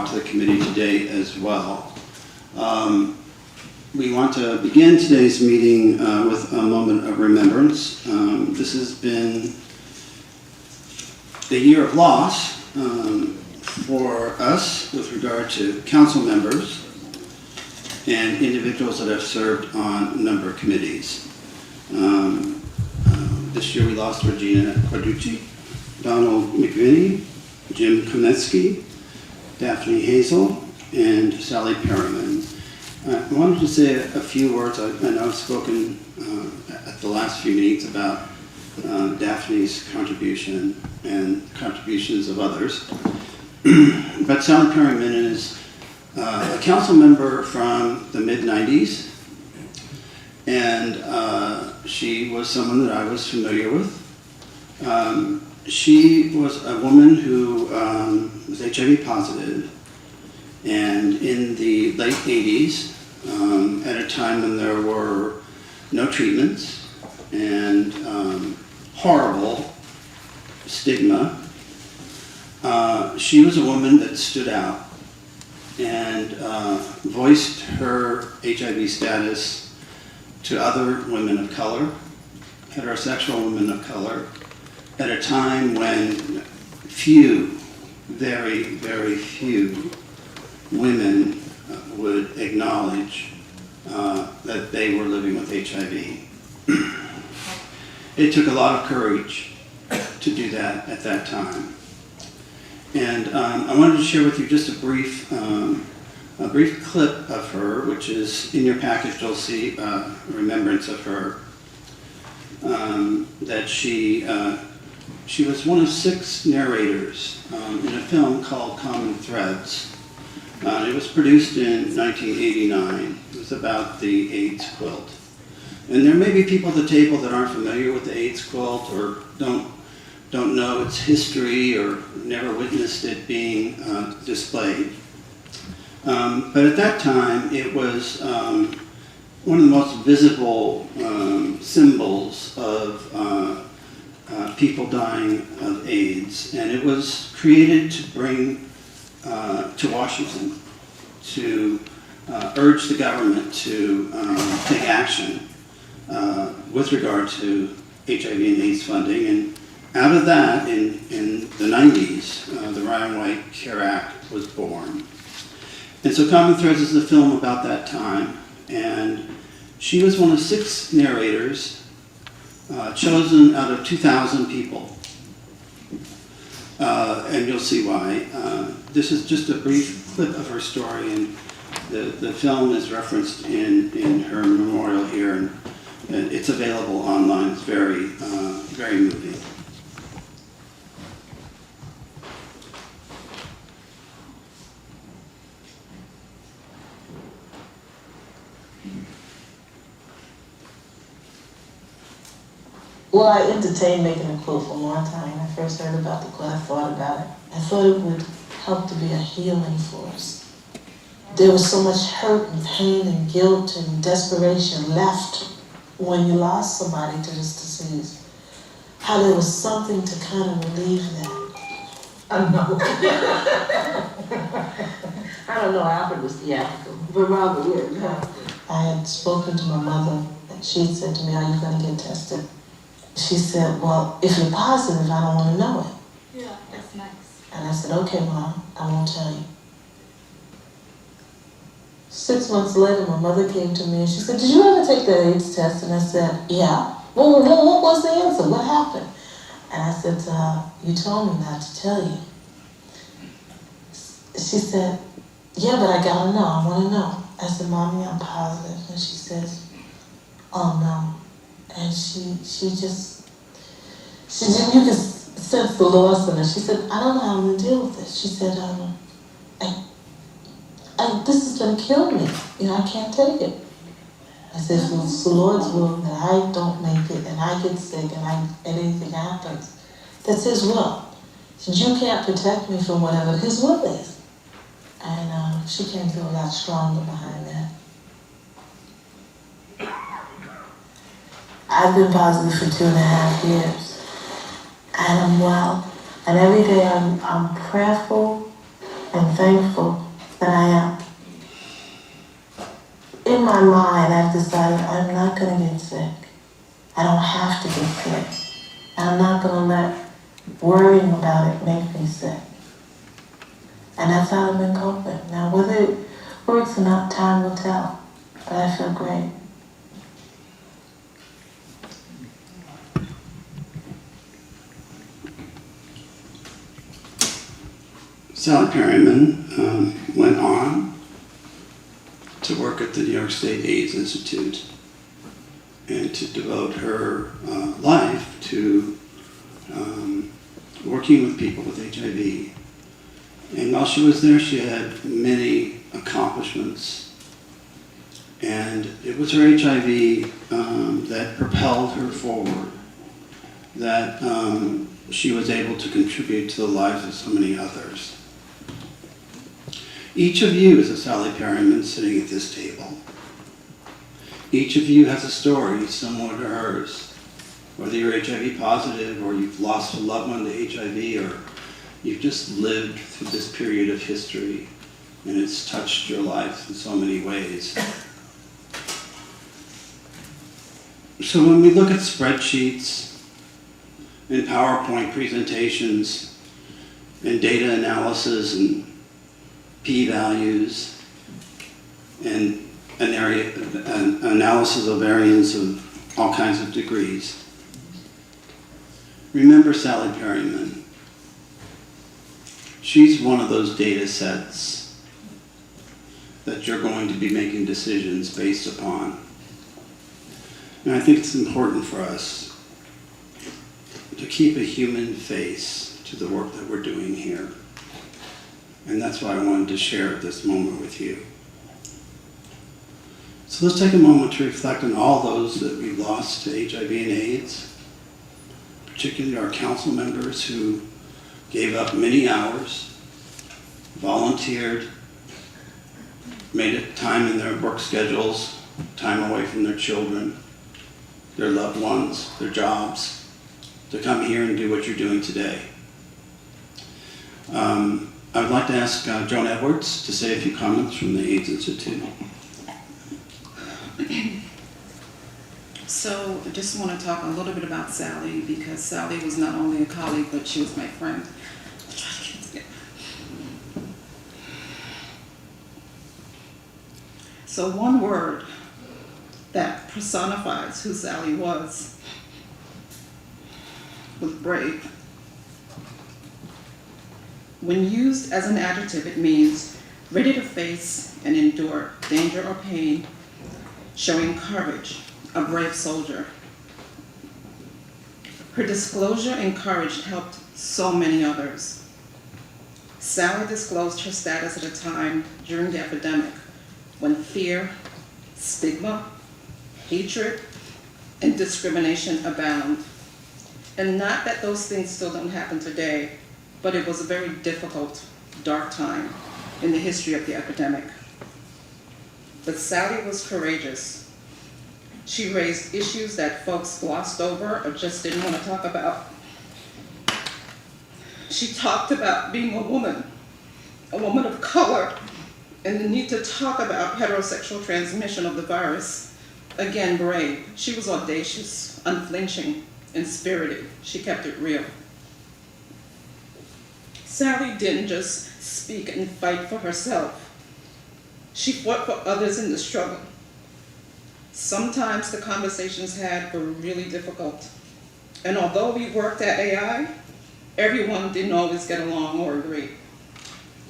brought to the committee today as well. We want to begin today's meeting with a moment of remembrance. This has been a year of loss for us with regard to council members and individuals that have served on a number of committees. This year we lost Regina Carducci, Donald McVinney, Jim Konetsky, Daphne Hazel, and Sally Perriman. I wanted to say a few words. I know I've spoken at the last few meetings about Daphne's contribution and contributions of others. But Sally Perriman is a council member from the mid-90s, and she was someone that I was familiar with. She was a woman who was HIV positive, and in the late 80s, at a time when there were no treatments and horrible stigma, she was a woman that stood out and voiced her HIV status to other women of color, heterosexual women of color, at a time when few, very, very few women would acknowledge that they were living with HIV. It took a lot of courage to do that at that time. And I wanted to share with you just a brief clip of her, which is in your package. You'll see a remembrance of her. That she was one of 6 narrators in a film called Common Threads. It was produced in 1989. It was about the AIDS quilt. And there may be people at the table that aren't familiar with the AIDS quilt or don't know its history or never witnessed it being displayed. But at that time, it was one of the most visible symbols of people dying of AIDS. And it was created to bring to Washington to urge the government to take action with regard to HIV and AIDS funding. And out of that, in the 90s, the Ryan White Care Act was born. And so Common Threads is a film about that time. And she was one of 6 narrators chosen out of 2,000 people. And you'll see why. This is just a brief clip of her story, and the film is referenced in her memorial here, and it's available online. It's very, very moving. Well, I entertained making a quilt for a long time. When I first heard about the quilt, I thought about it. I thought it would help to be a healing force. There was so much hurt and pain and guilt and desperation left when you lost somebody to this disease. How there was something to kind of relieve that. I know. I don't know, Alfred was theatrical, but rather weird. Yeah. I had spoken to my mother, and she said to me, "Are you going to get tested?" She said, "Well, if you're positive, I don't want to know it." Yeah, that's nice. And I said, "Okay, Mom, I won't tell you." 6 months later, my mother came to me and she said, "Did you ever take the AIDS test?" And I said, "Yeah." "Well, what was the answer? What happened?" And I said to her, "You told me not to tell you." She said, "Yeah, but I gotta know. I want to know." I said, "Mommy, I'm positive." And she says, "Oh, no." And you can sense the loss in her. She said, "I don't know how I'm going to deal with this." She said, this is going to kill me. I can't take it. I said, "If it's the Lord's will that I don't make it and I get sick and anything happens, that's His will. So you can't protect me from whatever His will is." And she came through a lot stronger behind that. I've been positive for 2.5 years, and I'm well. And every day I'm prayerful, and thankful that I am. In my mind, I've decided I'm not going to get sick. I don't have to get sick. I'm not going to let worrying about it make me sick. And that's how I've been coping. Now, whether it works or not, time will tell. But I feel great. Sally Perryman went on to work at the New York State AIDS Institute and to devote her life to working with people with HIV. And while she was there, she had many accomplishments. And it was her HIV that propelled her forward, that she was able to contribute to the lives of so many others. Each of you is a Sally Perryman sitting at this table. Each of you has a story similar to hers. Whether you're HIV positive, or you've lost a loved one to HIV, or you've just lived through this period of history and it's touched your life in so many ways. So when we look at spreadsheets and PowerPoint presentations and data analysis and p-values and an analysis of variance of all kinds of degrees, remember Sally Perryman. She's one of those data sets that you're going to be making decisions based upon. And I think it's important for us to keep a human face to the work that we're doing here. And that's why I wanted to share this moment with you. So let's take a moment to reflect on all those that we lost to HIV and AIDS, particularly our council members who gave up many hours, volunteered, made it time in their work schedules, time away from their children, their loved ones, their jobs, to come here and do what you're doing today. I would like to ask Joan Edwards to say a few comments from the AIDS Institute. So I just want to talk a little bit about Sally, because Sally was not only a colleague, but she was my friend. So one word that personifies who Sally was brave. When used as an adjective, it means ready to face and endure danger or pain, showing courage, a brave soldier. Her disclosure and courage helped so many others. Sally disclosed her status at a time during the epidemic when fear, stigma, hatred, and discrimination abound. And not that those things still don't happen today, but it was a very difficult, dark time in the history of the epidemic. But Sally was courageous. She raised issues that folks glossed over or just didn't want to talk about. She talked about being a woman of color, and the need to talk about heterosexual transmission of the virus. Again, brave. She was audacious, unflinching, and spirited. She kept it real. Sally didn't just speak and fight for herself. She fought for others in the struggle. Sometimes the conversations had were really difficult. And although we worked at AI, everyone didn't always get along or agree.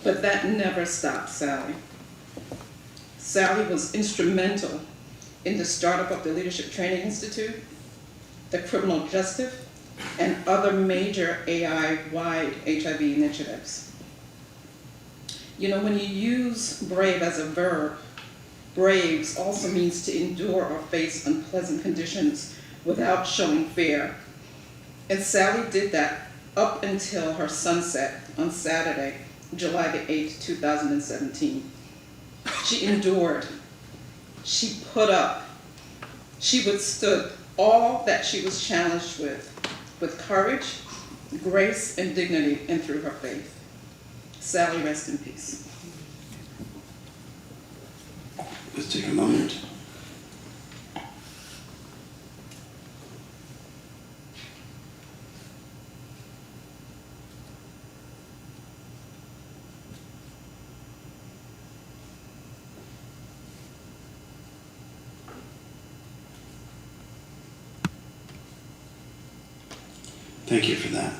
But that never stopped Sally. Sally was instrumental in the startup of the Leadership Training Institute, the Criminal Justice, and other major AI-wide HIV initiatives. You know, when you use brave as a verb, braves also means to endure or face unpleasant conditions without showing fear. And Sally did that up until her sunset on Saturday, July the 8th, 2017. She endured, she put up, she withstood all that she was challenged with courage, grace, and dignity, and through her faith. Sally, rest in peace. Let's take a moment. Thank you for that.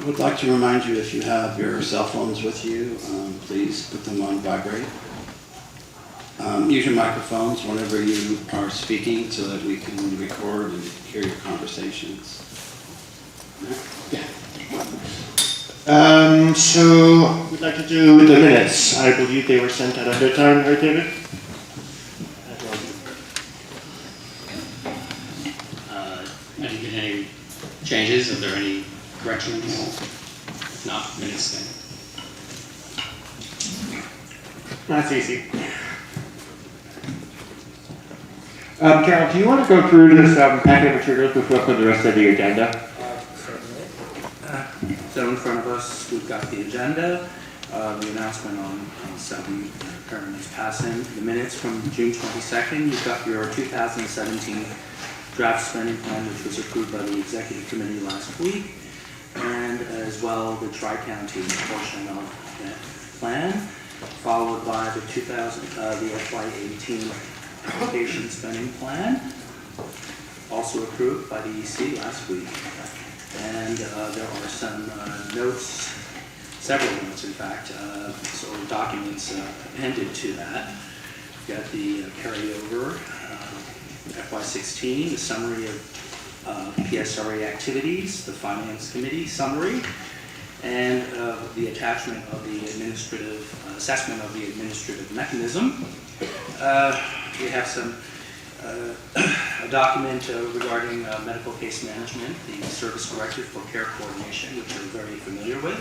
I would like to remind you, if you have your cell phones with you, please put them on vibrate. Use your microphones whenever you are speaking so that we can record and hear your conversations. Yeah. So we'd like to do the minutes. I believe they were sent out ahead of time, right, David? I didn't get any changes. Are there any corrections? If not, minutes stand. That's easy. Carol, do you want to go through this packet of materials before I put the rest of the agenda? Certainly. So in front of us, we've got the agenda, the announcement on 7 Paramount's passing, the minutes from June 22nd. You've got your 2017 draft spending plan, which was approved by the executive committee last week, and as well the Tri-County portion of that plan, followed by the FY18 application spending plan, also approved by the EC last week. And there are some notes, several notes in fact, sort of documents appended to that. We've got the carryover FY16, the summary of PSRA activities, the Finance Committee summary, and the attachment of the administrative assessment of the administrative mechanism. We have some a document regarding medical case management, the service directive for care coordination, which you're very familiar with,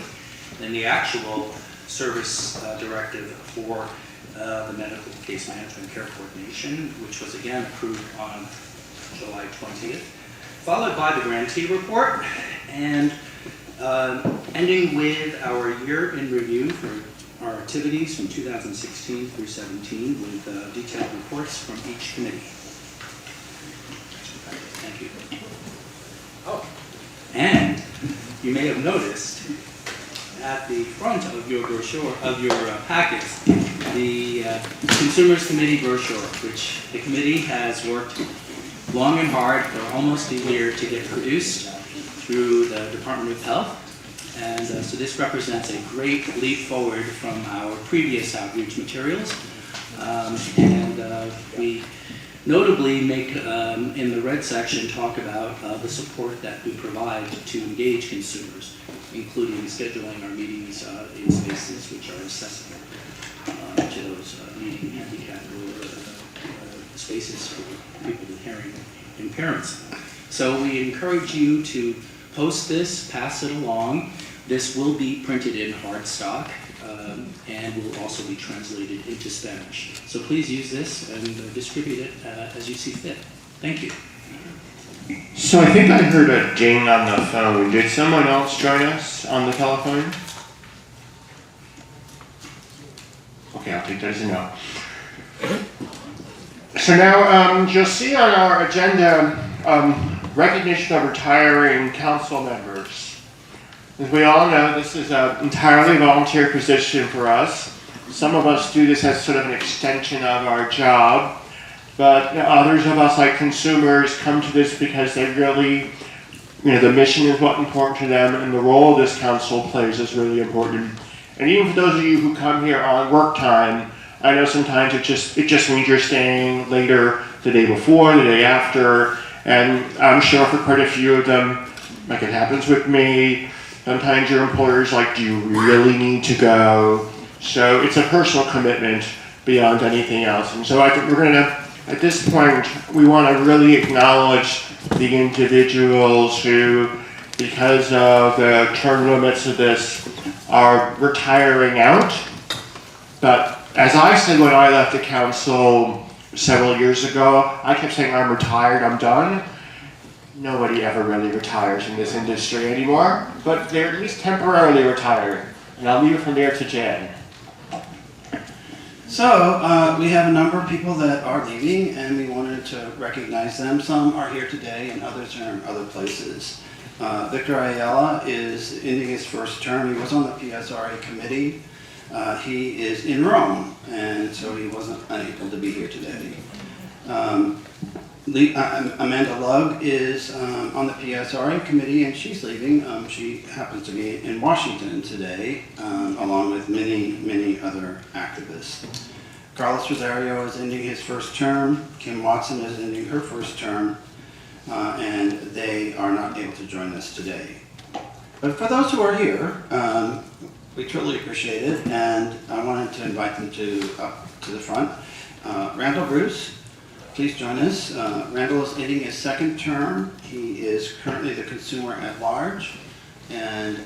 and the actual service directive for the medical case management care coordination, which was again approved on July 20th, followed by the grantee report, and ending with our year in review for our activities from 2016 through 17 with detailed reports from each committee. Thank you. Oh, and you may have noticed at the front of your brochure, of your packets, the Consumers Committee brochure, which the committee has worked long and hard for almost a year to get produced through the Department of Health. And so this represents a great leap forward from our previous outreach materials. We notably make, in the red section, talk about the support that we provide to engage consumers, including scheduling our meetings in spaces which are accessible to those needing handicap or spaces for people with hearing impairments. So we encourage you to post this, pass it along. This will be printed in hard stock and will also be translated into Spanish. So please use this and distribute it as you see fit. Thank you. So I think I heard a ding on the phone. Did someone else join us on the telephone? Okay, I'll take that as a no. So now you'll see on our agenda recognition of retiring council members. As we all know, this is an entirely volunteer position for us. Some of us do this as sort of an extension of our job, but others of us, like consumers, come to this because they really, the mission is what's important to them, and the role this council plays is really important. And even for those of you who come here on work time, I know sometimes it just means you're staying later the day before, the day after, and I'm sure for quite a few of them, like it happens with me, sometimes your employer's like, do you really need to go? So it's a personal commitment beyond anything else. And so I think we're going to, at this point, we want to really acknowledge the individuals who, because of the term limits of this, are retiring out. But as I said when I left the council several years ago, I kept saying, I'm retired, I'm done. nobody ever really retires in this industry anymore, but they're at least temporarily retiring. And I'll leave it from there to Jen. So, we have a number of people that are leaving, and we wanted to recognize them. Some are here today, and others are in other places. Victor Ayala is ending his first term. He was on the PSRA committee. He is in Rome, and so he wasn't unable to be here today. Amanda Lugg is on the PSRA committee, and she's leaving. She happens to be in Washington today, along with many other activists. Carlos Rosario is ending his first term. Kim Watson is ending her first term, and they are not able to join us today. But for those who are here, we truly appreciate it, and I wanted to invite them up to the front. Randall Bruce, please join us. Randall is ending his second term. He is currently the consumer at large, and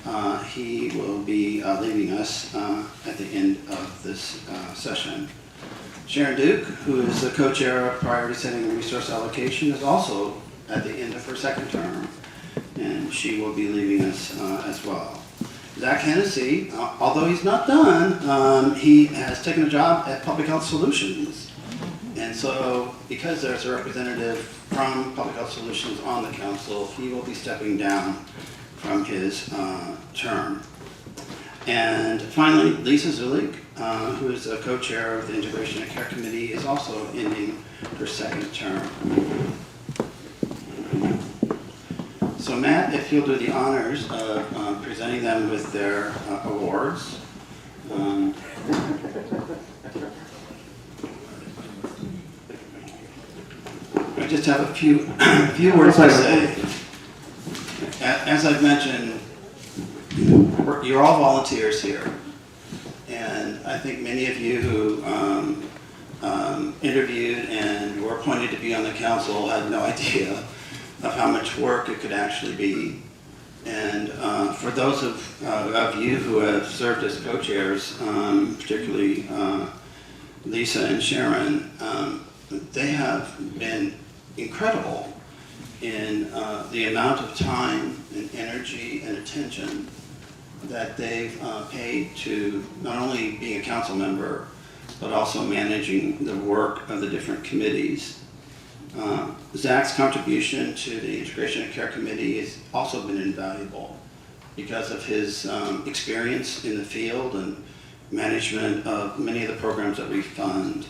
he will be leaving us at the end of this session. Sharon Duke, who is the co-chair of Priority Setting and Resource Allocation, is also at the end of her second term, and she will be leaving us as well. Zach Hennessy, although he's not done, he has taken a job at Public Health Solutions. And so, because there's a representative from Public Health Solutions on the council, he will be stepping down from his term. And finally, Lisa Zulik, who is a co-chair of the Integration and Care Committee, is also ending her second term. So Matt, if you'll do the honors of presenting them with their awards. I just have a few words to say. As I've mentioned, you're all volunteers here, and I think many of you who interviewed and were appointed to be on the council had no idea of how much work it could actually be. And for those of you who have served as co-chairs, particularly Lisa and Sharon, they have been incredible in the amount of time and energy and attention that they've paid to not only being a council member, but also managing the work of the different committees. Zach's contribution to the Integration and Care Committee has also been invaluable because of his experience in the field and management of many of the programs that we fund.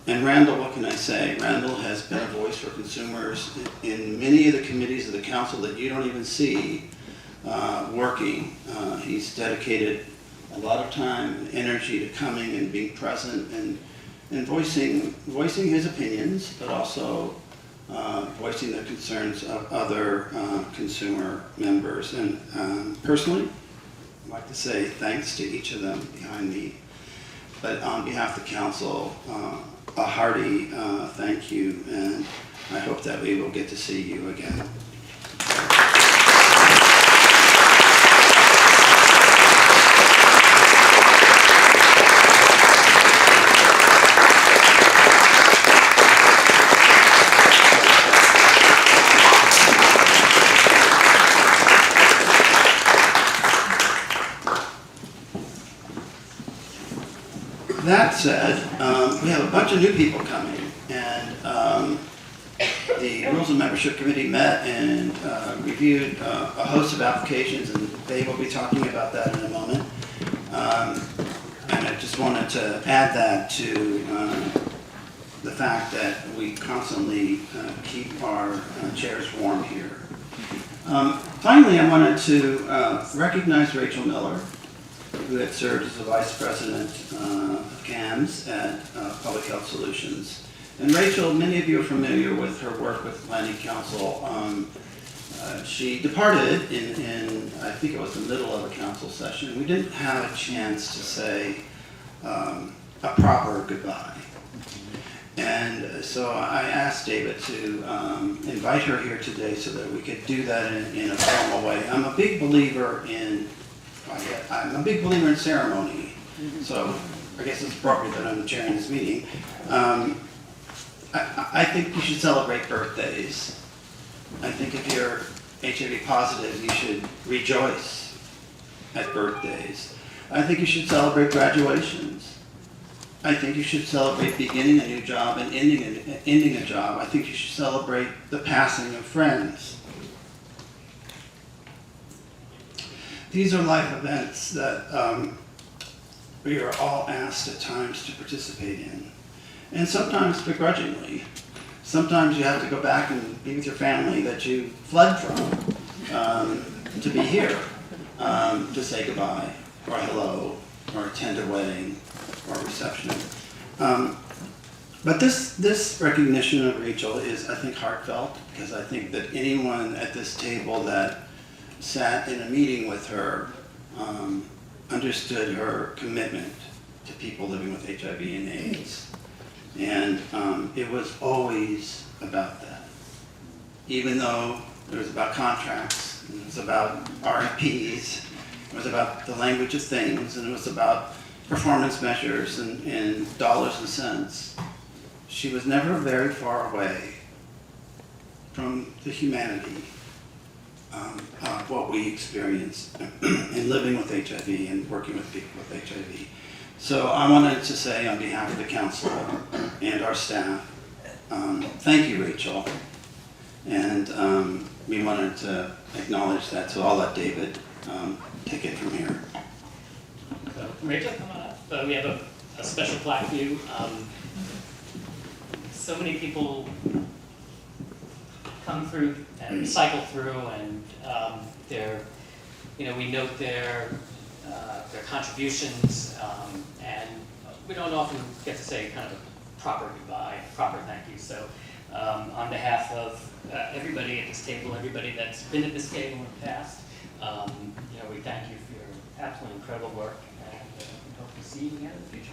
And Randall, what can I say? Randall has been a voice for consumers in many of the committees of the council that you don't even see working. He's dedicated a lot of time and energy to coming and being present and voicing his opinions, but also voicing the concerns of other consumer members. And personally, I'd like to say thanks to each of them behind me. But on behalf of the council, a hearty thank you, and I hope that we will get to see you again. That said, we have a bunch of new people coming, and the Rules and Membership Committee met and reviewed a host of applications, and they will be talking about that in a moment. And I just wanted to add that to the fact that we constantly keep our chairs warm here. Finally, I wanted to recognize Rachel Miller, who had served as the Vice President of CAMS at Public Health Solutions. And Rachel, many of you are familiar with her work with the Planning Council. She departed in, I think it was the middle of a council session. We didn't have a chance to say a proper goodbye. And so I asked David to invite her here today so that we could do that in a formal way. I'm a big believer in ceremony, so I guess it's appropriate that I'm chairing this meeting. I think we should celebrate birthdays. I think if you're HIV positive, you should rejoice at birthdays. I think you should celebrate graduations. I think you should celebrate beginning a new job and ending a job. I think you should celebrate the passing of friends. These are life events that we are all asked at times to participate in. And sometimes begrudgingly. Sometimes you have to go back and be with your family that you fled from to be here, to say goodbye, or hello, or attend a wedding, or a reception. But this recognition of Rachel is, I think, heartfelt, because I think that anyone at this table that sat in a meeting with her understood her commitment to people living with HIV and AIDS. And it was always about that. Even though it was about contracts, and it was about RFPs, it was about the language of things, and it was about performance measures and dollars and cents, she was never very far away from the humanity of what we experience in living with HIV and working with people with HIV. So I wanted to say on behalf of the council and our staff, thank you, Rachel. And we wanted to acknowledge that, so I'll let David take it from here. So, Rachel, come on up. We have a special plaque for you. So many people come through and cycle through, and we note their contributions, and we don't often get to say kind of a proper goodbye, proper thank you. So on behalf of everybody at this table, everybody that's been at this table in the past, we thank you for your absolutely incredible work, and we hope to see you again in the future.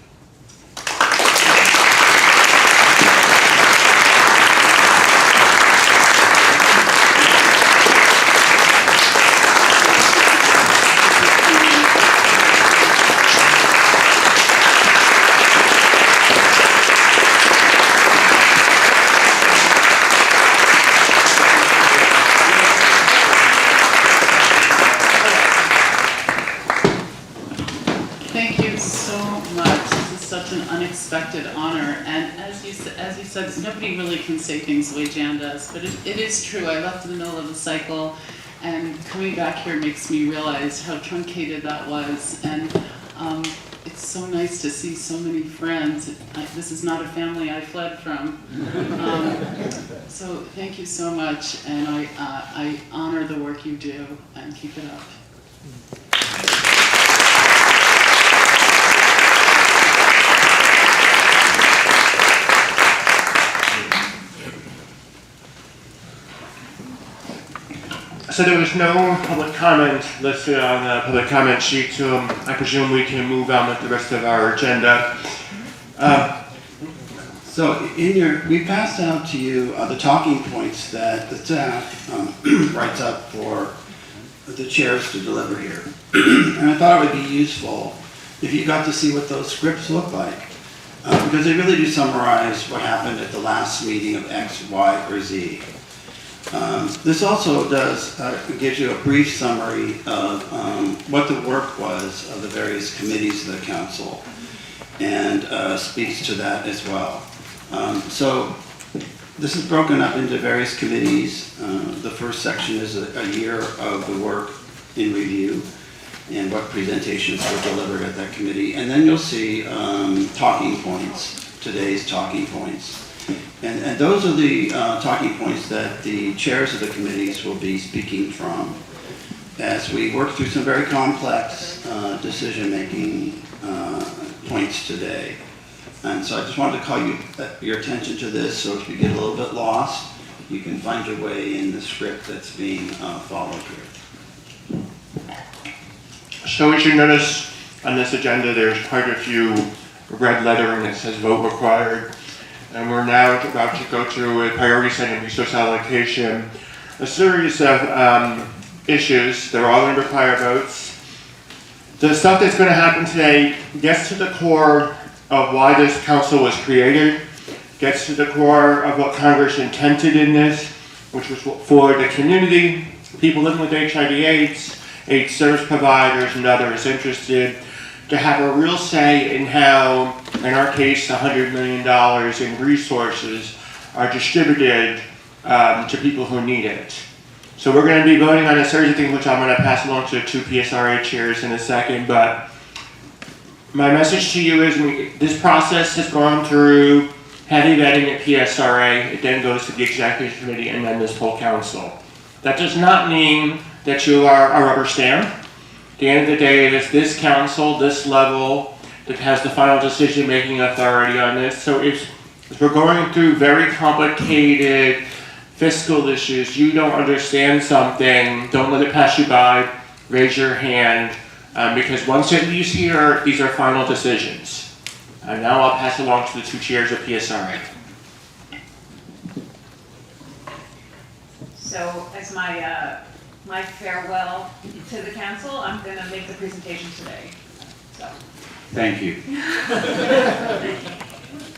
Thank you so much. This is such an unexpected honor. And as you said, nobody really can say things the way Jan does, but it is true. I left in the middle of the cycle, and coming back here makes me realize how truncated that was. And it's so nice to see so many friends. This is not a family I fled from. So thank you so much, and I honor the work you do, and keep it up. So there was no public comment listed on the public comment sheet, so I presume we can move on with the rest of our agenda. So we passed out to you the talking points that the staff writes up for the chairs to deliver here. And I thought it would be useful if you got to see what those scripts look like. Because they really do summarize what happened at the last meeting of X, Y, or Z. This also gives you a brief summary of what the work was of the various committees of the council, and speaks to that as well. So this is broken up into various committees. The first section is a year of the work in review and what presentations were delivered at that committee. And then you'll see talking points, today's talking points. And those are the talking points that the chairs of the committees will be speaking from as we work through some very complex decision-making points today. And so I just wanted to call your attention to this, so if you get a little bit lost, you can find your way in the script that's being followed here. So as you notice on this agenda, there's quite a few red lettering that says vote required. And we're now about to go through a priority setting resource allocation, a series of issues. They're all going to require votes. The stuff that's going to happen today gets to the core of why this council was created, gets to the core of what Congress intended in this, which was for the community, people living with HIV/AIDS, AIDS service providers, and others interested to have a real say in how, in our case, $100 million in resources are distributed to people who need it. So we're going to be voting on a series of things which I'm going to pass along to the two PSRA chairs in a second, but my message to you is this process has gone through heavy vetting at PSRA, it then goes to the executive committee and then this whole council. That does not mean that you are a rubber stamp. At the end of the day, it is this council, this level, that has the final decision-making authority on this. So if we're going through very complicated fiscal issues, you don't understand something, don't let it pass you by, raise your hand, because once it leaves here, these are final decisions. And now I'll pass along to the two chairs of PSRA. So as my farewell to the council, I'm going to make the presentation today. So. Thank you.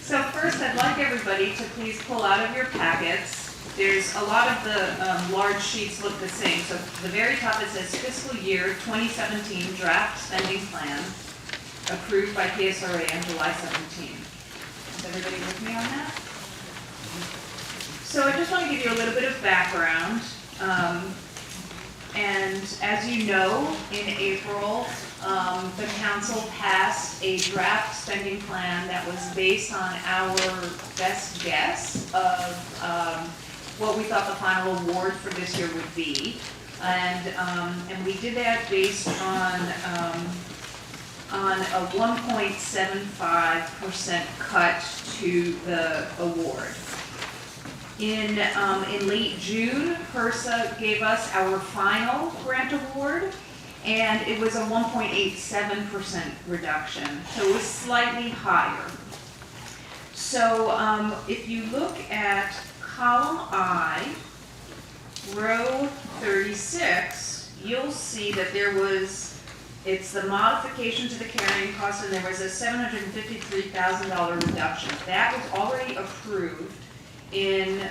So first, I'd like everybody to please pull out of your packets. There's a lot of the large sheets look the same. So the very top it says fiscal year 2017 draft spending plan approved by PSRA on July 17. Is everybody with me on that? So I just want to give you a little bit of background. And as you know, in April, the council passed a draft spending plan that was based on our best guess of what we thought the final award for this year would be. And we did that based on a 1.75% cut to the award. In late June, HRSA gave us our final grant award, and it was a 1.87% reduction, so it was slightly higher. So if you look at column I, row 36, you'll see that it's the modification to the carrying cost, and there was a $753,000 reduction. That was already approved in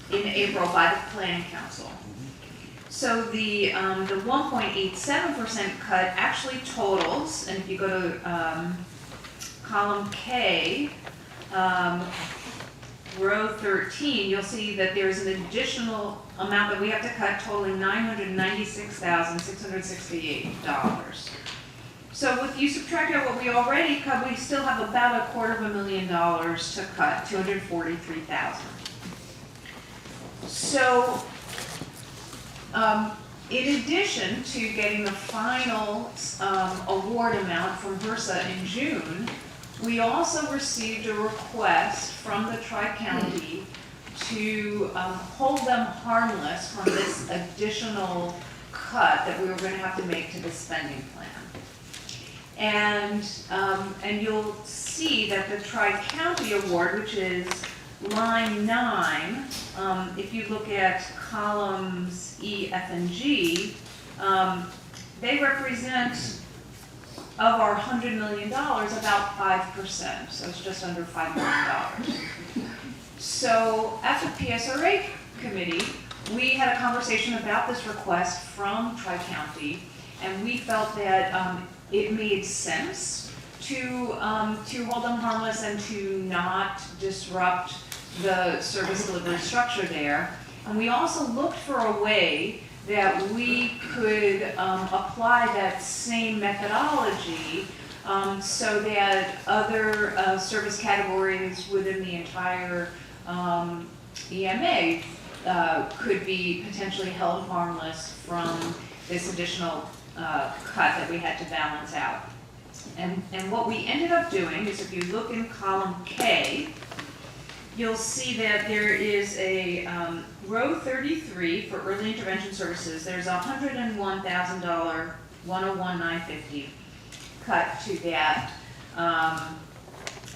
April by the Planning Council. So the 1.87% cut actually totals, and if you go to column K, row 13, you'll see that there's an additional amount that we have to cut totaling $996,668. So if you subtract out what we already cut, we still have about $250,000 to cut, $243,000. So, in addition to getting the final award amount from HRSA in June, we also received a request from the Tri-County to hold them harmless from this additional cut that we were going to have to make to the spending plan. And you'll see that the Tri-County award, which is line 9, if you look at columns E, F, and G, they represent, of our $100 million, about 5%, so it's just under $5 million. So at the PSRA committee, we had a conversation about this request from Tri-County, and we felt that it made sense to hold them harmless and to not disrupt the service delivery structure there. And we also looked for a way that we could apply that same methodology so that other service categories within the entire EMA could be potentially held harmless from this additional cut that we had to balance out. And what we ended up doing is, if you look in column K, you'll see that there is a row 33 for early intervention services. There's a $101,000, $101,950 cut to that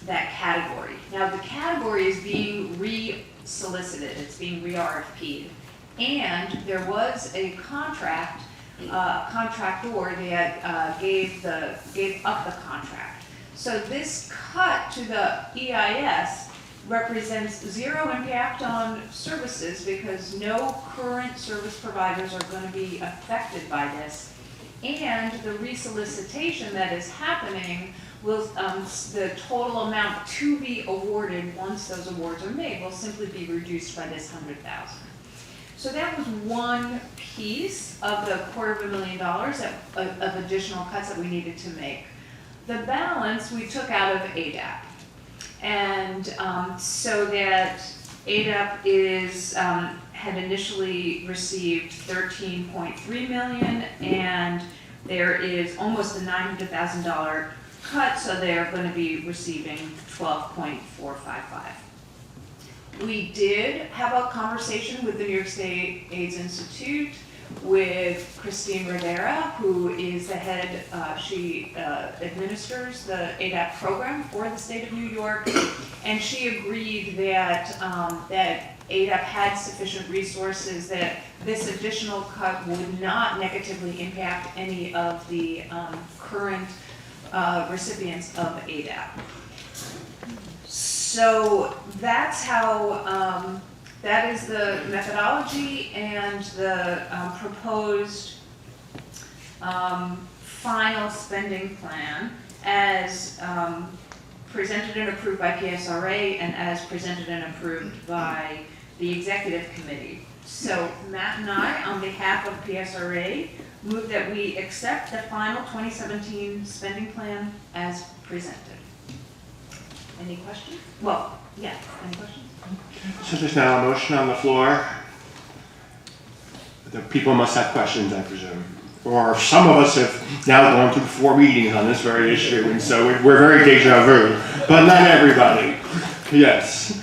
category. Now the category is being re-solicited. It's being re-RFP'd, and there was a contractor that gave up the contract. So this cut to the EIS represents zero impact on services because no current service providers are going to be affected by this. And the resolicitation that is happening will, the total amount to be awarded once those awards are made will simply be reduced by this $100,000. So that was one piece of the $250,000 of additional cuts that we needed to make. The balance we took out of ADAP. And so that ADAP is, had initially received $13.3 million, and there is almost a $900,000 cut, so they're going to be receiving $12.455. We did have a conversation with the New York State AIDS Institute with Christine Rivera, who is the head, she administers the ADAP program for the state of New York, and she agreed that, that ADAP had sufficient resources, that this additional cut would not negatively impact any of the current recipients of ADAP. So that's how, that is the methodology and the proposed final spending plan as presented and approved by PSRA and as presented and approved by the executive committee. So Matt and I, on behalf of PSRA, move that we accept the final 2017 spending plan as presented. Any questions? Well, yeah, any questions? So there's now a motion on the floor. The people must have questions, I presume. Or some of us have now gone through 4 meetings on this very issue, and so we're very deja vu, but not everybody. Yes.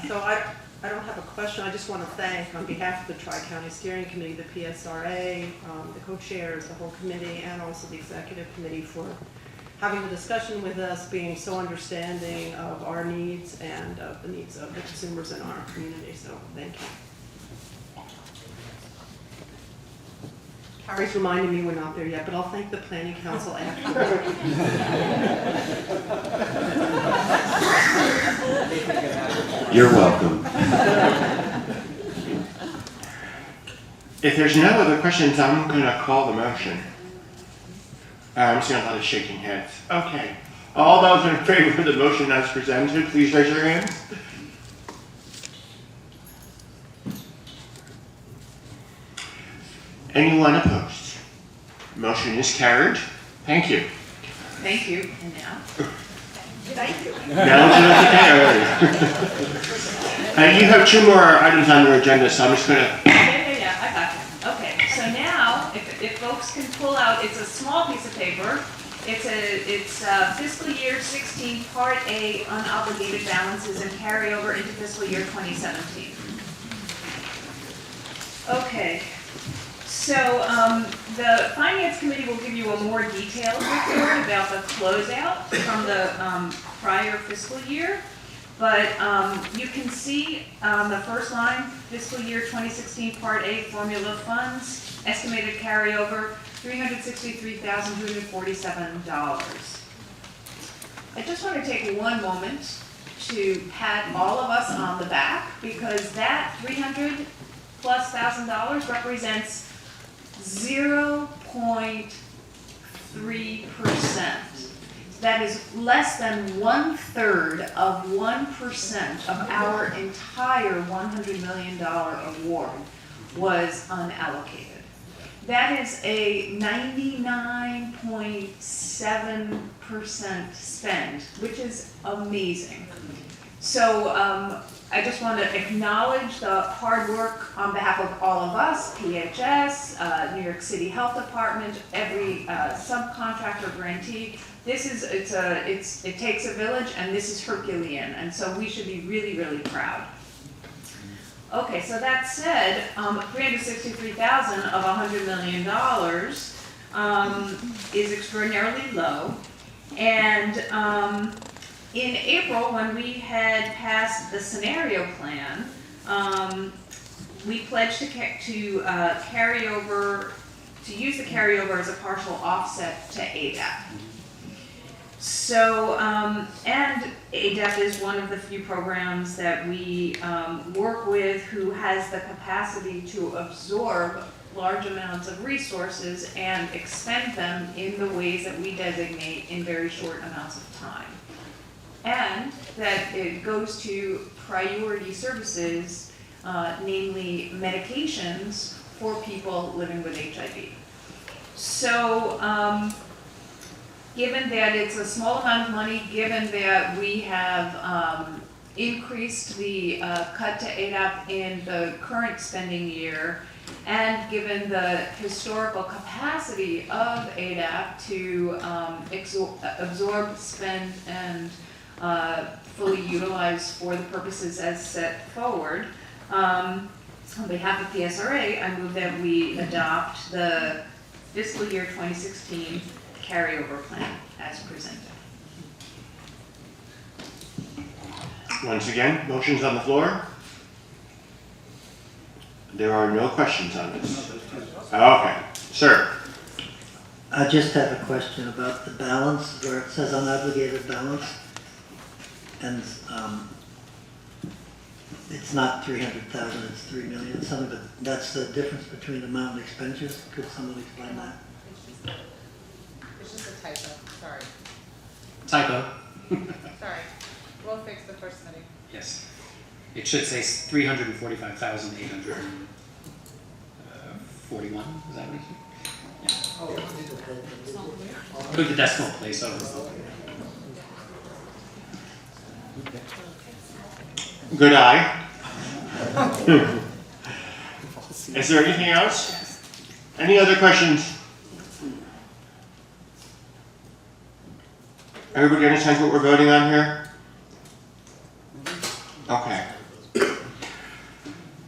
So I don't have a question. I just want to thank, on behalf of the Tri-County Steering Committee, the PSRA, the co-chairs, the whole committee, and also the executive committee for having the discussion with us, being so understanding of our needs and of the needs of the consumers in our community. So thank you. Carrie's reminding me we're not there yet, but I'll thank the Planning Council after. You're welcome. If there's no other questions, I'm going to call the motion. I'm seeing a lot of shaking heads. Okay. All those in favor of the motion as presented, please raise your hands. Anyone opposed? Motion is carried. Thank you. Thank you, and now? Thank you. Now would you like to carry? You have 2 more items on your agenda, so I'm just going to... Yeah, I got you. Okay, so now, if folks can pull out, it's a small piece of paper. It's fiscal year 16, Part A, unobligated balances and carryover into fiscal year 2017. Okay, so the Finance Committee will give you a more detailed report about the closeout from the prior fiscal year. But you can see the first line, fiscal year 2016 Part A formula funds, estimated carryover, $363,247. I just want to take one moment to pat all of us on the back because that $300,000+ represents 0.3%. That is less than 1/3 of 1% of our entire $100 million award was unallocated. That is a 99.7% spend, which is amazing. So I just want to acknowledge the hard work on behalf of all of us, PHS, New York City Health Department, every subcontractor grantee. This is, it takes a village, and this is Herculean, and so we should be really, really proud. Okay, so that said, $363,000 of $100 million is extraordinarily low, and in April, when we had passed the scenario plan, we pledged to carry over, to use the carryover as a partial offset to ADAP. So, and ADEP is one of the few programs that we work with who has the capacity to absorb large amounts of resources and expend them in the ways that we designate in very short amounts of time. And that it goes to priority services, namely medications for people living with HIV. So, given that it's a small amount of money, given that we have increased the cut to ADAP in the current spending year, and given the historical capacity of ADAP to absorb, spend, and fully utilize for the purposes as set forward, on behalf of PSRA, I move that we adopt the fiscal year 2016 carryover plan as presented. Once again, motions on the floor? There are no questions on this. Okay, sir. I just have a question about the balance, where it says unobligated balance, and it's not 300,000, it's 3 million, something, but that's the difference between amount and expenditures. Could someone explain that? It's just a typo, sorry. Typo. Sorry. We'll fix the first committee. Yes. It should say 345,841. Is that what it is? Yeah. Put the decimal place over. Good eye. Is there anything else? Any other questions? Everybody understands what we're voting on here? Okay.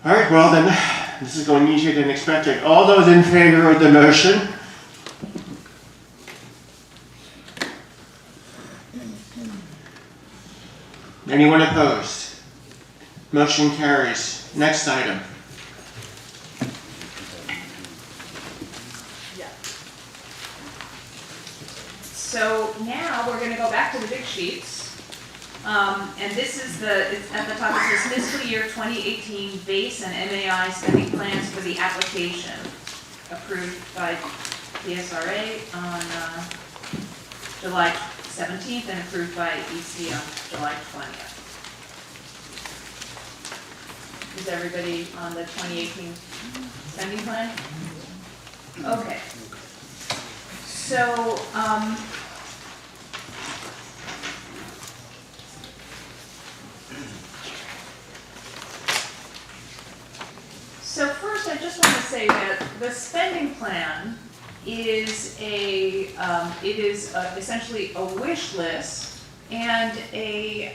All right, well then, this is going easier than expected. All those in favor of the motion? Anyone opposed? Motion carries. Next item. So now we're going to go back to the big sheets. And this is it's at the top, it says fiscal year 2018 base and MAI spending plans for the application approved by PSRA on July 17th and approved by EC on July 20th. Is everybody on the 2018 spending plan? Okay. So, so first I just want to say that the spending plan is essentially a wish list and a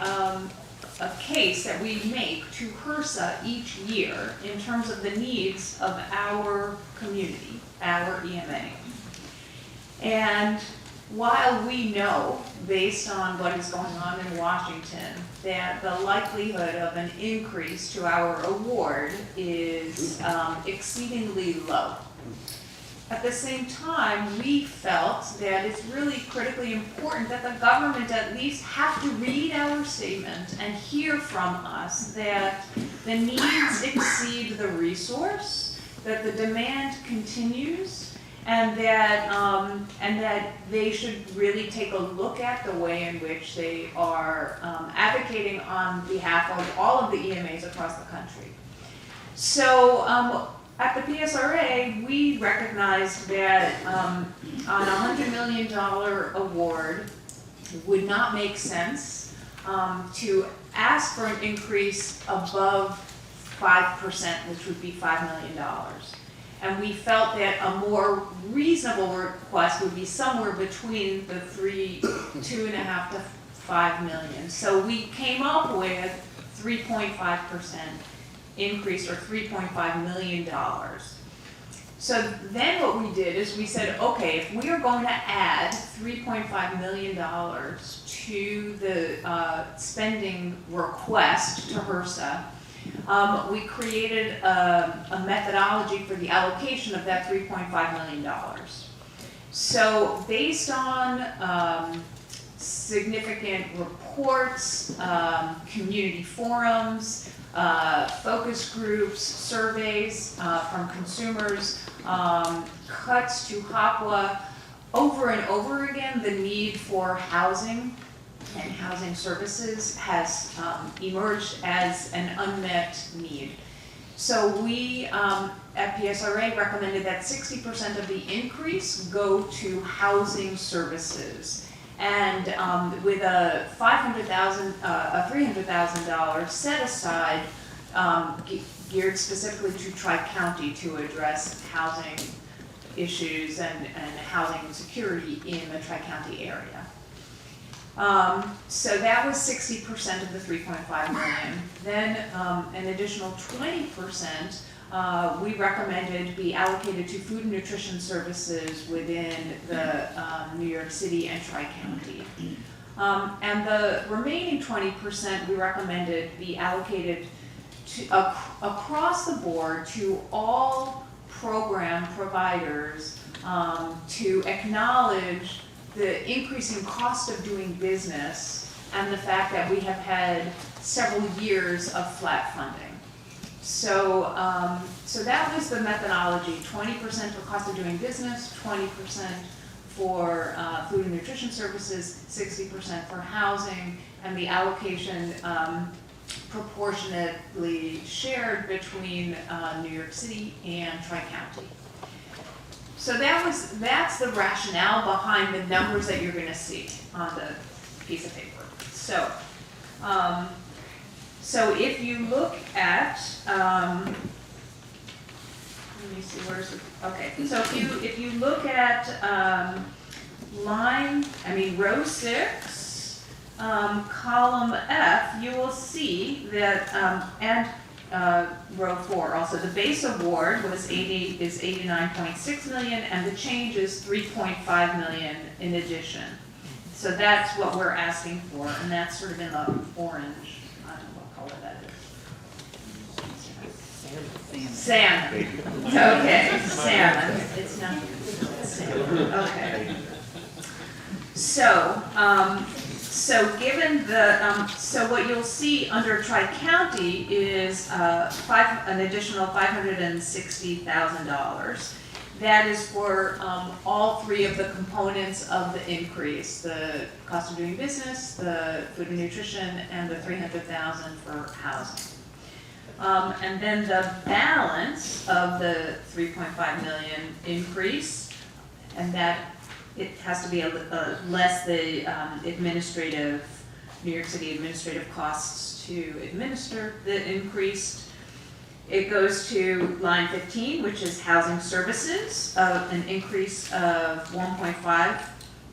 case that we make to HRSA each year in terms of the needs of our community, our EMA. And while we know, based on what is going on in Washington, that the likelihood of an increase to our award is exceedingly low, at the same time, we felt that it's really critically important that the government at least have to read our statement and hear from us that the needs exceed the resource, that the demand continues, and that they should really take a look at the way in which they are advocating on behalf of all of the EMAs across the country. So at the PSRA, we recognized that on a $100 million award, it would not make sense to ask for an increase above 5%, which would be $5 million. And we felt that a more reasonable request would be somewhere between the 2.5 to 5 million. So we came up with 3.5% increase, or $3.5 million. So then what we did is we said, okay, if we are going to add $3.5 million to the spending request to HRSA, we created a methodology for the allocation of that $3.5 million. So based on significant reports, community forums, focus groups, surveys from consumers, cuts to HOPWA. Over and over again, the need for housing and housing services has emerged as an unmet need. So we at PSRA recommended that 60% of the increase go to housing services. And with a $300,000 set aside geared specifically to Tri-County to address housing issues and housing insecurity in the Tri-County area. So that was 60% of the 3.5 million. Then an additional 20% we recommended be allocated to food and nutrition services within the New York City and Tri-County. And the remaining 20% we recommended be allocated to, across the board to all program providers to acknowledge the increasing cost of doing business and the fact that we have had several years of flat funding. So, so that was the methodology: 20% for cost of doing business, 20% for food and nutrition services, 60% for housing, and the allocation proportionately shared between New York City and Tri-County. So that's the rationale behind the numbers that you're going to see on the piece of paper. So, so if you look at, let me see, where's it? Okay. So if you look at row 6, column F, you will see that, and row 4 also, the base award is 89.6 million, and the change is 3.5 million in addition. So that's what we're asking for, and that's sort of in the orange. I don't know what color that is. Salmon. Okay, salmon. It's not salmon. Okay. So, so given the, so what you'll see under Tri-County is an additional $560,000. That is for all 3 of the components of the increase: the cost of doing business, the food and nutrition, and the $300,000 for housing. And then the balance of the 3.5 million increase, and that it has to be less the New York City administrative costs to administer the increased. It goes to line 15, which is housing services, an increase of 1.5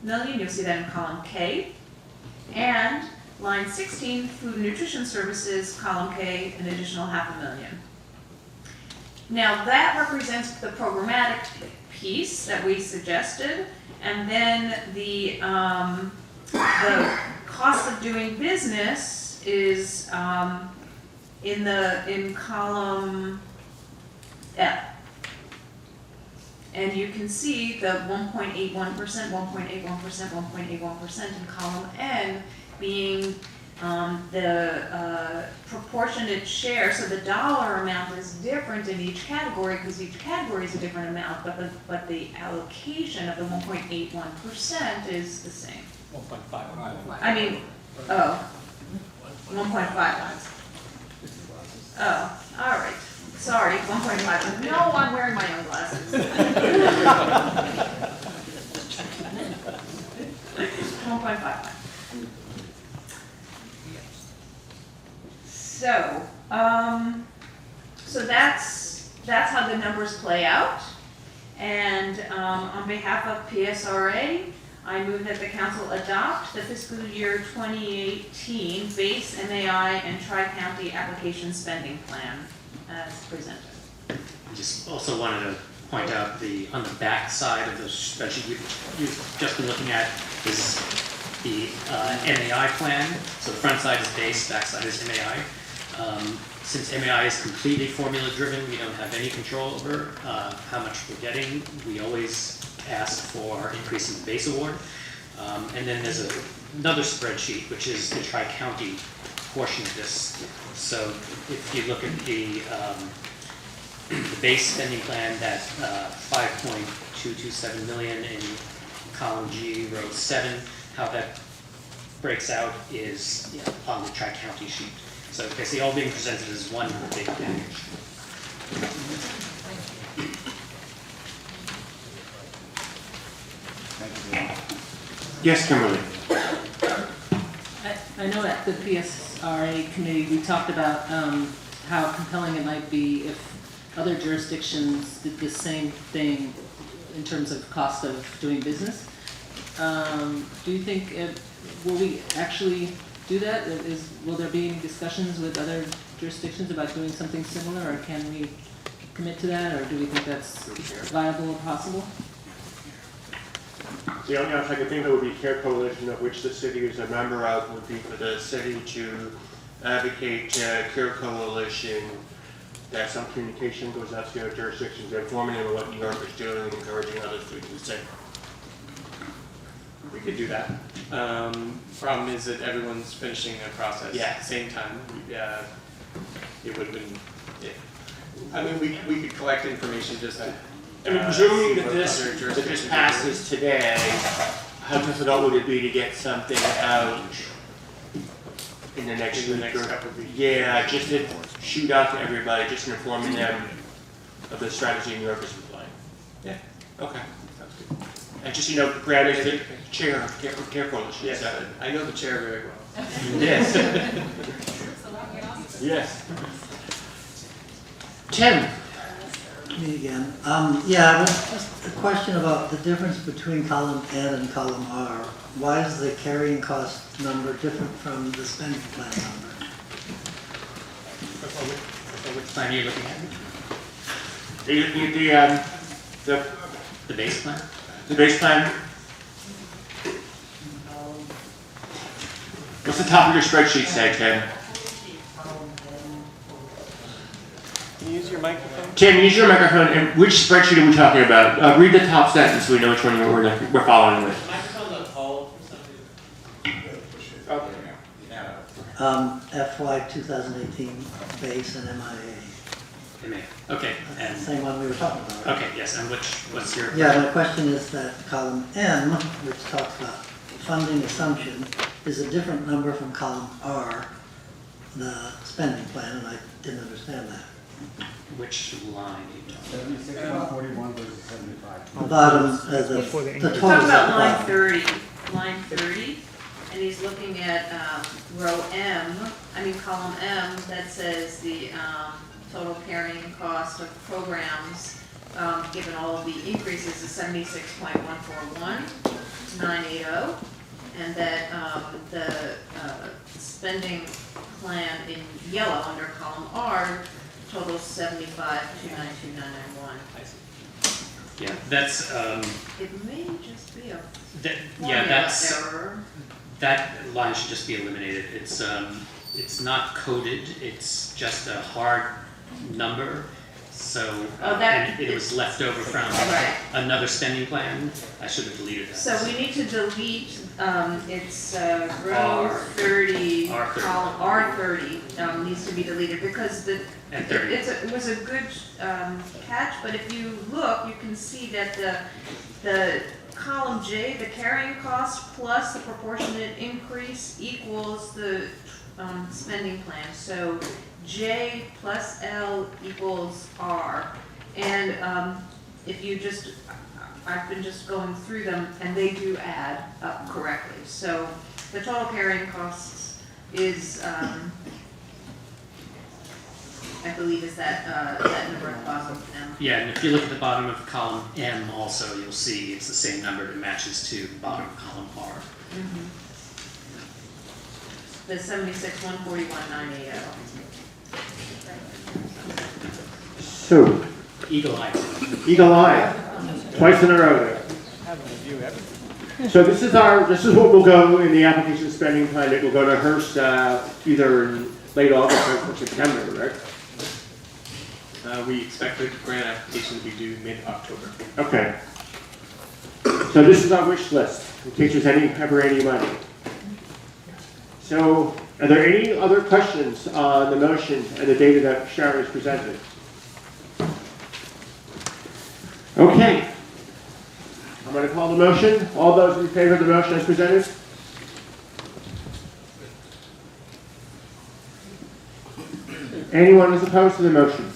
million. You'll see that in column K. And line 16, food and nutrition services, column K, an additional $500,000. Now that represents the programmatic piece that we suggested, and then the cost of doing business is in column F. And you can see the 1.81%, 1.81%, 1.81% in column N being the proportionate share. So the dollar amount is different in each category because each category is a different amount, but the allocation of the 1.81% is the same. 1.5. I mean, oh, 1.5. Oh, all right. Sorry, 1.5. No, I'm wearing my own glasses. 1.5. So, so that's how the numbers play out. And on behalf of PSRA, I move that the council adopt the fiscal year 2018 base MAI and Tri-County application spending plan as presented. I just also wanted to point out on the back side of the spreadsheet you've just been looking at is the MAI plan. So the front side is base, back side is MAI. Since MAI is completely formula driven, we don't have any control over how much we're getting. We always ask for increasing the base award. And then there's a another spreadsheet, which is the tri-county portion of this. So if you look at the base spending plan, that 5.227 million in column G, row 7, how that breaks out is on the tri-county sheet. So basically all being presented as one big package. Yes, Kimberly? I know at the PSRA committee, we talked about how compelling it might be if other jurisdictions did the same thing in terms of cost of doing business. Do you think, will we actually do that? Will there be any discussions with other jurisdictions about doing something similar, or can we commit to that, or do we think that's viable or possible? The only other I could think of would be CARE Coalition, of which the city is a member of, would be for the city to advocate CARE Coalition, that some communication goes out to other jurisdictions, informing them of what New York is doing and encouraging others to do the same. We could do that. Problem is that everyone's finishing their process at the same time. It would have been, I mean, we could collect information just to. I mean, presuming that this passes today, how difficult would it be to get something out in the next week? Couple of weeks? Yeah, just to shoot out to everybody, just informing them of the strategy New York is employing. Yeah. Okay. Sounds good. And just, Brad is the chair of CARE Coalition. Yes, I know the chair very well. Yes. Yes. Tim? Me again. Just a question about the difference between column N and column R. Why is the carrying cost number different from the spending plan number? Which plan are you looking at? Are you looking at The base plan? the base plan? What's the top of your spreadsheet say, Tim? Can you use your microphone? Tim, use your microphone. And which spreadsheet are we talking about? Read the top sentence so we know which one we're following with. Microphone's on hold for some reason. FY 2018 base and MIA. Okay, That's and, the same one we were talking about, right? okay, yes, and what's your? Yeah, my question is that column M, which talks about funding assumption, is a different number from column R, the spending plan, and I didn't understand that. Which line are you talking about? 76 and 41 versus 75. The bottom, the We're totals talking at the about bottom. line 30, and he's looking at column M, that says the total carrying cost of programs, given all of the increases, is 76.141,980, and that the spending plan in yellow under column R totals 75,292,991. I see. Yeah, that's, It may just be a yeah, formula that's, error. that line should just be eliminated. It's not coded, it's just a hard number. So, and it was left over from Right. another spending plan. I should have deleted that. So we need to delete, it's row R. 30, R30. column R30 needs to be deleted because And 30. it was a good catch, but if you look, you can see that the column J, the carrying cost plus the proportionate increase equals the spending plan. So J plus L equals R. And if you just, I've been just going through them and they do add up correctly. So the total carrying costs is, I believe is that number at the bottom of M. Yeah, and if you look at the bottom of column M also, you'll see it's the same number that matches to the bottom of column R. The 76,141,980. So, Eagle Eye. Eagle Eye, twice in a row there. So this is what will go in the application spending plan. It will go to Hearst either in late August or September, right? We expect the grant application to be due mid-October. Okay. So this is our wish list, in case there's ever any money. So, are there any other questions on the motion and the data that Sharon has presented? Okay. I'm going to call the motion. All those in favor of the motion as presented? Anyone is opposed to the motion?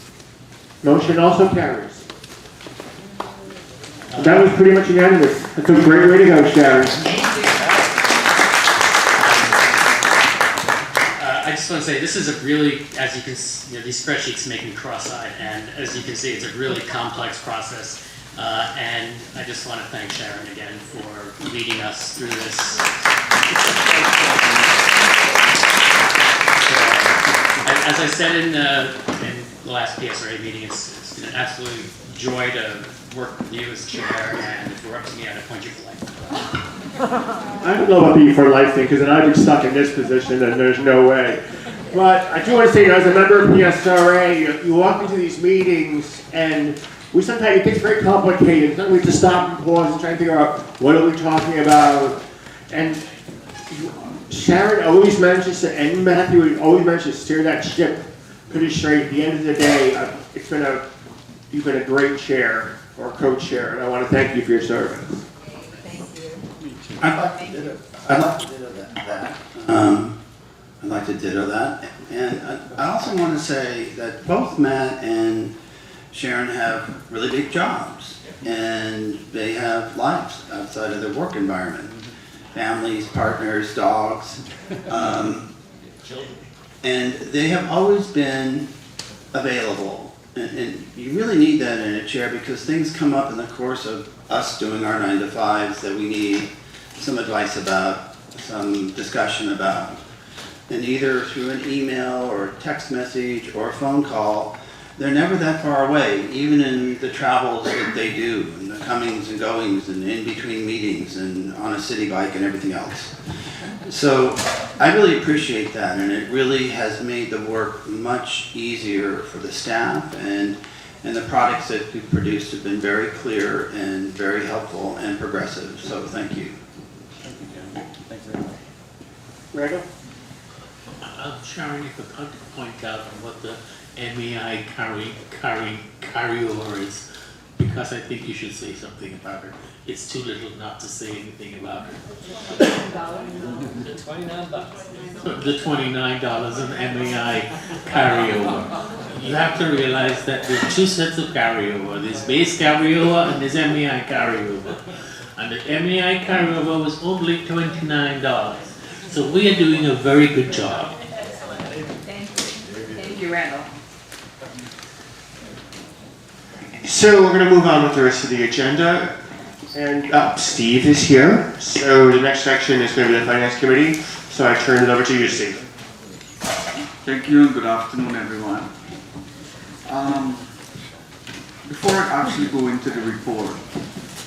Motion also carries. That was pretty much unanimous. That's a great way to go, Sharon. I just want to say this is a really, as you can, these spreadsheets make me cross-eyed, and as you can see, it's a really complex process. And I just want to thank Sharon again for leading us through this. As I said in the last PSRA meeting, it's been an absolute joy to work with you as chair, and if it were up to me, I'd appoint you for life. I don't know about the for life thing, because then I'd be stuck in this position, and there's no way. But I do want to say, as a member of PSRA, you walk into these meetings, and sometimes it gets very complicated. Sometimes we have to stop and pause and try and figure out what are we talking about. And Sharon always manages to, and Matthew always manages to steer that ship pretty straight. At the end of the day, you've been a great chair or co-chair, and I want to thank you for your service. Thank you. I'd like to ditto that. I'd like to ditto that. And I also want to say that both Matt and Sharon have really big jobs, and they have lives outside of their work environment. Families, partners, dogs. And they have always been available. And you really need that in a chair, because things come up in the course of us doing our 9 to 5s that we need some advice about, some discussion about. And either through an email or a text message or a phone call, they're never that far away, even in the travels that they do, and the comings and goings and in between meetings and on a city bike and everything else. So I really appreciate that, and it really has made the work much easier for the staff, and the products that we've produced have been very clear and very helpful and progressive. So thank you. Thank you, Jen. Thanks very much. Randall? Sharon, if I could point out what the MEI carryover is, because I think you should say something about it. It's too little not to say anything about it. The $29. The $29 in MEI carryover. You have to realize that there are two sets of carryover. There's base carryover and there's MEI carryover. And the MEI carryover was only $29. So we are doing a very good job. Thank you, Randall. So we're going to move on with the rest of the agenda. And Steve is here. So the next section is going to be the Finance Committee. So I turn it over to you, Steve. Thank you and good afternoon, everyone. Before I actually go into the report,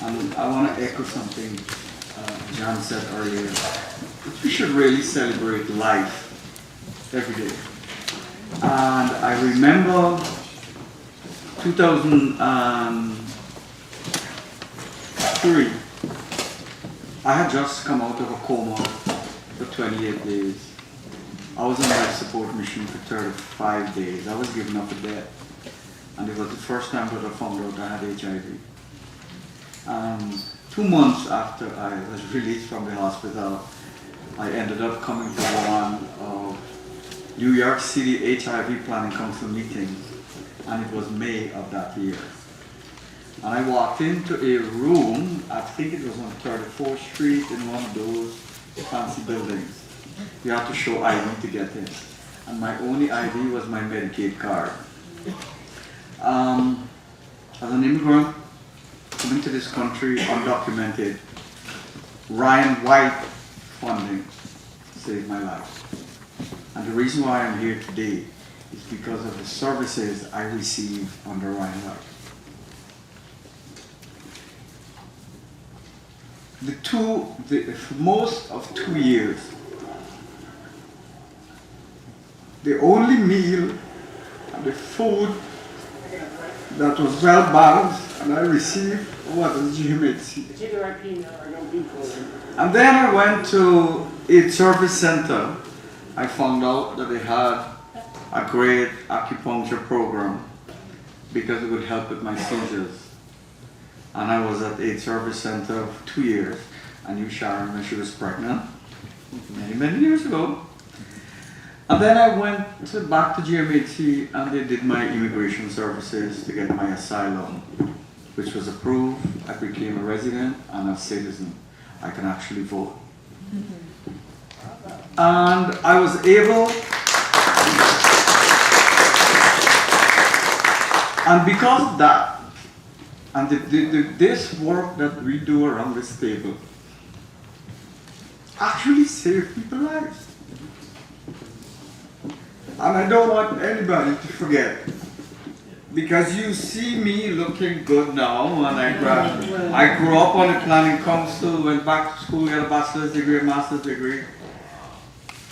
I want to echo something John said earlier. We should really celebrate life every day. And I remember 2003, I had just come out of a coma for 28 days. I was on life support mission for 35 days. I was given up for death. And it was the first time that I found out I had HIV. 2 months after I was released from the hospital, I ended up coming to one of New York City HIV Planning Council meetings, and it was May of that year. And I walked into a room, I think it was on 34th Street in one of those fancy buildings. You have to show ID to get in. And my only ID was my Medicaid card. As an immigrant coming to this country undocumented, Ryan White funding saved my life. And the reason why I'm here today is because of the services I received under Ryan White. For most of 2 years, the only meal and the food that was well balanced and I received was GMHC. And then I went to a service center I found out that they had a great acupuncture program because it would help with my seizures. And I was at AIDS Service Center for 2 years. I knew Sharon when she was pregnant, many years ago. And then I went back to GMHC and they did my immigration services to get my asylum, which was approved. I became a resident and a citizen. I can actually vote. And I was able, and because of that, and this work that we do around this table actually saved people's lives. And I don't want anybody to forget, because you see me looking good now, and I grew up on the planning council, went back to school, got a bachelor's degree, a master's degree,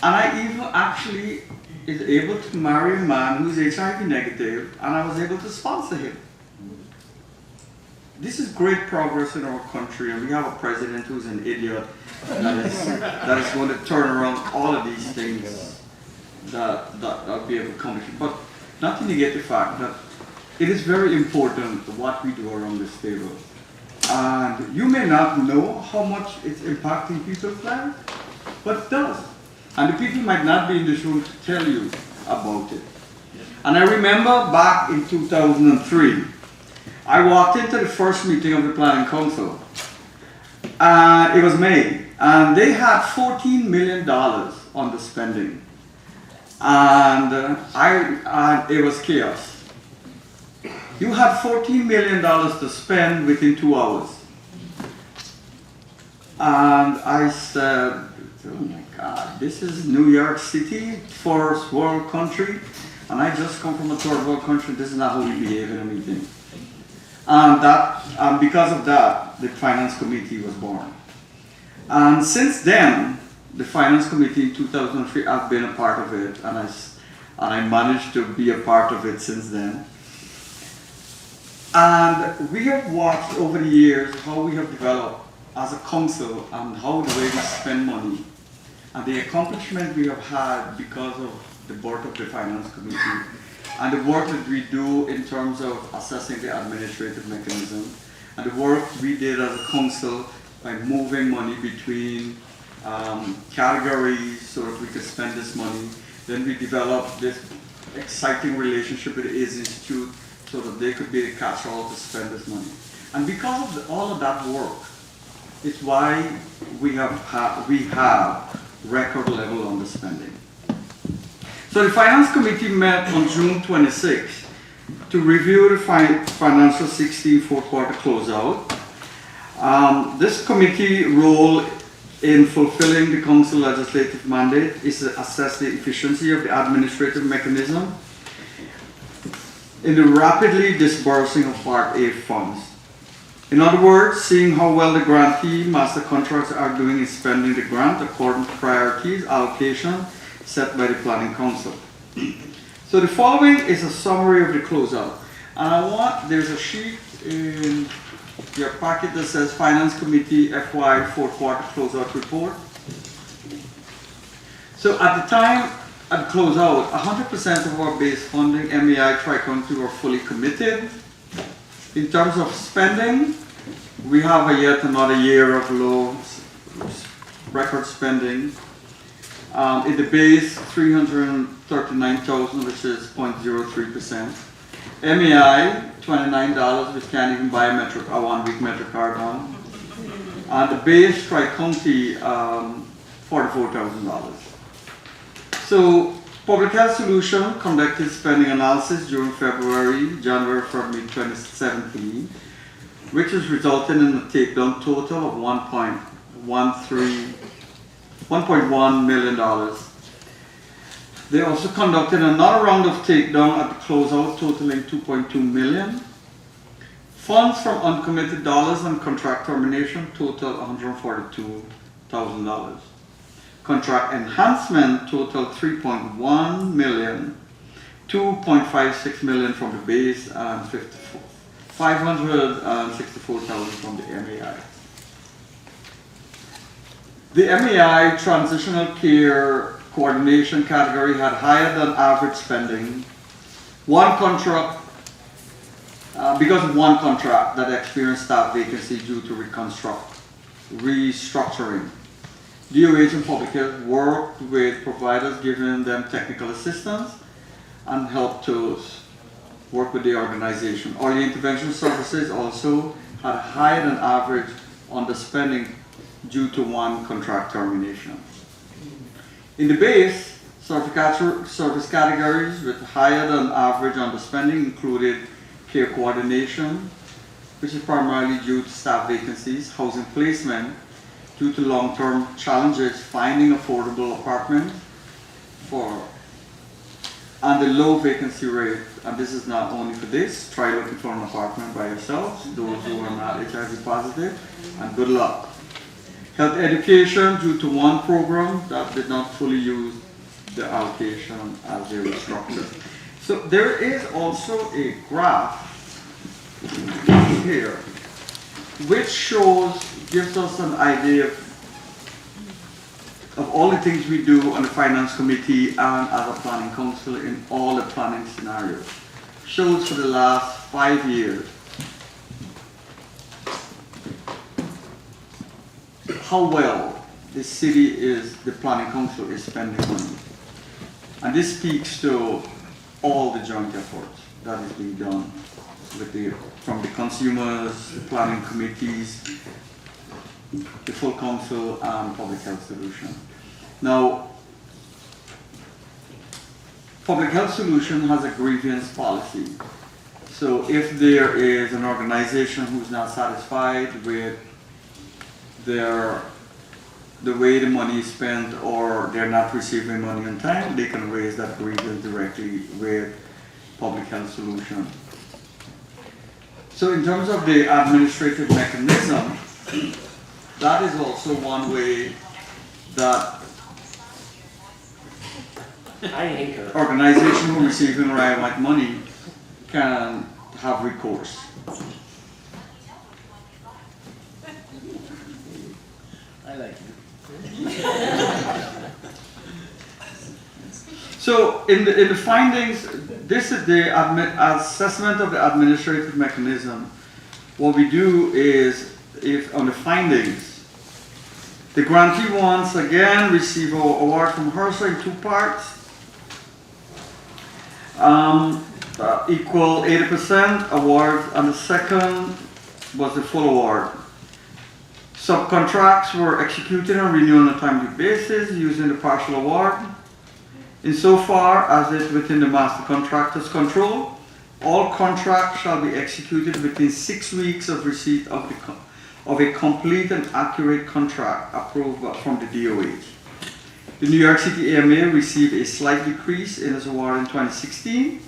and I even actually is able to marry a man who's HIV negative, and I was able to sponsor him. This is great progress in our country, and we have a president who's an idiot that is going to turn around all of these things that we have accomplished. But not to negate the fact that it is very important what we do around this table. And you may not know how much it's impacting people's lives, but it does. And the people might not be in this room to tell you about it. And I remember back in 2003, I walked into the first meeting of the Planning Council. It was May, and they had $14 million on the spending. And it was chaos. You had $14 million to spend within 2 hours. And I said, oh my God, this is New York City, first world country, and I just come from a third world country. This is not how we behave in a meeting. And because of that, the Finance Committee was born. And since then, the Finance Committee in 2003, I've been a part of it, and I managed to be a part of it since then. And we have watched over the years how we have developed as a council and how the way we spend money and the accomplishment we have had because of the work of the Finance Committee and the work that we do in terms of assessing the administrative mechanism and the work we did as a council by moving money between categories so that we could spend this money. Then we developed this exciting relationship with the AIDS Institute so that they could be the catch-all to spend this money. And because of all of that work, it's why we have record level on the spending. So the Finance Committee met on June 26th to review the financial 16 fourth quarter closeout. This committee role in fulfilling the council legislative mandate is to assess the efficiency of the administrative mechanism in the rapidly disbursing of Part A funds. In other words, seeing how well the grantee master contracts are doing in spending the grant according to priorities, allocation set by the Planning Council. So the following is a summary of the closeout. And there's a sheet in your packet that says Finance Committee FY fourth quarter closeout report. So at the time at closeout, 100% of our base funding, MEI, Tri-County were fully committed. In terms of spending, we have yet another year of low record spending. In the base, 339,000, which is 0.03%. MEI, $29, which can't even buy a 1-week MetroCard on. And the base Tri-County, $44,000. So Public Health Solution conducted spending analysis during January, February 2017, which has resulted in a takedown total of $1.1 million. They also conducted another round of takedown at the closeout totaling $2.2 million. Funds from uncommitted dollars and contract termination total $142,000. Contract enhancement total $3.1 million, $2.56 million from the base, and $564,000 from the MEI. The MEI Transitional Care coordination category had higher than average spending. One contract, because of one contract that experienced staff vacancy due to restructuring. DOH and Public Health worked with providers, giving them technical assistance and helped to work with the organization. Early intervention services also had higher than average underspending due to one contract termination. In the base, service categories with higher than average underspending included care coordination, which is primarily due to staff vacancies, housing placement, due to long-term challenges finding affordable apartments and the low vacancy rate. And this is not only for this, try looking for an apartment by yourselves, those who are not HIV positive, and good luck. Health education, due to one program that did not fully use the allocation as they were structured. So there is also a graph here which gives us an idea of all the things we do on the Finance Committee and as a Planning Council in all the planning scenarios. Shows for the last 5 years how well the Planning Council is spending money. And this speaks to all the joint efforts that is being done from the consumers, the planning committees, the full council, and Public Health Solution. Now, Public Health Solution has a grievance policy. So if there is an organization who's not satisfied with the way the money is spent, or they're not receiving money on time, they can raise that grievance directly with Public Health Solution. So in terms of the administrative mechanism, that is also one way that organizations who are receiving RIMAC money can have recourse. I like it. So in the findings, this is the assessment of the administrative mechanism. What we do is, if on the findings, the grantee once again receive an award from HRSA in 2 parts, equal 80% award, and the second was the full award. Subcontracts were executed and renewed on a timely basis using the partial award. Insofar as it within the master contractor's control, all contracts shall be executed within 6 weeks of receipt of a complete and accurate contract approved from the DOH. The New York City AMA received a slight decrease in its award in 2016.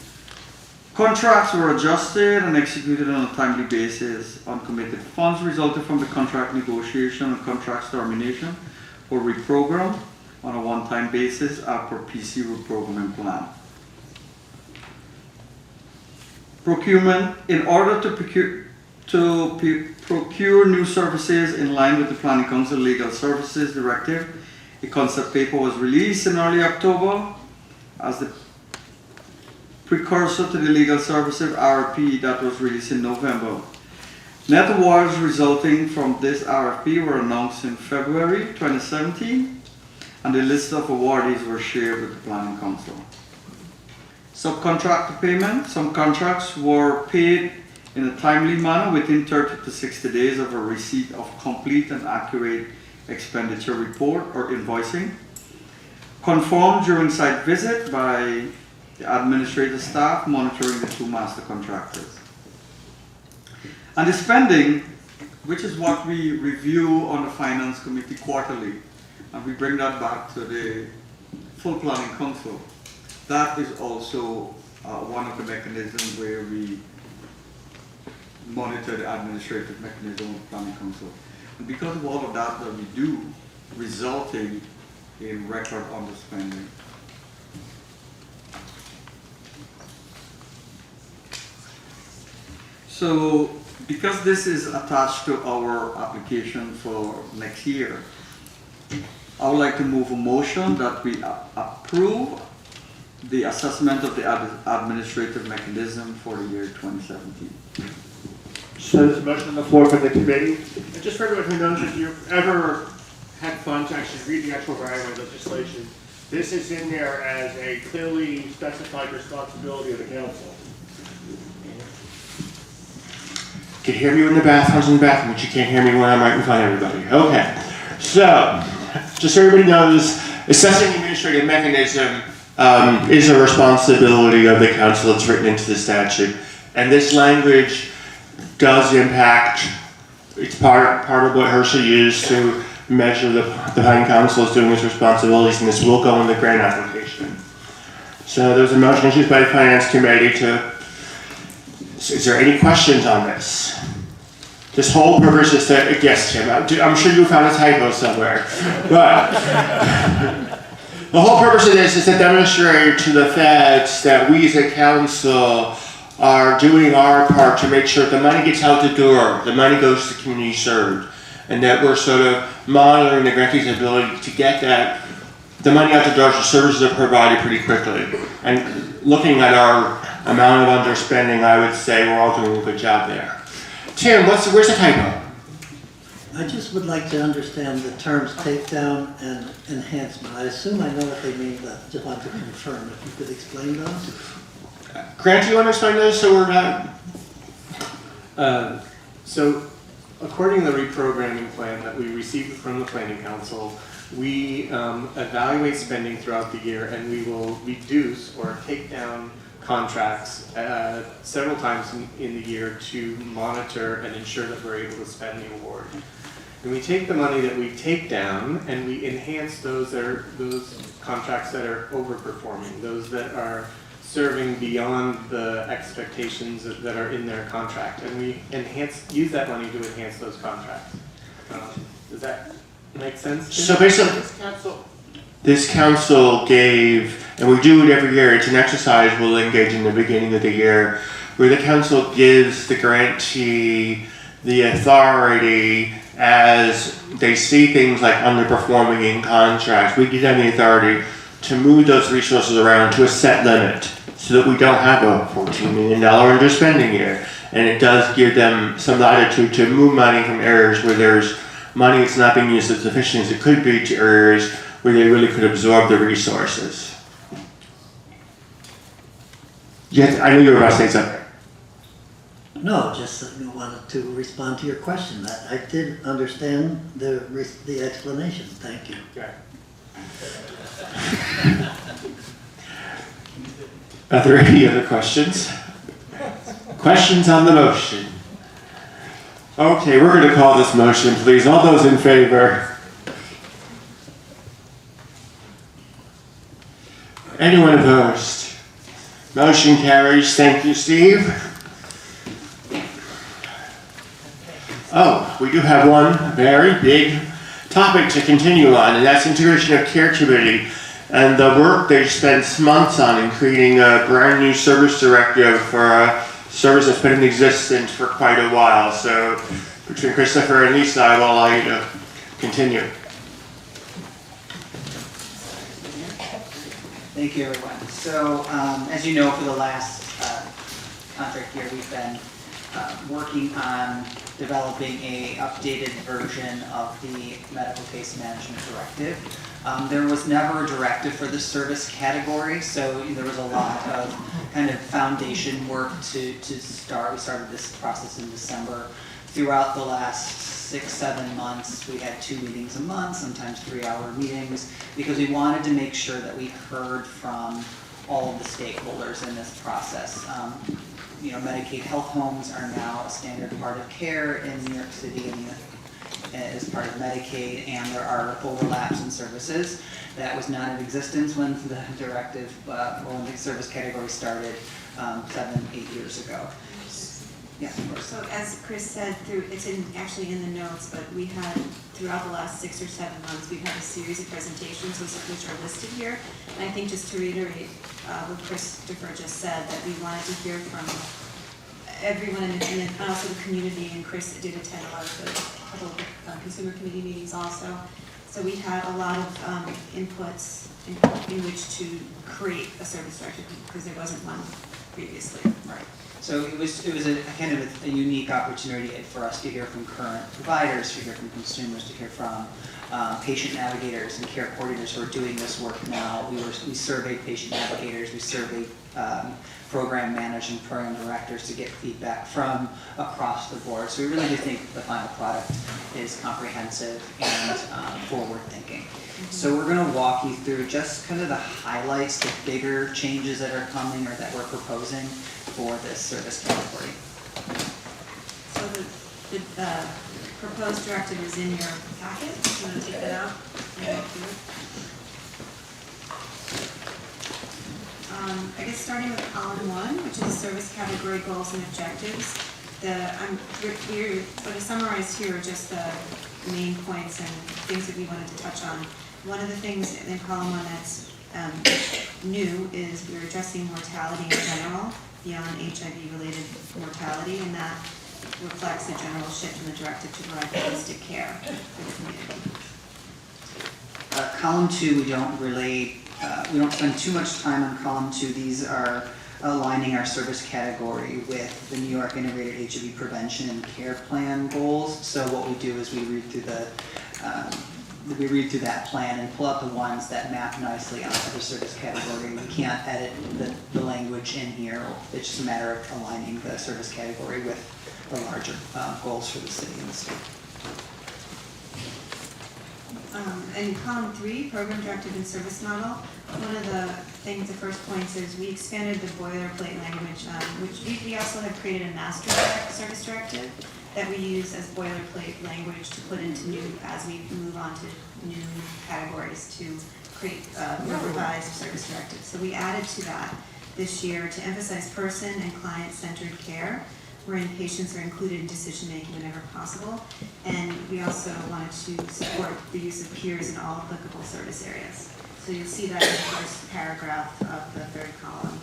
Contracts were adjusted and executed on a timely basis. Uncommitted funds resulted from the contract negotiation and contract termination were reprogrammed on a one-time basis as per PC reprogramming plan. Procurement. In order to procure new services in line with the Planning Council Legal Services Directive, a concept paper was released in early October as the precursor to the Legal Services RFP that was released in November. Net awards resulting from this RFP were announced in February 2017, and the list of awardees were shared with the Planning Council. Subcontractor payment. Some contracts were paid in a timely manner within 30 to 60 days of a receipt of complete and accurate expenditure report or invoicing. Confirmed during site visit by the administrative staff monitoring the 2 master contractors. And the spending, which is what we review on the Finance Committee quarterly, and we bring that back to the full Planning Council. That is also one of the mechanisms where we monitor the administrative mechanism of the Planning Council. And because of all of that we do, resulting in record underspending. So, because this is attached to our application for next year, I would like to move a motion that we approve the assessment of the administrative mechanism for the year 2017. So there's a motion on the floor for the committee. And just for everyone who knows, if you've ever had fun to actually read the actual right of legislation, this is in there as a clearly specified responsibility of the council. You can hear me in the bathroom, but you can't hear me when I'm right in front of everybody. Okay. So, just so everybody knows, assessing the administrative mechanism is a responsibility of the council. It's written into the statute. And this language does impact, it's part of what HRSA used to measure the Pine Council is doing its responsibilities, and this will go in the grant application. So there's a motion issued by the Finance Committee to, is there any questions on this? This whole purpose is to, yes, Tim, I'm sure you found a typo somewhere, but the whole purpose of this is to demonstrate to the feds that we as a council are doing our part to make sure the money gets out the door, the money goes to the community served, and that we're sort of monitoring the grantee's ability to get the money out the door so services are provided pretty quickly. And looking at our amount of underspending, I would say we're all doing a good job there. Tim, where's the typo? I just would like to understand the terms takedown and enhancement. I assume I know what they mean, but just want to confirm if you could explain those. Grant, do you want to explain those so we're not? So, according to the reprogramming plan that we received from the Planning Council, we evaluate spending throughout the year, and we will reduce or take down contracts several times in the year to monitor and ensure that we're able to spend the award. And we take the money that we take down and we enhance those contracts that are overperforming, those that are serving beyond the expectations that are in their contract, and we use that money to enhance those contracts. Does that make sense? So basically, this council gave, and we do it every year, it's an exercise we'll engage in the beginning of the year, where the council gives the grantee the authority as they see things like underperforming in contracts. We give them the authority to move those resources around to a set limit so that we don't have a $14 million underspending year. And it does give them some latitude to move money from areas where there's money that's not being used as efficiently as it could be to areas where they really could absorb the resources. Yes, I knew you were about to say something. No, just wanted to respond to your question. I did understand the explanation. Thank you. Okay. Are there any other questions? Questions on the motion? Okay, we're going to call this motion, please. All those in favor? Anyone opposed? Motion carries. Thank you, Steve. Oh, we do have one very big topic to continue on, and that's integration of care committee and the work they spent months on in creating a brand new service directive for a service that's been in existence for quite a while. So between Christopher and Lisa, I will allow you to continue. Thank you, everyone. So, as you know, for the last contract year, we've been working on developing a updated version of the medical case management directive. There was never a directive for the service category, so there was a lot of kind of foundation work to start. We started this process in December. Throughout the last 6-7 months, we had 2 meetings a month, sometimes 3-hour meetings, because we wanted to make sure that we heard from all of the stakeholders in this process. You know, Medicaid health homes are now a standard part of care in New York City and as part of Medicaid, and there are overlaps in services. That was not in existence when the directive, when the service category started 7-8 years ago. Yeah, of course. So as Chris said, it's actually in the notes, but we had, throughout the last 6 or 7 months, we've had a series of presentations, which are listed here. And I think just to reiterate what Christopher just said, that we wanted to hear from everyone and also the community, and Chris did attend a couple of consumer committee meetings also. So we had a lot of inputs in which to create a service directive because there wasn't one previously. Right. So it was a kind of a unique opportunity for us to hear from current providers, to hear from consumers, to hear from patient navigators and care coordinators who are doing this work now. We surveyed patient navigators, we surveyed program managers and program directors to get feedback from across the board. So we really do think the final product is comprehensive and forward-thinking. So we're going to walk you through just kind of the highlights, the bigger changes that are coming or that we're proposing for this service category. So the proposed directive is in your packet. You want to take that out? I guess starting with column 1, which is service category goals and objectives. What is summarized here are just the main points and things that we wanted to touch on. One of the things in column 1 that's new is we're addressing mortality in general beyond HIV-related mortality, and that reflects a general shift in the directive to provide holistic care for the community. Column 2, we don't spend too much time on column 2. These are aligning our service category with the New York Integrated HIV Prevention and Care Plan goals. So what we do is we read through that plan and pull out the ones that map nicely onto the service category. We can't edit the language in here. It's just a matter of aligning the service category with the larger goals for the city and the state. In column 3, program directive and service model, one of the things, the first points is we expanded the boilerplate language, which we also have created a master service directive that we use as boilerplate language to put into as we move on to new categories to create revised service directives. So we added to that this year to emphasize person and client-centered care, wherein patients are included in decision-making whenever possible. And we also wanted to support the use of peers in all applicable service areas. So you'll see that in the first paragraph of the third column.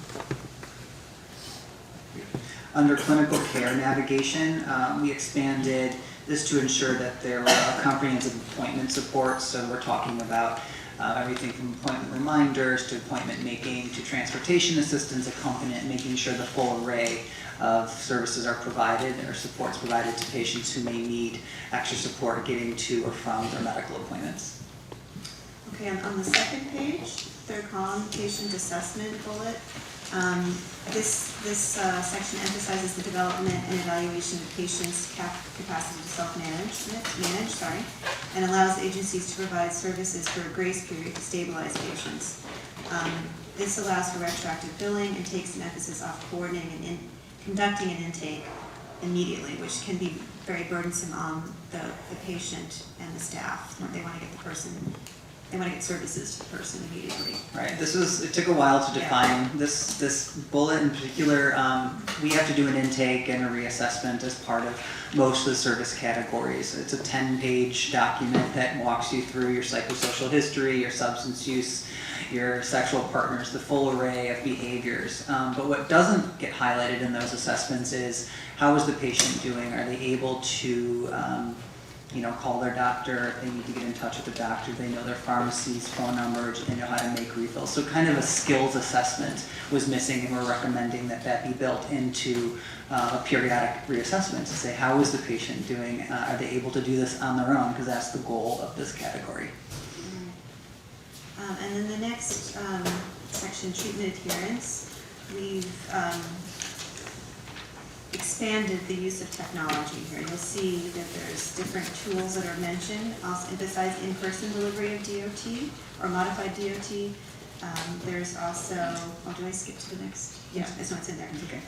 Under clinical care navigation, we expanded this to ensure that there were comprehensive appointment support. So we're talking about everything from appointment reminders to appointment making to transportation assistance, accompaniment, making sure the full array of services are provided or supports provided to patients who may need extra support getting to or from their medical appointments. Okay, on the second page, third column, patient assessment bullet. This section emphasizes the development and evaluation of patients' capacity to self-manage, and allows agencies to provide services for a grace period to stabilize patients. This allows for retroactive billing and takes an emphasis off coordinating and conducting an intake immediately, which can be very burdensome on the patient and the staff. They want to get services to the person immediately. Right. It took a while to define this bullet in particular. We have to do an intake and a reassessment as part of most of the service categories. It's a 10-page document that walks you through your psychosocial history, your substance use, your sexual partners, the full array of behaviors. But what doesn't get highlighted in those assessments is how is the patient doing? Are they able to call their doctor if they need to get in touch with the doctor? They know their pharmacy's phone number, they know how to make refills. So kind of a skills assessment was missing, and we're recommending that be built into a periodic reassessment to say how is the patient doing? Are they able to do this on their own? Because that's the goal of this category. And then the next section, treatment adherence, we've expanded the use of technology here. You'll see that there's different tools that are mentioned. Also emphasize in-person delivery of DOT or modified DOT. There's also, do I skip to the next? Yeah, this one's in there. Okay.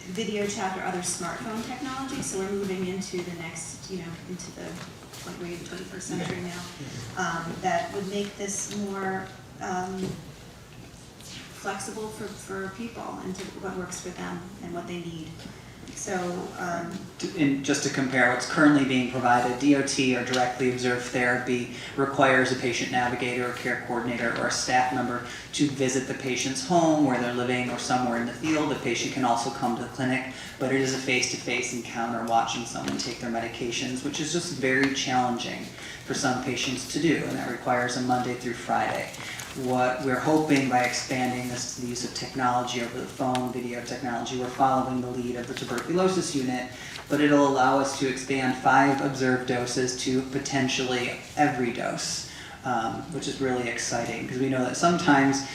Video chat or other smartphone technology. So we're moving into the next, into the way of the 21st century now. That would make this more flexible for people and to what works for them and what they need. So, And just to compare, what's currently being provided, DOT or directly observed therapy requires a patient navigator or care coordinator or a staff member to visit the patient's home where they're living or somewhere in the field. The patient can also come to the clinic, but it is a face-to-face encounter watching someone take their medications, which is just very challenging for some patients to do, and that requires a Monday through Friday. What we're hoping by expanding this to the use of technology over the phone, video technology, we're following the lead of the tuberculosis unit, but it'll allow us to expand 5 observed doses to potentially every dose, which is really exciting because we know that sometimes,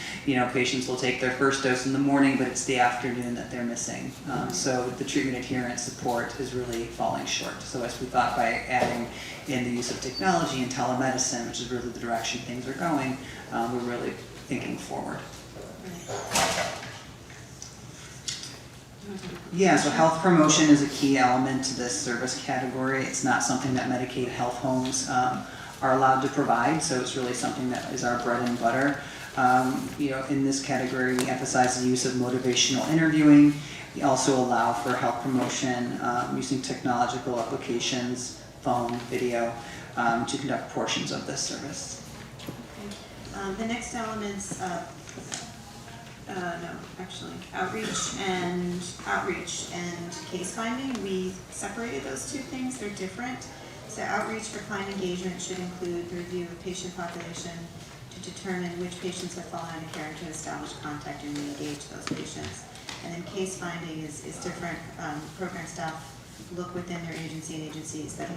patients will take their first dose in the morning, but it's the afternoon that they're missing. So the treatment adherence support is really falling short. So as we thought, by adding in the use of technology and telemedicine, which is really the direction things are going, we're really thinking forward. Yeah, so health promotion is a key element to this service category. It's not something that Medicaid health homes are allowed to provide, so it's really something that is our bread and butter. In this category, we emphasize the use of motivational interviewing. We also allow for health promotion using technological applications, phone, video, to conduct portions of this service. the next elements, outreach and case finding, we separated those two things, they're different. So outreach for client engagement should include the review of patient population to determine which patients have fallen under care and to establish contact and re-engage those patients. And then case finding is different. Program staff look within their agency and agencies that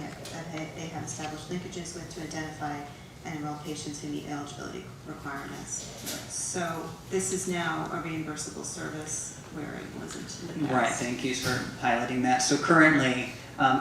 they have established linkages with to identify and enroll patients who meet eligibility requirements. So this is now a reimbursable service where it wasn't in the past. Right, thank you for highlighting that. So currently,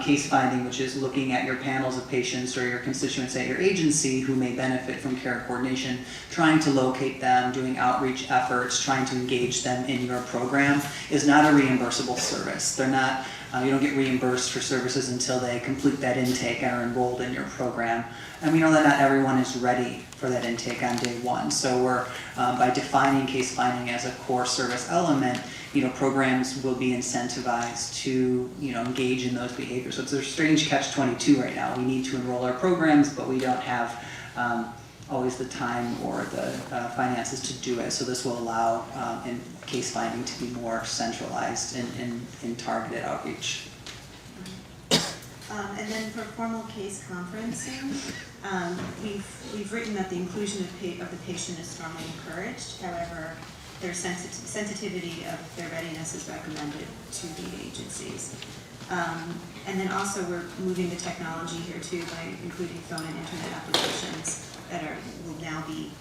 case finding, which is looking at your panels of patients or your constituents at your agency who may benefit from care coordination, trying to locate them, doing outreach efforts, trying to engage them in your program, is not a reimbursable service. They're not, you don't get reimbursed for services until they complete that intake and are enrolled in your program. And we know that not everyone is ready for that intake on day one. So we're, by defining case finding as a core service element, programs will be incentivized to, engage in those behaviors. So it's a strange catch-22 right now. We need to enroll our programs, but we don't have always the time or the finances to do it. So this will allow in case finding to be more centralized in targeted outreach. And then for formal case conferencing, we've written that the inclusion of the patient is strongly encouraged. However, their sensitivity of their readiness is recommended to the agencies. And then also we're moving the technology here too by including phone and internet applications that will now be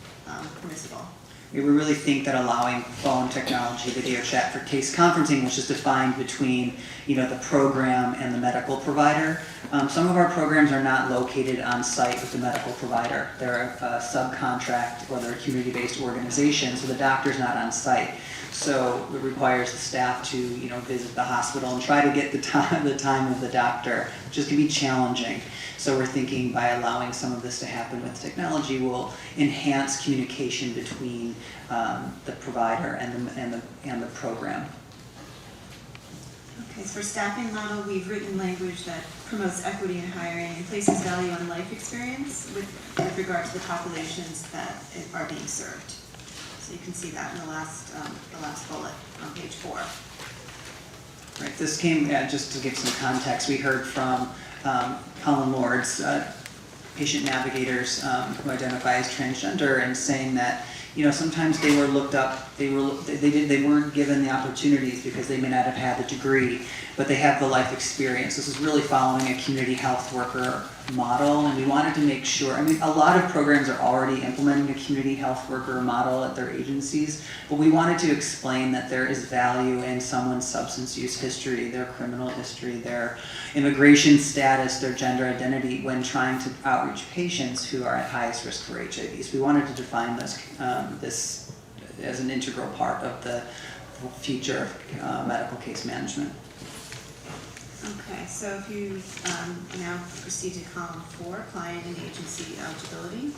permissible. We really think that allowing phone technology, video chat for case conferencing, which is defined between the program and the medical provider. Some of our programs are not located on site with the medical provider. They're a subcontract or they're a community-based organization, so the doctor's not on site. So it requires the staff to visit the hospital and try to get the time of the doctor, which is going to be challenging. So we're thinking by allowing some of this to happen with technology will enhance communication between the provider and the program. Okay, so for staffing model, we've written language that promotes equity in hiring and places value on life experience with regard to the populations that are being served. So you can see that in the last bullet on page 4. Right, this came, just to give some context, we heard from Colin Lords, patient navigators who identify as transgender, and saying that sometimes they were looked up, they weren't given the opportunities because they may not have had the degree, but they have the life experience. This is really following a community health worker model, and we wanted to make sure, a lot of programs are already implementing a community health worker model at their agencies, but we wanted to explain that there is value in someone's substance use history, their criminal history, their immigration status, their gender identity when trying to outreach patients who are at highest risk for HIV. So we wanted to define this as an integral part of the future medical case management. Okay, so if you now proceed to column 4, client and agency eligibility.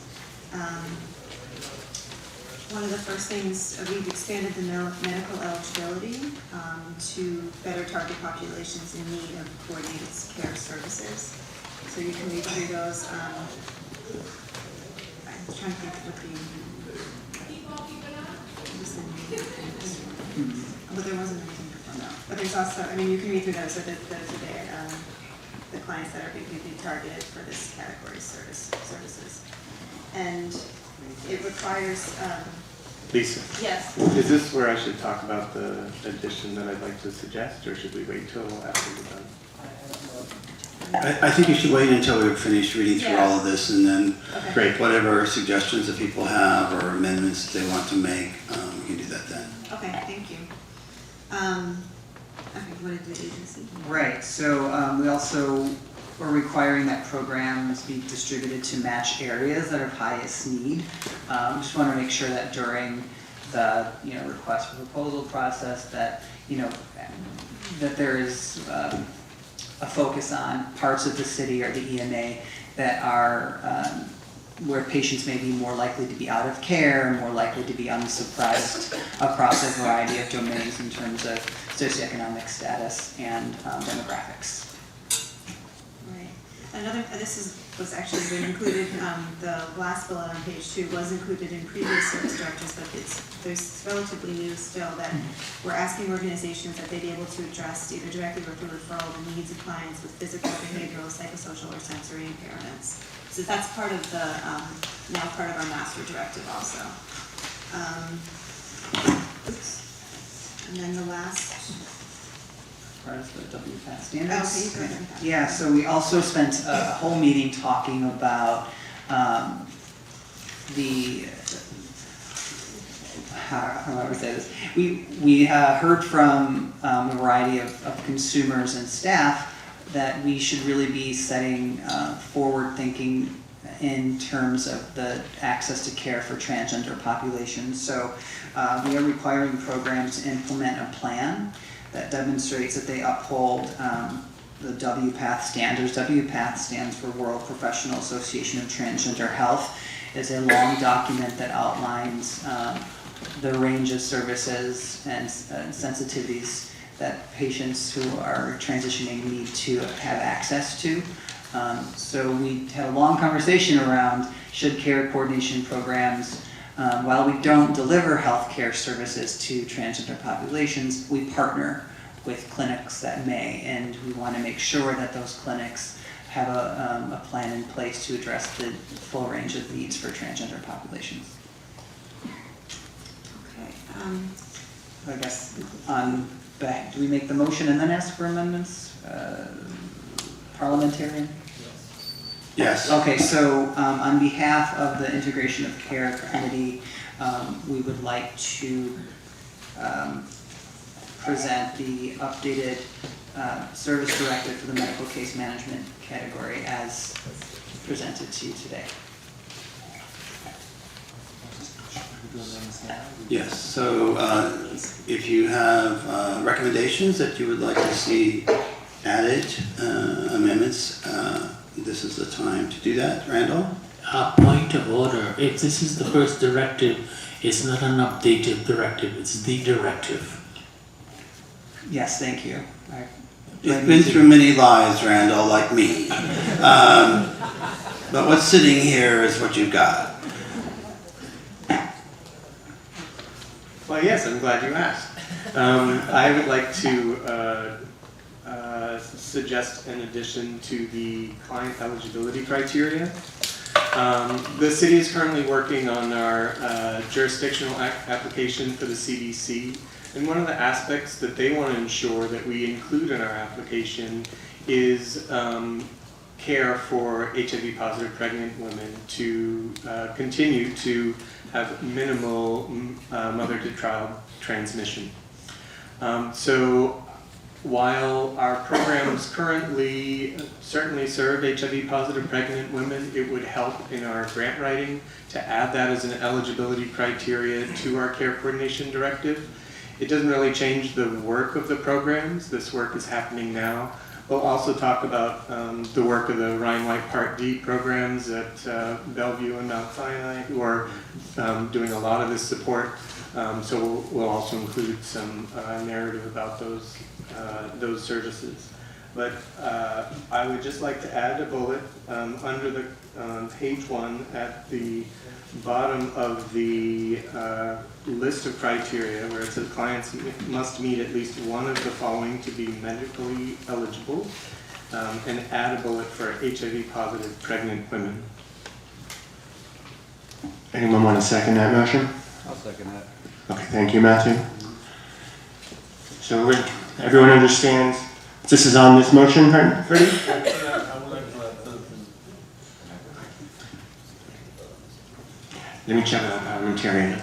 One of the first things, we've expanded the medical eligibility to better target populations in need of coordinated care services. So you can read through those. I'm trying to think of what but there wasn't anything before, no. But there's also, I mean, you can read through those, so those are there, the clients that are being targeted for this category services. And it requires, Lisa? yes. Is this where I should talk about the addition that I'd like to suggest, or should we wait till after we're done? I think you should wait until we're finished reading through all of this, and then Okay. whatever suggestions that people have or amendments that they want to make, we can do that then. Okay, thank you. Okay, what did the agency? Right, so we also are requiring that programs be distributed to match areas that are of highest need. Just want to make sure that during the request for proposal process that that there is a focus on parts of the city or the EMA that are where patients may be more likely to be out of care, more likely to be unsuppressed across a variety of domains in terms of socioeconomic status and demographics. Right. Another, was actually been included, the last bullet on page 2 was included in previous service directors, but there's relatively new still that we're asking organizations that they be able to address either directly or through referral the needs of clients with physical, behavioral, psychosocial, or sensory impairments. So that's part of the, now part of our master directive also. And then the last. Part of the WPATH standards. Okay, you go ahead. Yeah, so we also spent a whole meeting talking about how do I say this? We heard from a variety of consumers and staff that we should really be setting forward thinking in terms of the access to care for transgender populations. So we are requiring programs to implement a plan that demonstrates that they uphold the WPATH standards. WPATH stands for World Professional Association of Transgender Health. It's a long document that outlines the range of services and sensitivities that patients who are transitioning need to have access to. So we had a long conversation around should care coordination programs, while we don't deliver healthcare services to transgender populations, we partner with clinics that may, and we want to make sure that those clinics have a plan in place to address the full range of needs for transgender populations. Okay. I guess on back, do we make the motion and then ask for amendments? Parliamentarian? Yes. Okay, so on behalf of the Integration of Care Committee, we would like to present the updated service directive for the medical case management category as presented to you today. Yes, so if you have recommendations that you would like to see added, amendments, this is the time to do that. Randall? Point of order. If this is the first directive, it's not an updated directive, it's the directive. Yes, thank you. You've been through many lives, Randall, like me. But what's sitting here is what you've got. Well, yes, I'm glad you asked. I would like to suggest an addition to the client eligibility criteria. The city is currently working on our jurisdictional application for the CDC, and one of the aspects that they want to ensure that we include in our application is care for HIV-positive pregnant women to continue to have minimal mother-to-child transmission. So while our programs currently certainly serve HIV-positive pregnant women, it would help in our grant writing to add that as an eligibility criteria to our care coordination directive. It doesn't really change the work of the programs. This work is happening now, We'll also talk about the work of the Ryan White Part D programs at Bellevue and Mount Sinai, who are doing a lot of this support. So we'll also include some narrative about those services. But I would just like to add a bullet under the page 1 at the bottom of the list of criteria where it says clients must meet at least one of the following to be medically eligible, and add a bullet for HIV positive pregnant women. Anyone want to second that motion? I'll second that. Okay, thank you, Matthew. So everyone understands this is on this motion, Freddie? Let me check out parliamentarian.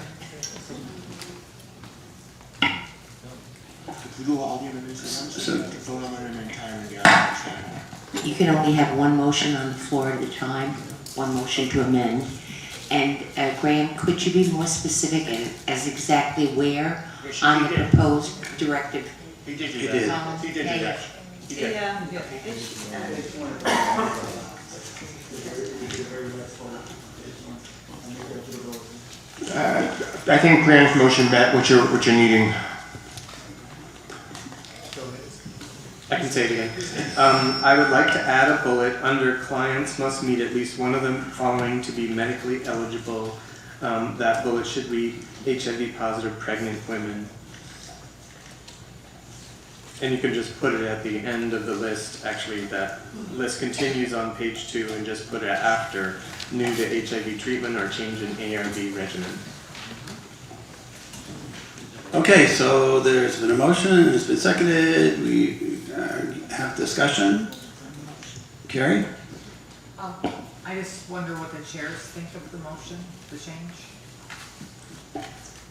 You can only have one motion on the floor at a time, one motion to amend. And Graham, could you be more specific as exactly where on the proposed directive? He did do He that. did. He did do that. He did. I think Graham's motion met what you're needing. I can say it again. I would like to add a bullet under clients must meet at least one of the following to be medically eligible. That bullet should read HIV positive pregnant women. And you can just put it at the end of the list. Actually, that list continues on page 2 and just put it after new to HIV treatment or change in ARV regimen. Okay, so there's been a motion, it's been seconded, we have discussion. Carrie? I just wonder what the chairs think of the motion, the change.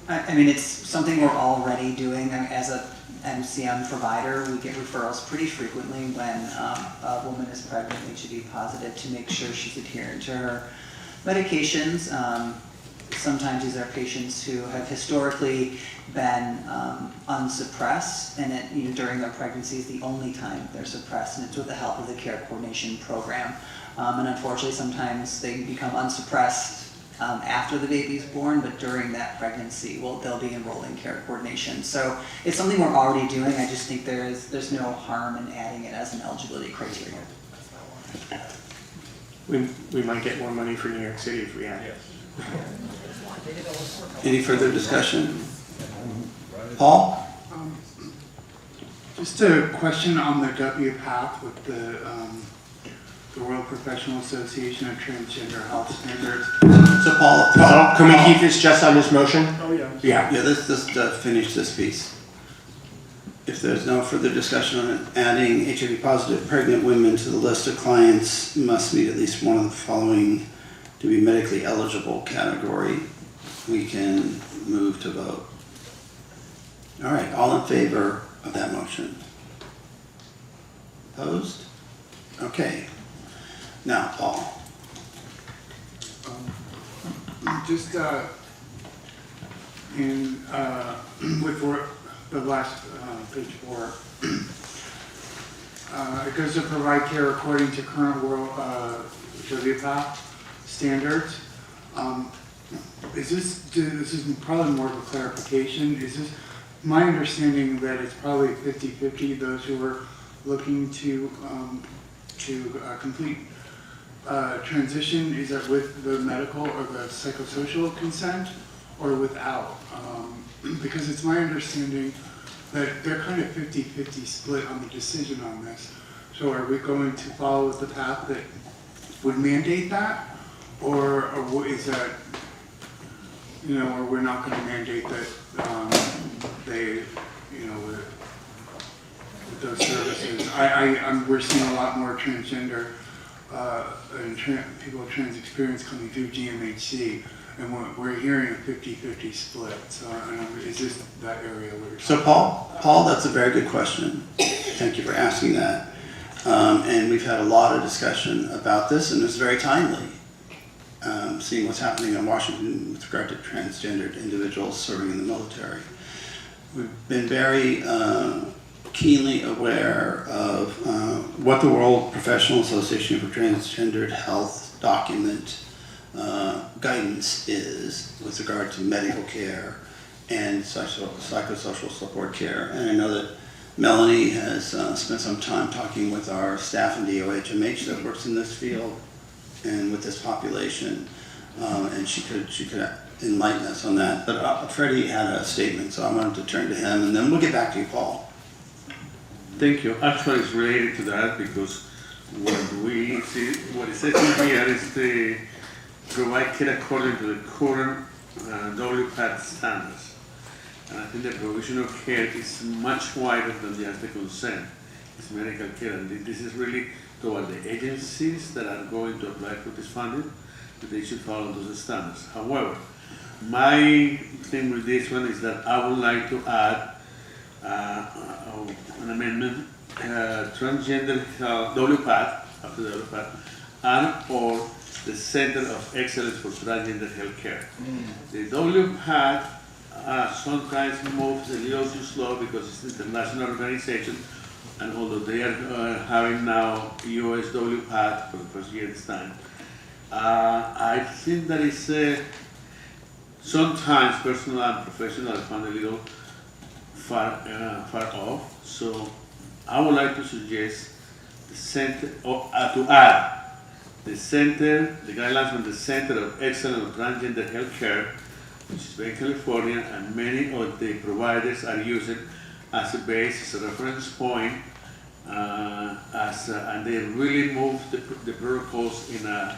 I mean, it's something we're already doing. As a MCM provider, we get referrals pretty frequently when a woman is pregnant, HIV positive, to make sure she's adherent to her medications. Sometimes these are patients who have historically been unsuppressed, and during their pregnancy is the only time they're suppressed, and it's with the help of the care coordination program. And unfortunately, sometimes they become unsuppressed after the baby's born, but during that pregnancy, they'll be enrolled in care coordination. So it's something we're already doing. I just think there's no harm in adding it as an eligibility criteria. We might get more money for New York City if we add it. Any further discussion? Paul? Just a question on the WPATH with the World Professional Association of Transgender Health Standards. So Paul, Can we keep this just on this motion? Oh, yeah. Yeah, let's just finish this piece. If there's no further discussion on it, adding HIV positive pregnant women to the list of clients must meet at least one of the following to be medically eligible category, we can move to vote. All right, all in favor of that motion? Opposed? Okay. Now, Paul. Just with the last page 4, it goes to provide care according to current world WPATH standards. This is probably more of a clarification. Is this my understanding that it's probably 50-50 those who are looking to complete transition, is that with the medical or the psychosocial consent or without? Because it's my understanding that they're kind of 50-50 split on the decision on this. So are we going to follow the path that would mandate that? Or is that, or we're not going to mandate that they, with those services. We're seeing a lot more transgender and people with trans experience coming through GMHC, and we're hearing a 50-50 split. So is this that area where? So Paul, that's a very good question. Thank you for asking that. And we've had a lot of discussion about this, and it's very timely. Seeing what's happening in Washington with regard to transgendered individuals serving in the military. We've been very keenly aware of what the World Professional Association for Transgendered Health document guidance is with regard to medical care and psychosocial support care. And I know that Melanie has spent some time talking with our staff in DOHMH that works in this field and with this population, and she could enlighten us on that. But Freddie had a statement, so I wanted to turn to him, and then we'll get back to you, Paul. Thank you. Actually, it's related to that because what we see, what it says in here is the provide care according to the current WPATH standards. And I think the provision of care is much wider than just the consent. It's medical care, and this is really toward the agencies that are going to apply for this funding, that they should follow those standards. However, my thing with this one is that I would like to add an amendment, transgender WPATH, after the WPATH, and or the Center of Excellence for Transgender Healthcare. The WPATH sometimes moves a little too slow because it's an international organization, and although they are having now US WPATH for the first year this time, I think that it's sometimes personal and professional I find a little far off. So I would like to suggest the center, to add the center, the guidelines from the Center of Excellence of Transgender Healthcare, which is based in California, and many of the providers are using as a base, as a reference point, and they really move the protocols in a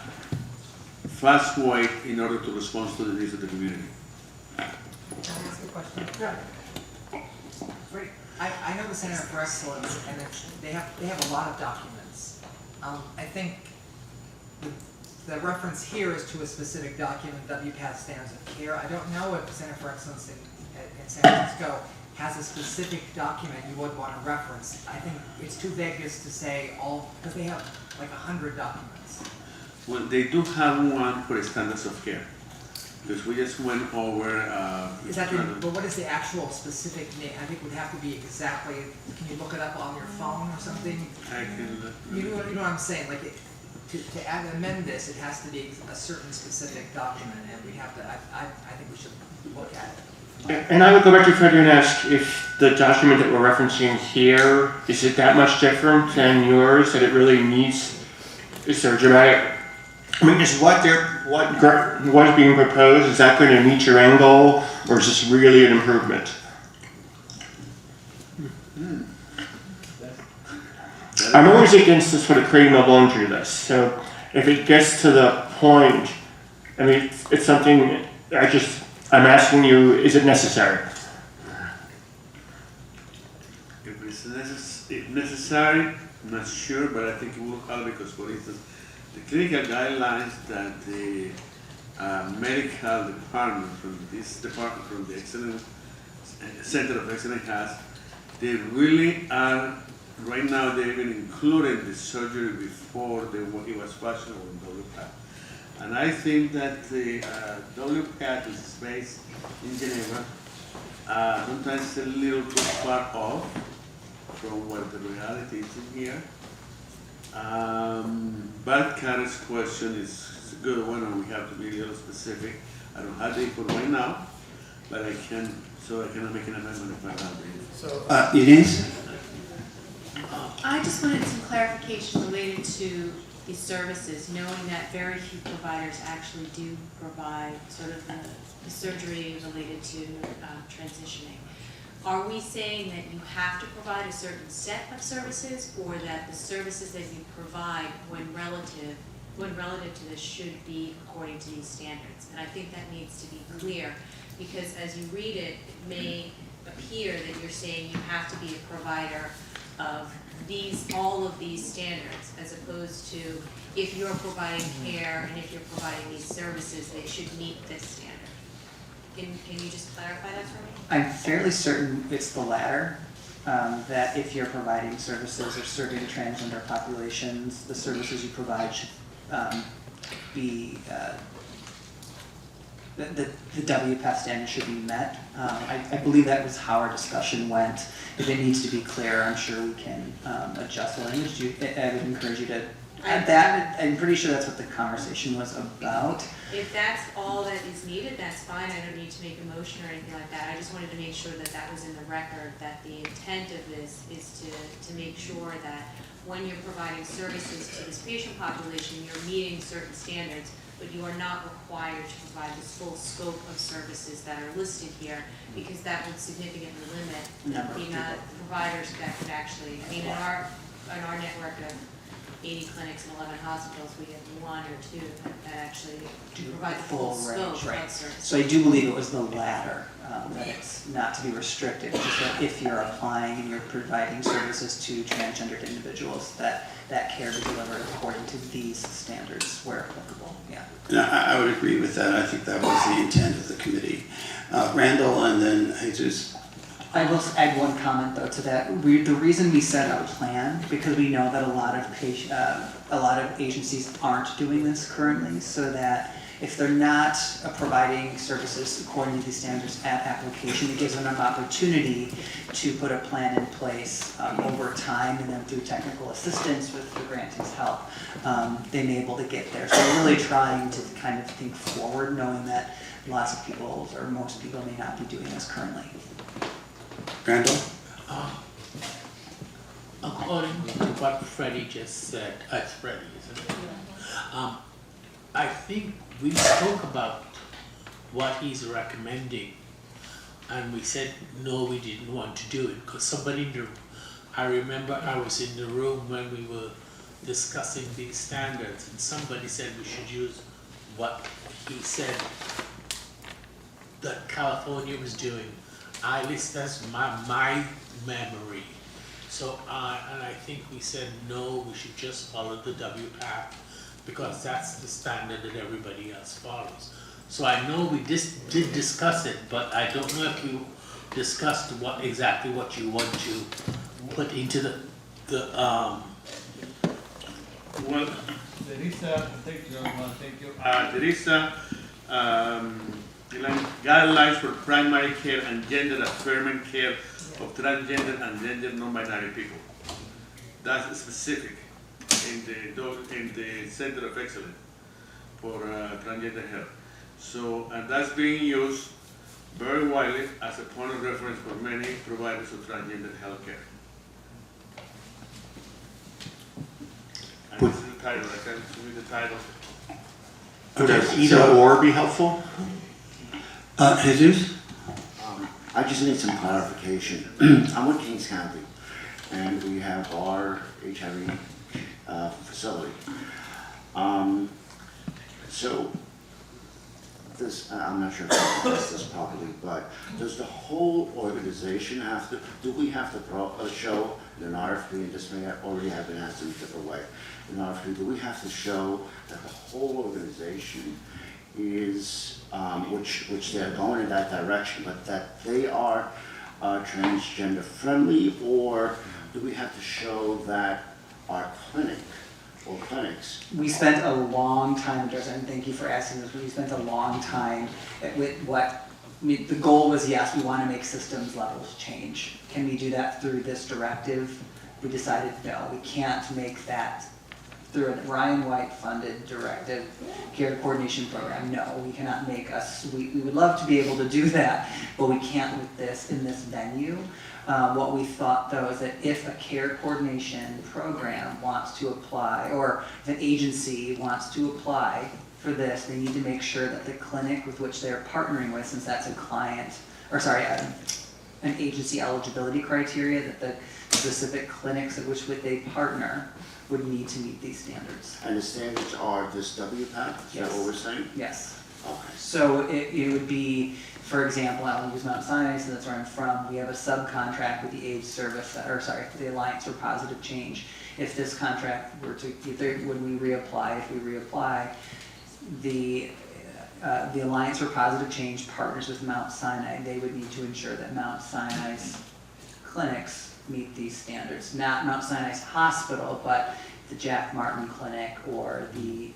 fast way in order to respond to the needs of the community. Can I ask a question? Yeah. Great. I know the Center for Excellence, and they have a lot of documents. I think the reference here is to a specific document, WPATH Standards of Care. I don't know if the Center for Excellence in San Francisco has a specific document you would want to reference. I think it's too vague just to say all, because they have like 100 documents. Well, they do have one for standards of care, because we just went over. Is that but what is the actual specific name? I think it would have to be exactly. Can you look it up on your phone or something? I can. You know what I'm saying? Like to amend this, it has to be a certain specific document, and we have to. I think we should look at it. And I would go back to Freddie and ask if the document that we're referencing here, is it that much different than yours that it really needs, is there a dramatic, I mean, is what is being proposed, is that going to meet your end goal, or is this really an improvement? I'm always against this sort of creating a laundry list, so if it gets to the point, I mean, it's something I'm asking you, is it necessary? If it's necessary, I'm not sure, but I think it will help because, for instance, the clinical guidelines that the medical department from this department, from the Excellence Center of Excellence has, they really are, right now they've been including the surgery before it was fashionable in WPATH. And I think that the WPATH is based in Geneva, sometimes a little too far off from what the reality is in here. But Karen's question is a good one, and we have to be a little specific. I don't have the input right now, but I can make an amendment if I have the input. So, Eunice? I just wanted some clarification related to the services, knowing that very few providers actually do provide sort of the surgery related to transitioning. Are we saying that you have to provide a certain set of services, or that the services that you provide when relative to this should be according to these standards? And I think that needs to be clear, because as you read it, it may appear that you're saying you have to be a provider of all of these standards, as opposed to if you're providing care and if you're providing these services, they should meet this standard. Can you just clarify that for me? I'm fairly certain it's the latter, that if you're providing services or serving transgender populations, the services you provide should be the WPATH standard should be met. I believe that was how our discussion went. If it needs to be clear, I'm sure we can adjust the language. I would encourage you to add that. I'm pretty sure that's what the conversation was about. If that's all that is needed, that's fine, I don't need to make a motion or anything like that, I just wanted to make sure that that was in the record, that the intent of this is to make sure that when you're providing services to this patient population, you're meeting certain standards, but you are not required to provide this full scope of services that are listed here, because that would significantly limit the amount of providers that could actually, I mean, in our network of 80 clinics and 11 hospitals, we have 1 or 2 that actually do provide the full scope of right. services. So I do believe it was the latter, that it's not to be restricted, just that if you're applying and you're providing services to transgendered individuals, that care be delivered according to these standards where applicable, yeah. And I would agree with that. I think that was the intent of the committee. Randall and then Jesus. I will add one comment though to that. The reason we set a plan, because we know that a lot of agencies aren't doing this currently, so that if they're not providing services according to these standards at application, it gives them an opportunity to put a plan in place over time, and then through technical assistance with the grantee's help, they may be able to get there. So we're really trying to kind of think forward, knowing that lots of people, or most people, may not be doing this currently. Randall? According to what Freddie just said, it's Freddie, isn't it? I think we spoke about what he's recommending, and we said no, we didn't want to do it because I remember I was in the room when we were discussing these standards, and somebody said we should use what he said that California was doing. At least that's my memory. So, and I think we said, no, we should just follow the WPATH because that's the standard that everybody else follows. So I know we did discuss it, but I don't know if you discussed exactly what you want to put into Well, there is a, thank you. There is a guidelines for primary care and gender affirming care of transgender and gender non-binary people. That's specific in the Center of Excellence for transgender health. So, and that's being used very widely as a point of reference for many providers of transgender health care. And this is the title, I can give you the title. Would either or be helpful? Jesus? I just need some clarification. I'm with Kings County, and we have our HIV facility. So this, I'm not sure if I asked this properly, but does the whole organization have to, do we have to show in an RFP, and this may already have been asked in a different way, in an RFP, do we have to show that the whole organization is, which they're going in that direction, but that they are transgender friendly, or do we have to show that our clinic or clinics? We spent a long time, and thank you for asking this, we spent a long time with what, I mean, the goal was, yes, we want to make systems levels change. Can we do that through this directive? We decided no, we can't make that through a Ryan White funded directive care coordination program. No, we cannot make we would love to be able to do that, but we can't with this in this venue. What we thought though is that if a care coordination program wants to apply, or if an agency wants to apply for this, they need to make sure that the clinic with which they're partnering with, since that's a client, or sorry, an agency eligibility criteria, that the specific clinics at which they partner would need to meet these standards. And the standards are this WPATH, is that what we're saying? Yes. Okay. So it would be, for example, I'll use Mount Sinai, so that's where I'm from. We have a subcontract with the AIDS Service, the Alliance for Positive Change. If this contract were to, when we reapply, if we reapply, the Alliance for Positive Change partners with Mount Sinai. They would need to ensure that Mount Sinai's clinics meet these standards. Not Mount Sinai's hospital, but the Jack Martin Clinic or the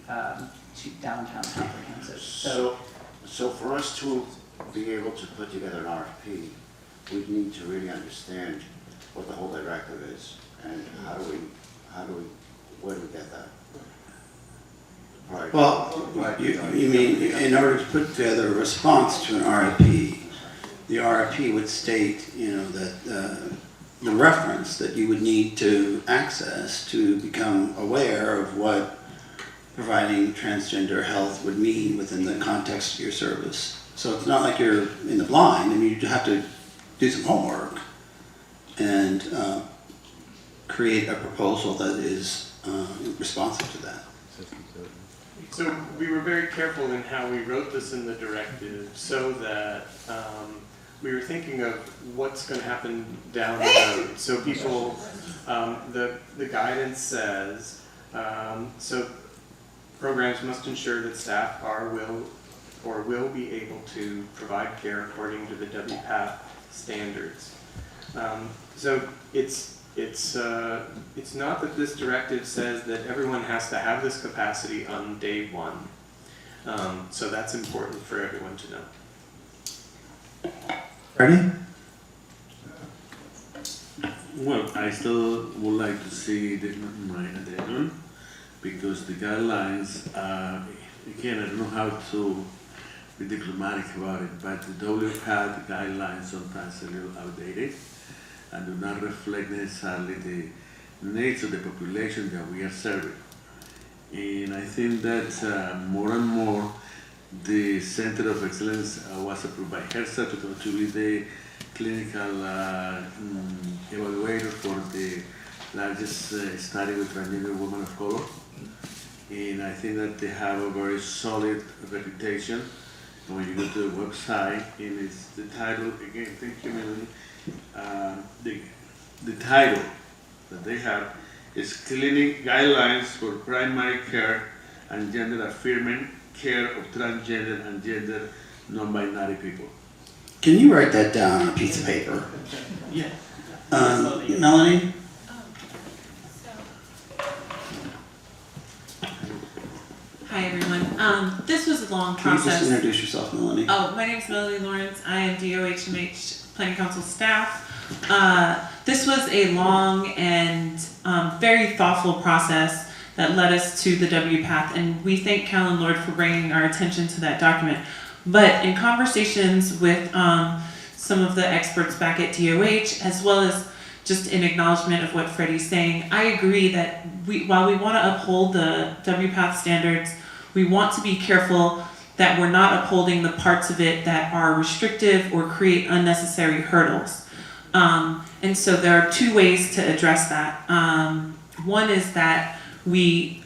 downtown comprehensive. So So for us to be able to put together an RFP, we need to really understand what the whole directive is, and where do we get that? Right. Well, you mean, in order to put together a response to an RFP, the RFP would state, that the reference that you would need to access to become aware of what providing transgender health would mean within the context of your service. So it's not like you're in the blind. I mean, you have to do some homework and create a proposal that is responsive to that. So we were very careful in how we wrote this in the directive so that we were thinking of what's going to happen down the road. So people, the guidance says, so programs must ensure that staff will be able to provide care according to the WPATH standards. So it's not that this directive says that everyone has to have this capacity on day one. So that's important for everyone to know. Ready? Well, I still would like to see my addendum, because the guidelines, again, I don't know how to be diplomatic about it, but the WPATH guidelines sometimes a little outdated and do not reflect necessarily the needs of the population that we are serving. And I think that more and more the Center of Excellence was approved by HRSA to be the clinical evaluator for the largest study with transgender women of color. And I think that they have a very solid reputation. And when you go to the website, and it's the title, again, thank you, Melanie, the title that they have is Clinic Guidelines for Primary Care and Gender Affirming Care of Transgender and Gender Non-Binary People. Can you write that down on a piece of paper? Yeah. Melanie? Hi, everyone. This was a long Can you process. just introduce yourself, Melanie? Oh, my name is Melanie Lawrence. I am DOHMH Planning Council staff. This was a long and very thoughtful process that led us to the WPATH, and we thank Callan Lord for bringing our attention to that document. But in conversations with some of the experts back at DOH, as well as just in acknowledgement of what Freddie's saying, I agree that while we want to uphold the WPATH standards, we want to be careful that we're not upholding the parts of it that are restrictive or create unnecessary hurdles. And so there are two ways to address that. One is that we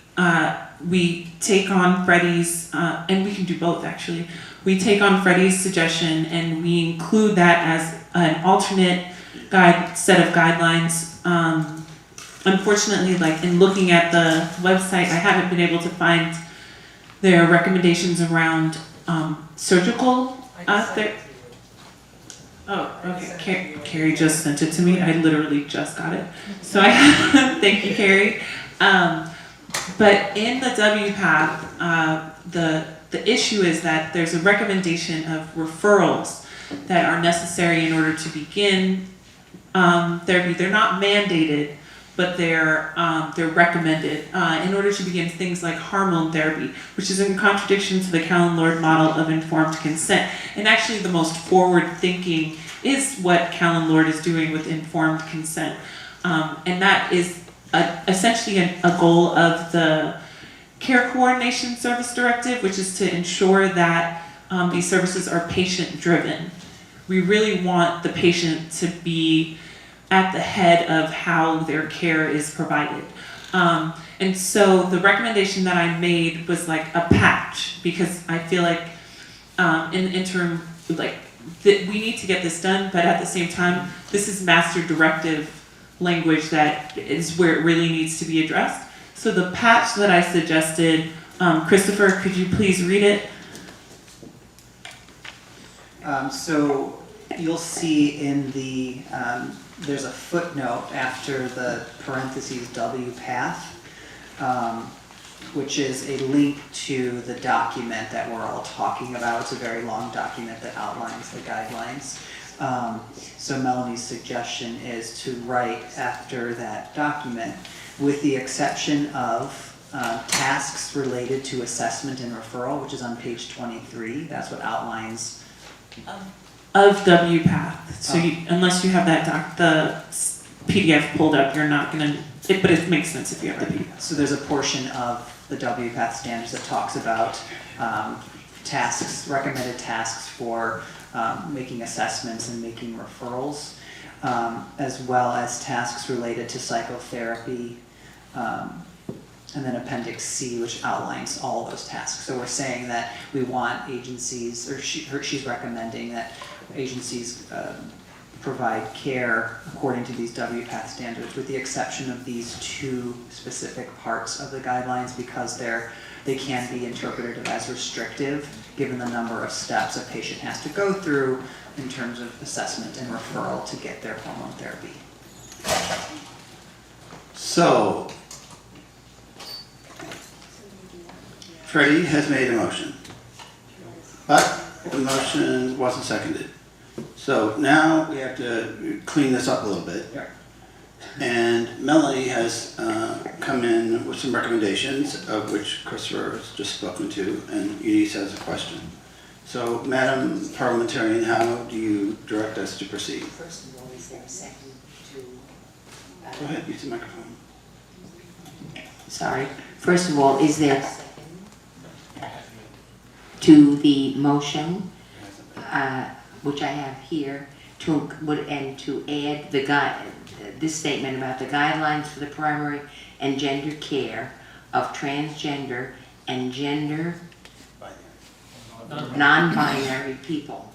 take on Freddie's, and we can do both actually. We take on Freddie's suggestion and we include that as an alternate set of guidelines. Unfortunately, like in looking at the website, I haven't been able to find their recommendations around surgical there. Oh, okay. Carrie just sent it to me. I literally just got it. So thank you, Carrie. But in the WPATH, the issue is that there's a recommendation of referrals that are necessary in order to begin therapy. They're not mandated, but they're recommended in order to begin things like hormone therapy, which is in contradiction to the Callan Lord model of informed consent. And actually the most forward thinking is what Callan Lord is doing with informed consent. And that is essentially a goal of the Care Coordination Service Directive, which is to ensure that these services are patient-driven. We really want the patient to be at the head of how their care is provided. And so the recommendation that I made was like a patch, because I feel like in the interim, like we need to get this done, but at the same time, this is master directive language that is where it really needs to be addressed. So the patch that I suggested, Christopher, could you please read it? So you'll see in the, there's a footnote after the parentheses WPATH. which is a link to the document that we're all talking about. It's a very long document that outlines the guidelines. So Melanie's suggestion is to write after that document, with the exception of tasks related to assessment and referral, which is on page 23. That's what outlines. Of WPATH. So unless you have that the PDF pulled up, you're not gonna, but it makes sense if you have the PDF. So there's a portion of the WPATH standards that talks about tasks, recommended tasks for making assessments and making referrals, as well as tasks related to psychotherapy, and then Appendix C, which outlines all of those tasks. So we're saying that we want agencies, or she's recommending that agencies provide care according to these WPATH standards, with the exception of these two specific parts of the guidelines, because they can be interpreted as restrictive given the number of steps a patient has to go through in terms of assessment and referral to get their hormone therapy. So, Freddie has made a motion, but the motion wasn't seconded. So now we have to clean this up a little bit. And Melanie has come in with some recommendations, of which Christopher has just spoken to, and Eunice has a question. So, Madam Parliamentarian, how do you direct us to proceed? First of all, is there a second to... Go ahead, use the microphone. Sorry. First of all, is there a second to the motion, which I have here, to add this statement about the guidelines for the primary and gender care of transgender and gender non-binary people.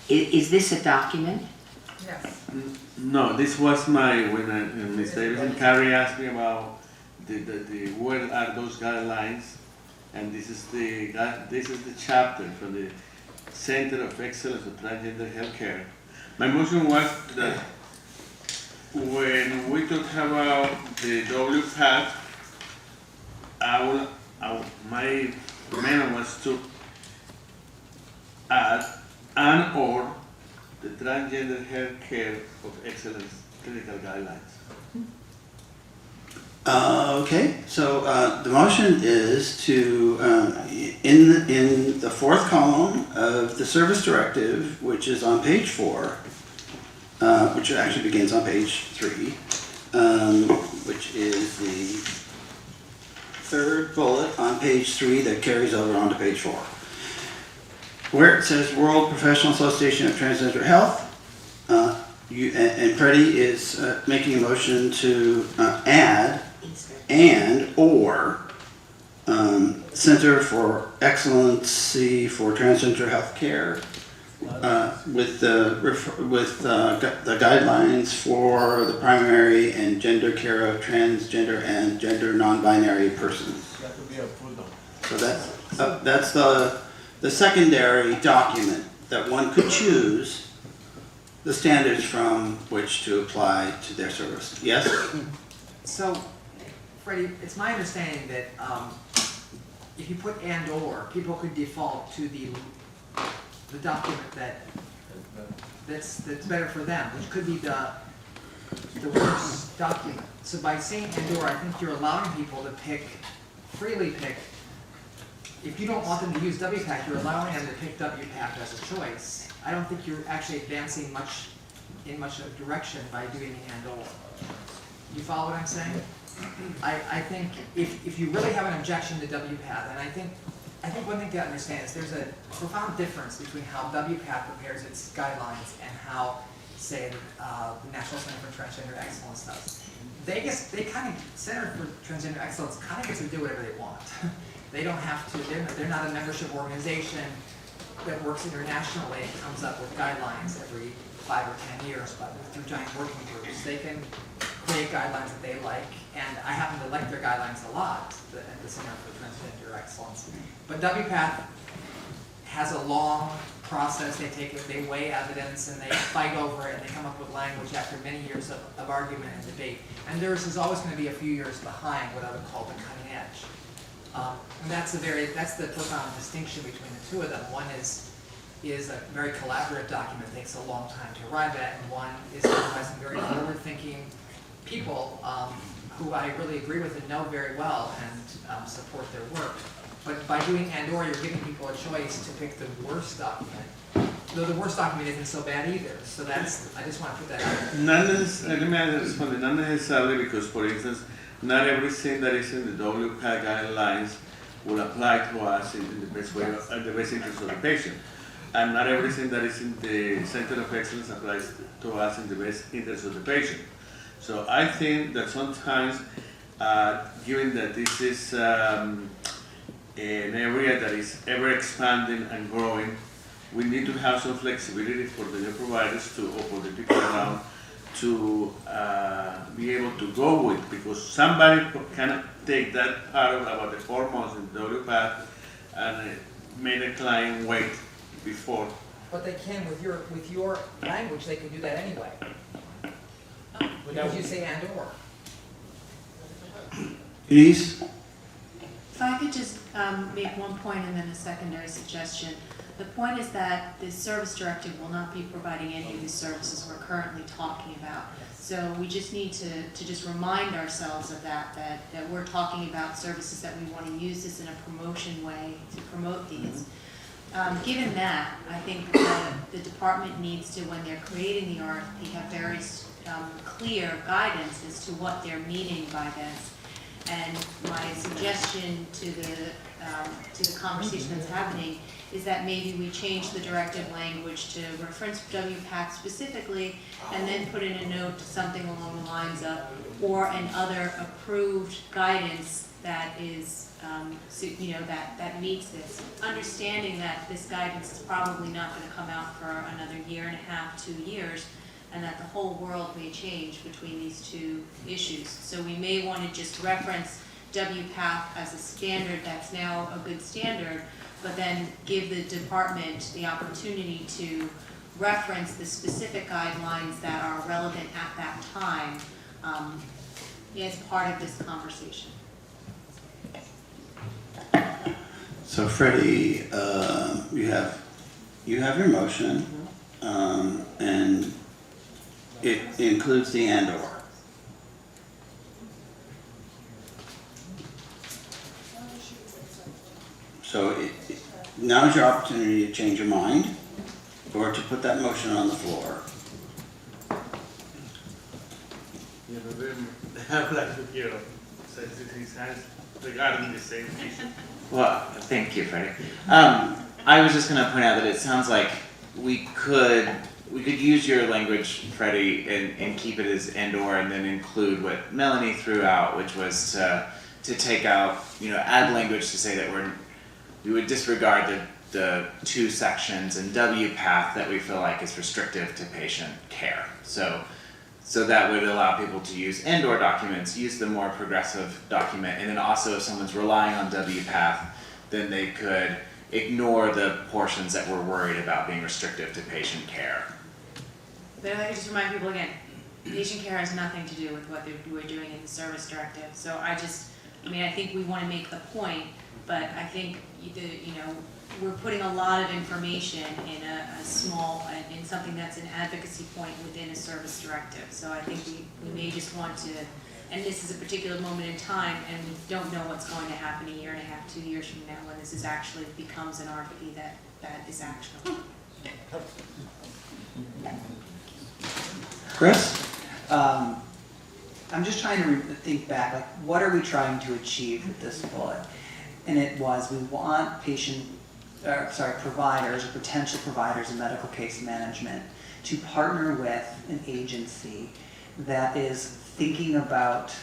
Is this a document? Yes. No, this was when Ms. Davis and Carrie asked me about where are those guidelines, and this is the chapter from the Center of Excellence of Transgender Healthcare. My motion was that when we talk about the WPATH, my amendment was to add and/or the Transgender Healthcare of Excellence clinical guidelines. Okay, so the motion is to, in the fourth column of the service directive, which is on page 4, which actually begins on page 3, which is the third bullet on page 3 that carries over onto page 4, where it says World Professional Association of Transgender Health. And Freddie is making a motion to add and/or Center for Excellency for Transgender Health Care with the guidelines for the primary and gender care of transgender and gender non-binary persons. That would be a footnote. So that's the secondary document that one could choose the standards from which to apply to their service. Yes? So, Freddie, it's my understanding that if you put and/or, people could default to the document that's better for them, which could be the worst document. So by saying and/or, I think you're allowing people to freely pick. If you don't want them to use WPATH, you're allowing them to pick WPATH as a choice. I don't think you're actually advancing in much of a direction by doing and/or. You follow what I'm saying? I think if you really have an objection to WPATH, and I think one thing to understand is there's a profound difference between how WPATH prepares its guidelines and how, say, the National Center for Transgender Excellence does. They kind of, Center for Transgender Excellence kind of gets to do whatever they want. They don't have to, they're not a membership organization that works internationally and comes up with guidelines every 5 or 10 years, but through giant working groups. They can create guidelines that they like, and I happen to like their guidelines a lot at the Center for Transgender Excellence. But WPATH has a long process, they weigh evidence and they fight over it and they come up with language after many years of argument and debate. And theirs is always gonna be a few years behind what I would call the cutting edge. And that's the profound distinction between the two of them. One is a very collaborative document, takes a long time to arrive at, and one is done by some very forward-thinking people who I really agree with and know very well and support their work. But by doing and/or, you're giving people a choice to pick the worst document. Though the worst document isn't so bad either. So I just want to put that out. Let me respond. Not necessarily, because, for instance, not everything that is in the WPATH guidelines will apply to us in the best way, the best interest of the patient. And not everything that is in the Center of Excellence applies to us in the best interest of the patient. So I think that sometimes, given that this is an area that is ever expanding and growing, we need to have some flexibility for the new providers or for the people around to be able to go with, because somebody cannot take that part about the 4 months in WPATH and make a client wait before. But they can with your language. They can do that anyway. Because you say and/or. Denise? If I could just make one point and then a secondary suggestion. The point is that the service directive will not be providing any of the services we're currently talking about. So we just need to just remind ourselves of that we're talking about services that we want to use this in a promotion way to promote these. Given that, I think the department needs to, when they're creating the RFP, have very clear guidance as to what they're meaning by this. And my suggestion to the conversation that's happening is that maybe we change the directive language to reference WPATH specifically, and then put in a note to something along the lines of, or an other approved guidance that is, that meets this. Understanding that this guidance is probably not going to come out for another 1.5 years, 2 years, and that the whole world may change between these two issues. So we may want to just reference WPATH as a standard that's now a good standard, but then give the department the opportunity to reference the specific guidelines that are relevant at that time as part of this conversation. So Freddie, you have your motion, and it includes the and/or. So now's your opportunity to change your mind or to put that motion on the floor. Yeah, but then I would like to hear his hands regarding the same issue. Well, thank you, Freddie. I was just going to point out that it sounds like we could use your language, Freddie, and keep it as and/or, and then include what Melanie threw out, which was to take out, add language to say that we would disregard the two sections in WPATH that we feel like is restrictive to patient care. So that would allow people to use and/or documents, use the more progressive document, and then also if someone's relying on WPATH, then they could ignore the portions that we're worried about being restrictive to patient care. But if I could just remind people again, patient care has nothing to do with what we're doing in the service directive. So I think we want to make the point, but I think we're putting a lot of information in in something that's an advocacy point within a service directive. So I think we may just want to, and this is a particular moment in time, and we don't know what's going to happen 1.5 years, 2 years from now when this actually becomes an RFP that is actionable. Chris? I'm just trying to think back, like, what are we trying to achieve with this bullet? And it was, we want providers or potential providers in medical case management to partner with an agency that is thinking about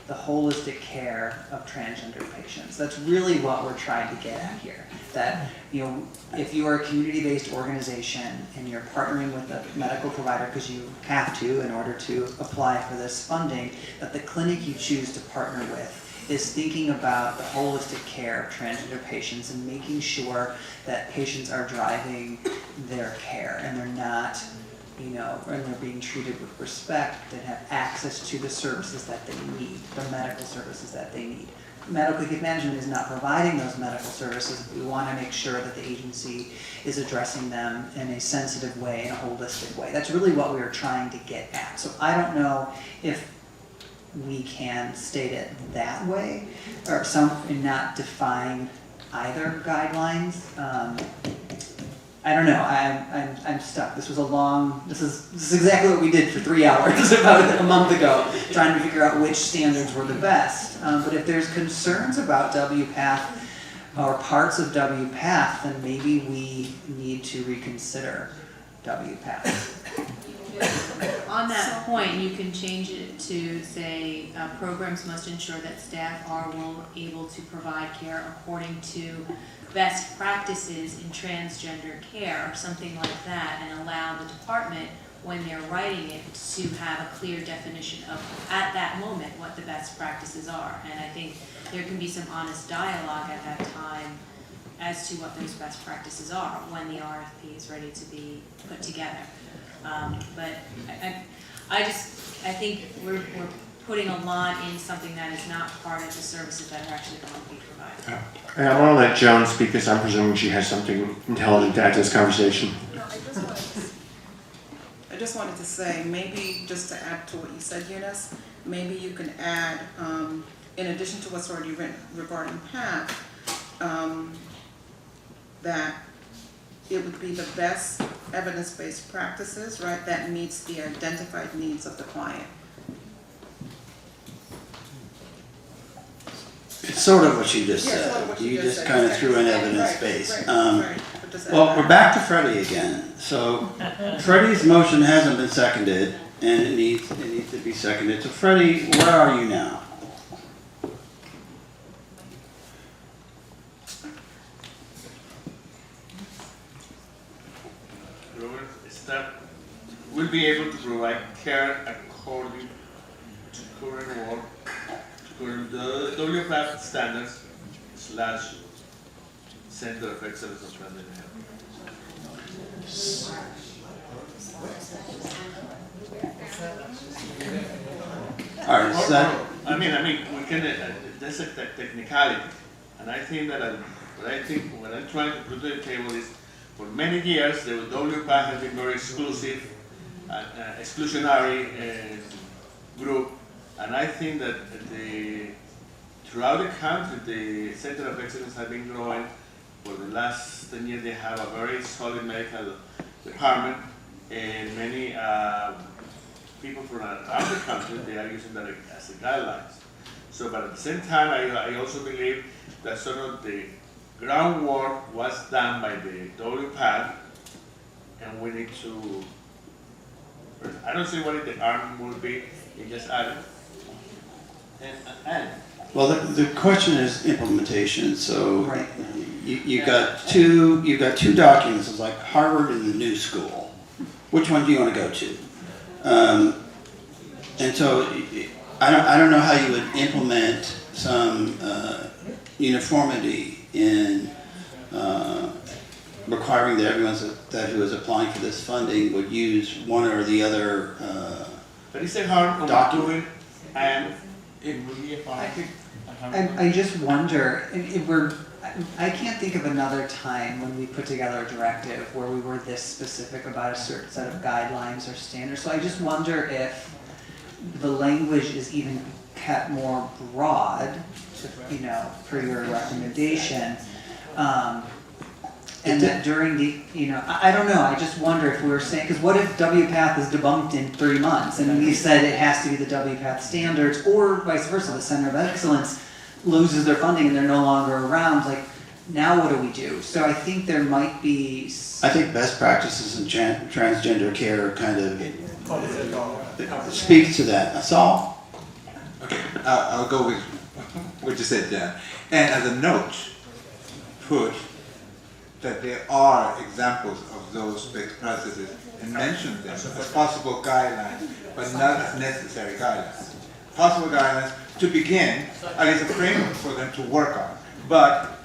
the holistic care of transgender patients. That's really what we're trying to get at here. That, if you are a community-based organization and you're partnering with a medical provider because you have to in order to apply for this funding, that the clinic you choose to partner with is thinking about the holistic care of transgender patients and making sure that patients are driving their care and they're not, you know, and they're being treated with respect, that have access to the services that they need, the medical services that they need. Medical case management is not providing those medical services. We want to make sure that the agency is addressing them in a sensitive way, in a holistic way. That's really what we are trying to get at. So I don't know if we can state it that way, or and not define either guidelines. I don't know. I'm stuck. This was a long. This is exactly what we did for 3 hours about a month ago, trying to figure out which standards were the best. But if there's concerns about WPATH or parts of WPATH, then maybe we need to reconsider WPATH. On that point, you can change it to say, programs must ensure that staff are able to provide care according to best practices in transgender care, or something like that, and allow the department, when they're writing it, to have a clear definition of, at that moment, what the best practices are. And I think there can be some honest dialogue at that time as to what those best practices are when the RFP is ready to be put together. But I think we're putting a lot in something that is not part of the services that are actually going to be provided. And I want to let Joan speak because I'm presuming she has something intelligent to add to this conversation. No, I just wanted to say, maybe just to add to what you said, Eunice, maybe you can add, in addition to what's already written regarding PATH, that it would be the best evidence-based practices, right, that meets the identified needs of the client. It's sort of what you just Yeah, said. sort of what you You just just said, kind of exactly. threw in Right, evidence-based. right. But does that Well, matter? we're back to Freddie again. So Freddie's motion hasn't been seconded, and it needs to be seconded. So Freddie, where are you now? Robert, staff will be able to provide care according to current work, to current WPATH standards / Center of Excellence of Transgender Health. All right, is that? I mean, we can, that's a technicality, and I think that, what I'm trying to put to the table is, for many years, the WPATH has been very exclusive, exclusionary group, and I think that throughout the country, the Center of Excellence has been growing. For the last 10 years, they have a very solid medical department, and many people from around the country, they are using that as a guidelines. So, but at the same time, I also believe that sort of the groundwork was done by the WPATH, and we need to, I don't see what the arm will be, you just add it. And Well, the question is implementation. So Right. you've got two documents. It's like Harvard and the New School. Which one do you want to go to? And so I don't know how you would implement some uniformity in requiring that everyone who is applying for this funding would use one or the other But it's a hard document, and it will be a hard. I just wonder, I can't think of another time when we put together a directive where we were this specific about a certain set of guidelines or standards. So I just wonder if the language is even kept more broad, per your recommendation. And that during the, I don't know, I just wonder if we were saying, because what if WPATH is debunked in 3 months and we said it has to be the WPATH standards, or vice versa, the Center of Excellence loses their funding and they're no longer around, like, now what do we do? So I think there might be... I think best practices in transgender care kind of speaks to that. That's all. Okay, I'll go with what you said, Jan. And as a note, put that there are examples of those best practices and mention them as possible guidelines, but not as necessary guidelines. Possible guidelines to begin, at least a framework for them to work on. But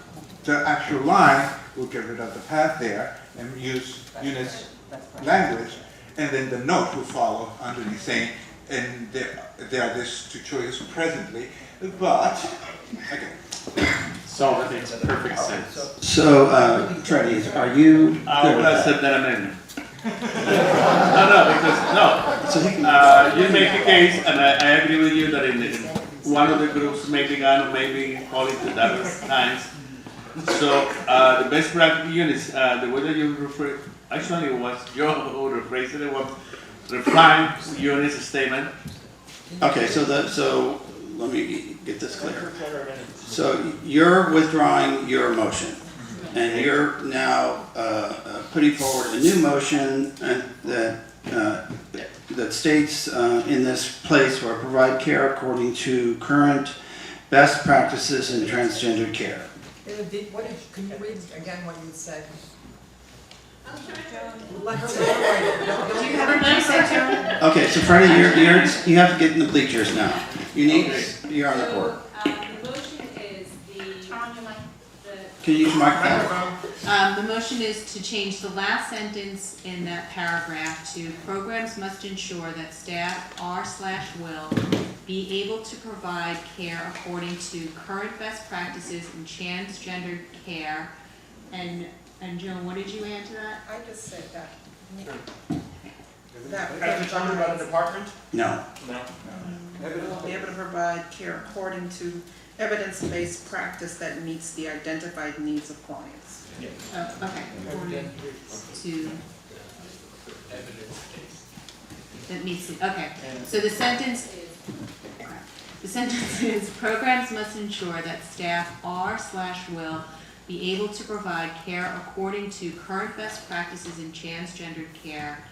the actual line, we'll get rid of the path there and use Eunice's language, and then the note will follow underneath saying, and there are these two choices presently, but, okay. So it makes perfect sense. So, Freddie, are you I good will with accept that? that amendment. Because you make a case, and I agree with you that in one of the groups, maybe Gano, maybe Holly at other times. So the best practice units, the way that you refer, actually it was Joe who rephrased it, was refine units statement. Okay, so let me get this clear. So you're withdrawing your motion, and you're now putting forward a new motion that states in this place where provide care according to current best practices in transgender care. Can you read again what you said? Do you have a nice Okay, so Freddie, you have to get in the bleachers now. You're on the court. The motion is Can you use your microphone? The motion is to change the last sentence in that paragraph to programs must ensure that staff are/will be able to provide care according to current best practices in transgender care. And Joan, what did you add to that? I just said that. Are you talking about a department? No. Will be able to provide care according to evidence-based practice that meets the identified needs of clients. Oh, okay. According to that meets it. Okay. So the sentence is programs must ensure that staff are/will be able to provide care according to current best practices in transgendered care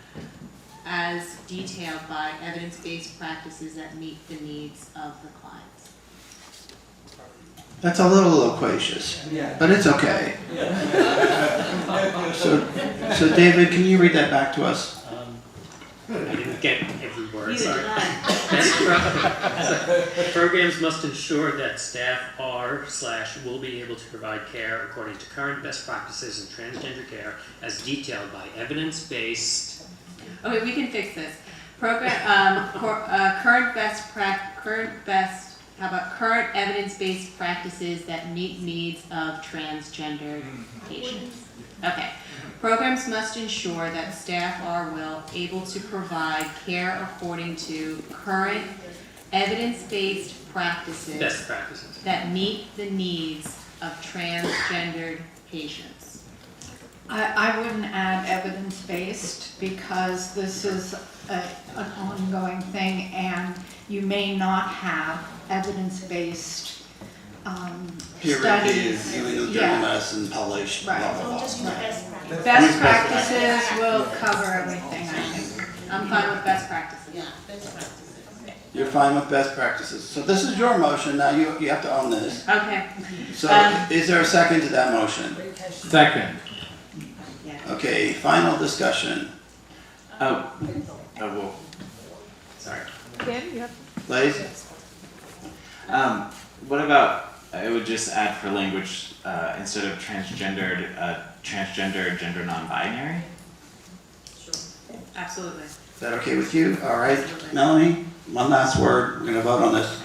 as detailed by evidence-based practices that meet the needs of the clients. That's a little loquacious, but it's okay. So David, can you read that back to us? I didn't get every word, You sorry. did Programs must ensure that staff are/will be able to provide care according to current best practices in transgender care as detailed by evidence-based. Okay, we can fix this. Current evidence-based practices that meet needs of transgender patients. Okay. Programs must ensure that staff are able to provide care according to current evidence-based practices. Best practices. That meet the needs of transgendered patients. I wouldn't add evidence-based because this is an ongoing thing and you may not have evidence-based Peer reviewed, New Jersey medicine published, blah, Right. blah, blah. Best practices will cover everything, I think. I'm fine with best practices. Yeah, best practices. You're fine with best practices. So this is your motion, now you have to own this. Okay. So is there a second to that motion? Second. Okay, final discussion. Well, sorry. Blaze? What about, I would just add for language, instead of transgendered, transgender, gender non-binary? Absolutely. Is that okay with you? All right, Melanie, one last word, we're gonna vote on this.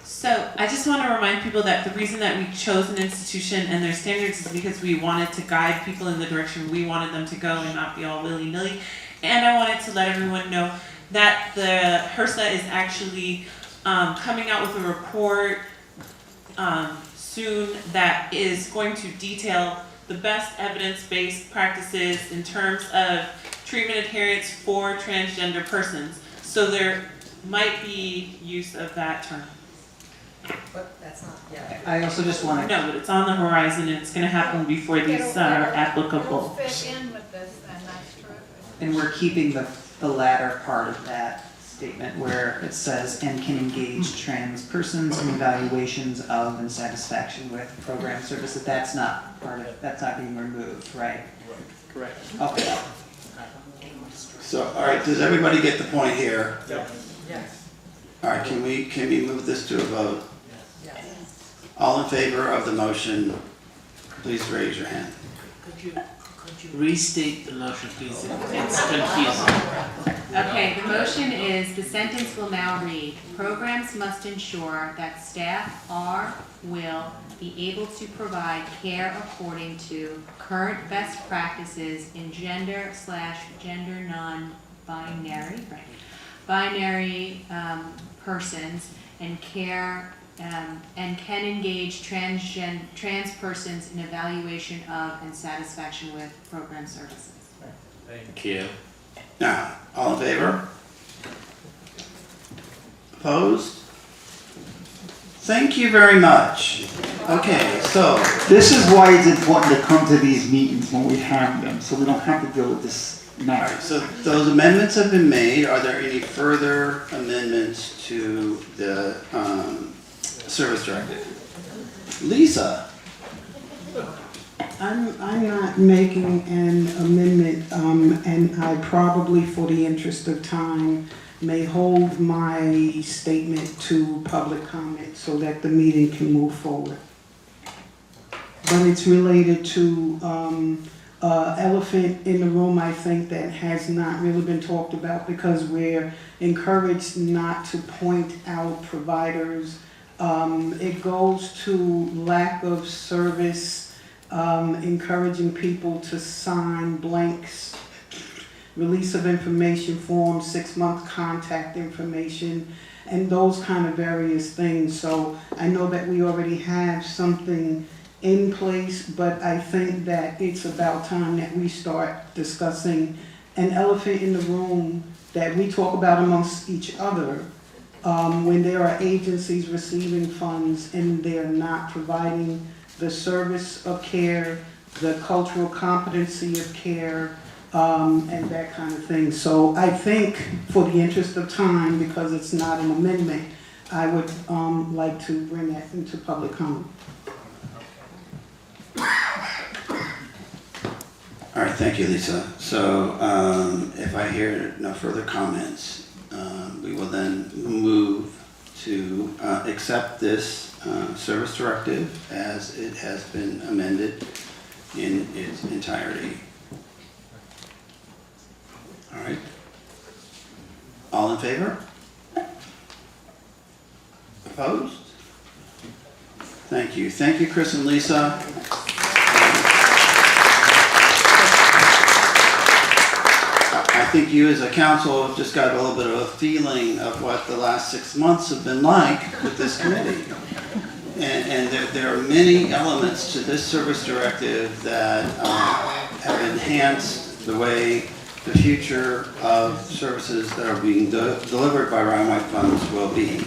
So I just want to remind people that the reason that we chose an institution and their standards is because we wanted to guide people in the direction we wanted them to go and not be all willy-nilly. And I wanted to let everyone know that the HRSA is actually coming out with a report soon that is going to detail the best evidence-based practices in terms of treatment adherence for transgender persons. So there might be use of that term. But that's not, yeah. I also just want to. No, but it's on the horizon and it's gonna happen before these are applicable. fit in with this, and that's terrific. And we're keeping the latter part of that statement where it says, and can engage trans persons in evaluations of and satisfaction with program services. That's not part of, that's not being removed, right? Correct. Okay. So, all right, does everybody get the point here? Yes. All right, can we move this to a vote? All in favor of the motion, please raise your hand. Could you restate the motion, please? It's confusing. Okay, the motion is, the sentence will now read, programs must ensure that staff will be able to provide care according to current best practices in gender/gender non-binary, binary persons and care, and can engage trans persons in evaluation of and satisfaction with program services. Thank you. Now, all in favor? Opposed? Thank you very much. Okay, so, This is why it's important to come to these meetings when we have them, so we don't have to deal with this now. all right, so those amendments have been made. Are there any further amendments to the service directive? Lisa? I'm not making an amendment, and I probably, for the interest of time, may hold my statement to public comment so that the meeting can move forward. But it's related to elephant in the room, I think, that has not really been talked about because we're encouraged not to point out providers. It goes to lack of service, encouraging people to sign blanks, release of information forms, 6-month contact information, and those kind of various things. So I know that we already have something in place, but I think that it's about time that we start discussing an elephant in the room that we talk about amongst each other. When there are agencies receiving funds and they're not providing the service of care, the cultural competency of care, and that kind of thing. So I think, for the interest of time, because it's not an amendment, I would like to bring that into public comment. All right, thank you, Lisa. So if I hear no further comments, we will then move to accept this service directive as it has been amended in its entirety. All right. All in favor? Opposed? Thank you. Thank you, Chris and Lisa. I think you as a council have just got a little bit of a feeling of what the last 6 months have been like with this committee. And there are many elements to this service directive that have enhanced the way the future of services that are being delivered by Ryan White funds will be.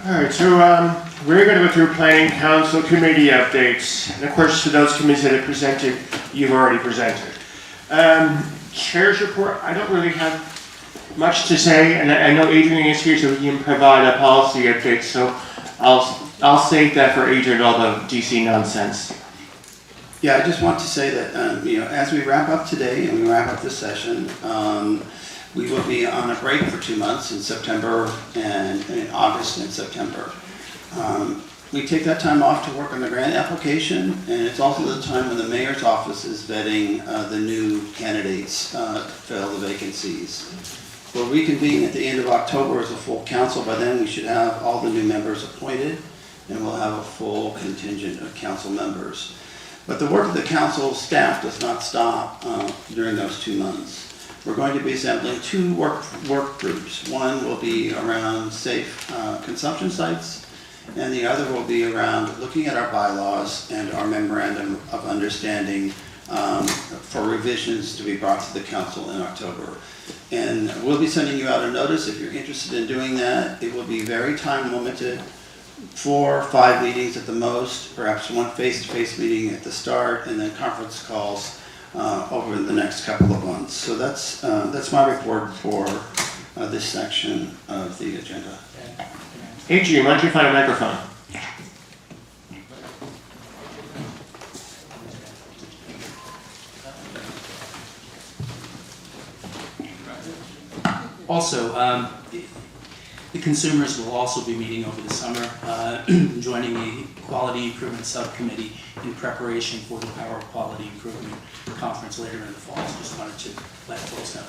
All right, so we're going to go through planning council committee updates. And of course, to those committees that have presented, you've already presented. Chair's report, I don't really have much to say, and I know Adrian is here, so he can provide a policy update. So I'll save that for Adrian, all the DC nonsense. Yeah, I just want to say that as we wrap up today and we wrap up this session, we will be on a break for 2 months in September and in August and September. We take that time off to work on the grant application, and it's also the time when the mayor's office is vetting the new candidates to fill the vacancies. We'll reconvene at the end of October as a full council. By then, we should have all the new members appointed, and we'll have a full contingent of council members. But the work of the council staff does not stop during those 2 months. We're going to be assembling 2 work groups. One will be around safe consumption sites, and the other will be around looking at our bylaws and our memorandum of understanding for revisions to be brought to the council in October. And we'll be sending you out a notice if you're interested in doing that. It will be very time limited, 4 or 5 meetings at the most, perhaps 1 face-to-face meeting at the start, and then conference calls over the next couple of months. So that's my report for this section of the agenda. Adrian, why don't you find a microphone? Also, the consumers will also be meeting over the summer, joining the Quality Improvement Subcommittee in preparation for the Power of Quality Improvement Conference later in the fall. So just wanted to let folks know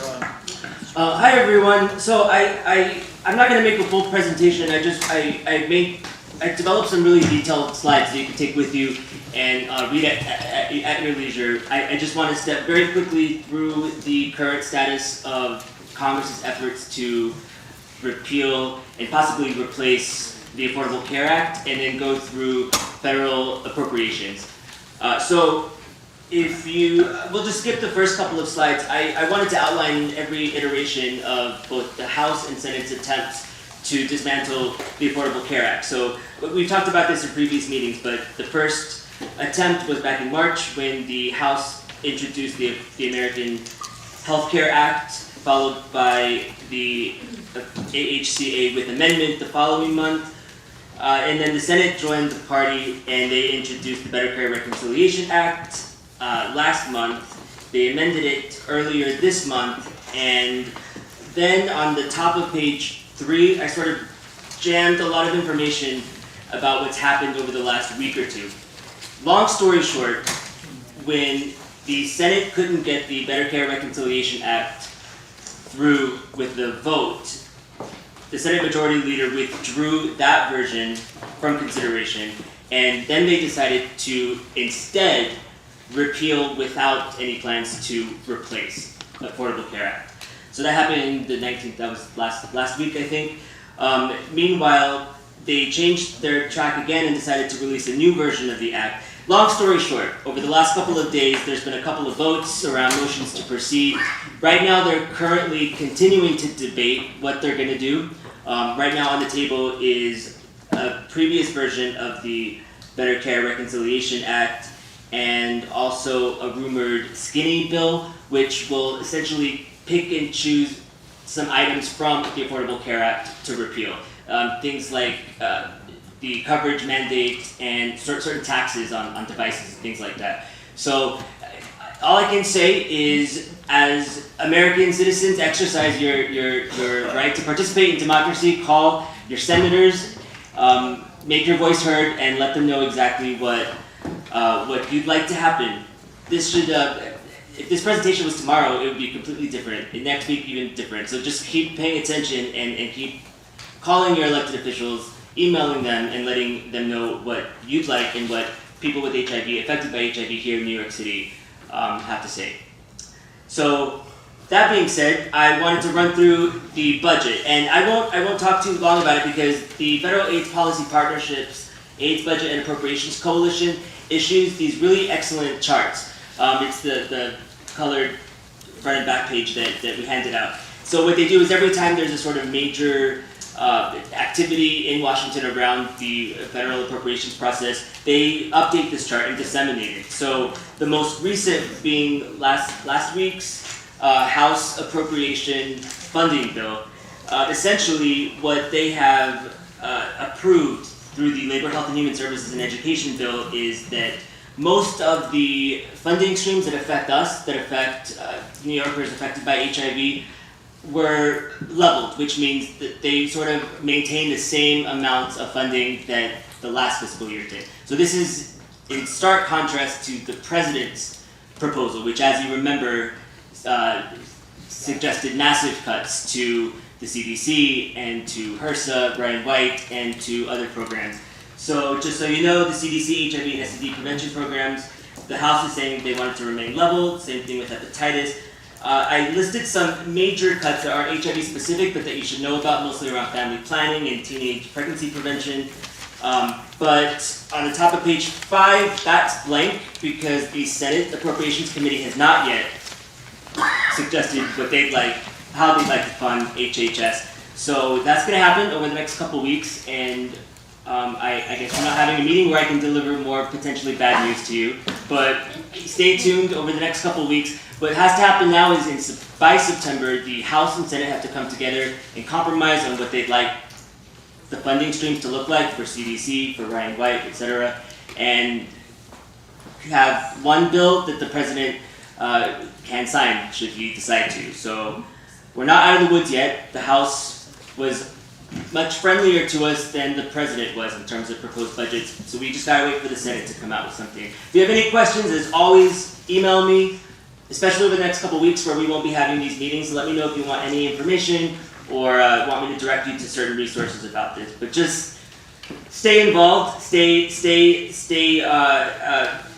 that. Hi everyone. So I'm not going to make a full presentation. I developed some really detailed slides that you can take with you and read at your leisure. I just want to step very quickly through the current status of Congress's efforts to repeal and possibly replace the Affordable Care Act, and then go through federal appropriations. So we'll just skip the first couple of slides. I wanted to outline every iteration of both the House and Senate's attempts to dismantle the Affordable Care Act. So we've talked about this in previous meetings, but the first attempt was back in March when the House introduced the American Health Care Act, followed by the AHCA with amendment the following month. And then the Senate joined the party and they introduced the Better Care Reconciliation Act last month. They amended it earlier this month, and then on the top of page 3, I sort of jammed a lot of information about what's happened over the last week or two. Long story short, when the Senate couldn't get the Better Care Reconciliation Act through with the vote, the Senate Majority Leader withdrew that version from consideration, and then they decided to instead repeal without any plans to replace the Affordable Care Act. So that happened the 19th, that was last week, I think. Meanwhile, they changed their track again and decided to release a new version of the act. Long story short, over the last couple of days, there's been a couple of votes around motions to proceed. Right now, they're currently continuing to debate what they're going to do. Right now on the table is a previous version of the Better Care Reconciliation Act and also a rumored skinny bill, which will essentially pick and choose some items from the Affordable Care Act to repeal. Things like the coverage mandate and certain taxes on devices, things like that. So all I can say is, as American citizens, exercise your right to participate in democracy. Call your senators, make your voice heard, and let them know exactly what you'd like to happen. This should, if this presentation was tomorrow, it would be completely different. And next week, even different. So just keep paying attention and keep calling your elected officials, emailing them, and letting them know what you'd like and what people with HIV, affected by HIV here in New York City, have to say. So that being said, I wanted to run through the budget, and I won't talk too long about it because the Federal AIDS Policy Partnerships AIDS Budget and Appropriations Coalition issues these really excellent charts. It's the colored front and back page that we handed out. So what they do is every time there's a sort of major activity in Washington around the federal appropriations process, they update this chart and disseminate it. So the most recent being last week's House Appropriation Funding Bill. Essentially, what they have approved through the Labor, Health and Human Services and Education Bill is that most of the funding streams that affect us, that affect New Yorkers affected by HIV, were leveled, which means that they sort of maintain the same amounts of funding that the last fiscal year did. So this is in stark contrast to the president's proposal, which, as you remember, suggested massive cuts to the CDC and to HRSA, Brian White, and to other programs. So just so you know, the CDC, HIV, and STD prevention programs, the House is saying they want it to remain level, same thing with hepatitis. I listed some major cuts that aren't HIV specific, but that you should know about, mostly around family planning and teenage pregnancy prevention. But on the top of page 5, that's blank because the Senate Appropriations Committee has not yet suggested what they'd like, how they'd like to fund HHS. So that's going to happen over the next couple weeks, and I guess we're not having a meeting where I can deliver more potentially bad news to you, but stay tuned over the next couple weeks. What has to happen now is by September, the House and Senate have to come together and compromise on what they'd like the funding streams to look like for CDC, for Ryan White, etc., and have one bill that the president can sign should he decide to. So we're not out of the woods yet. The House was much friendlier to us than the president was in terms of proposed budgets. So we just gotta wait for the Senate to come out with something. If you have any questions, as always, email me, especially over the next couple weeks where we won't be having these meetings. Let me know if you want any information or want me to direct you to certain resources about this. But just stay involved, stay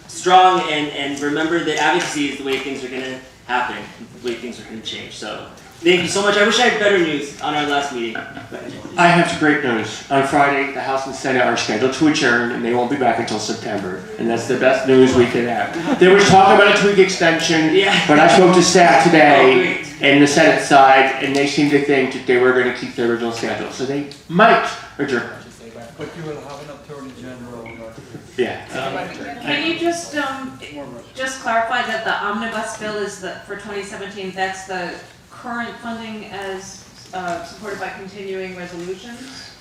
strong, and remember that advocacy is the way things are gonna happen, the way things are gonna change. So thank you so much. I wish I had better news on our last meeting. I have some great news. On Friday, the House and Senate are scheduled to adjourn, and they won't be back until September. And that's the best news we could have. There was talk about a 2-week extension, but I spoke to staff today and the Senate side, and they seemed to think that they were going to keep their original schedule. So they might adjourn. But you will have an attorney general. Yeah. Can you just clarify that the omnibus bill is for 2017, that's the current funding as supported by continuing resolutions?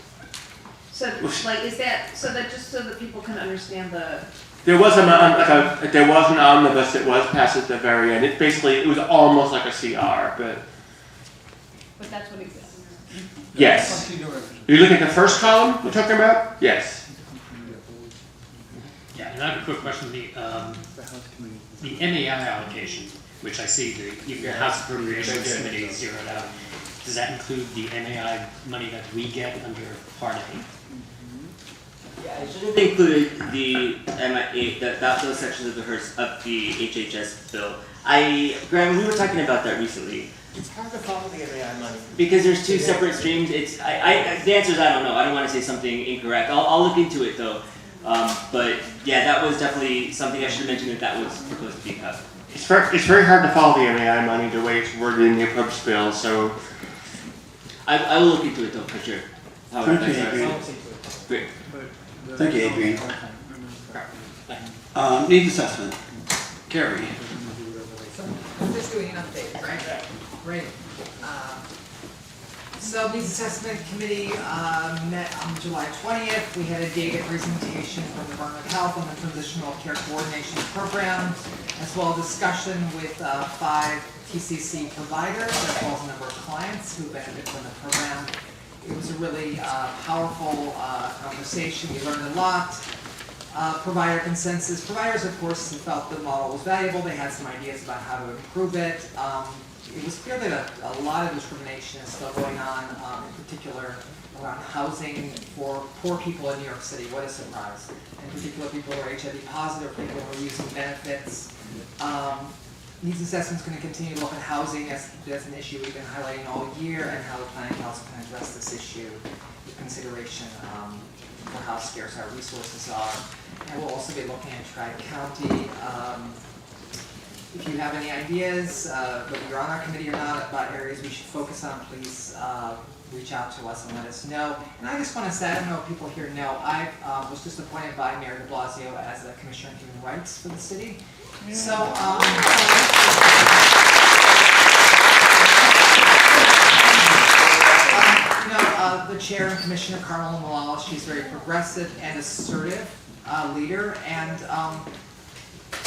So like, is that, so that people can understand the. There was an omnibus that was passed at the very end. It was almost like a CR, but But that's what exists. yes. You look at the first column we're talking about? Yes. Yeah, and I have a quick question. The MAI allocation, which I see the House Appropriations Committee zeroed out, does that include the MAI money that we get under Part A? Yeah, it shouldn't have included the MIA, those sections of the HHS bill. Graham, we were talking about that recently. It's hard to follow the MAI money. Because there's two separate streams. The answer is I don't know. I don't want to say something incorrect. I'll look into it though. But yeah, that was definitely something I should have mentioned that was supposed to be cut. It's very hard to follow the MAI money the way it's worded in the appropriate bill, so. I will look into it though, for sure. Thank you, Adrian. Great. Thank you, Adrian. Needs assessment. Carrie. I'm just doing an update, right? Great. So Needs Assessment Committee met on July 20th. We had a data presentation from the Department of Health on the Transitional Care Coordination Program, as well as discussion with 5 TCC providers, as well as a number of clients who benefit from the program. It was a really powerful conversation. We learned a lot. Provider consensus. Providers, of course, felt the model was valuable. They had some ideas about how to improve it. It was clear that a lot of discrimination is still going on, in particular around housing for poor people in New York City. What a surprise. In particular, people who are HIV positive, people who are using benefits. Needs Assessment is going to continue to look at housing as an issue we've been highlighting all year, and how the Planning Council can address this issue with consideration for how scarce our resources are. And we'll also be looking at Tri-County. If you have any ideas, whether you're on our committee or not, about areas we should focus on, please reach out to us and let us know. And I just want to say, I don't know if people here know, I was just appointed by Mayor de Blasio as the Commissioner on Human Rights for the city. So, the chair and Commissioner Carmela Malala, she's very progressive and assertive leader, and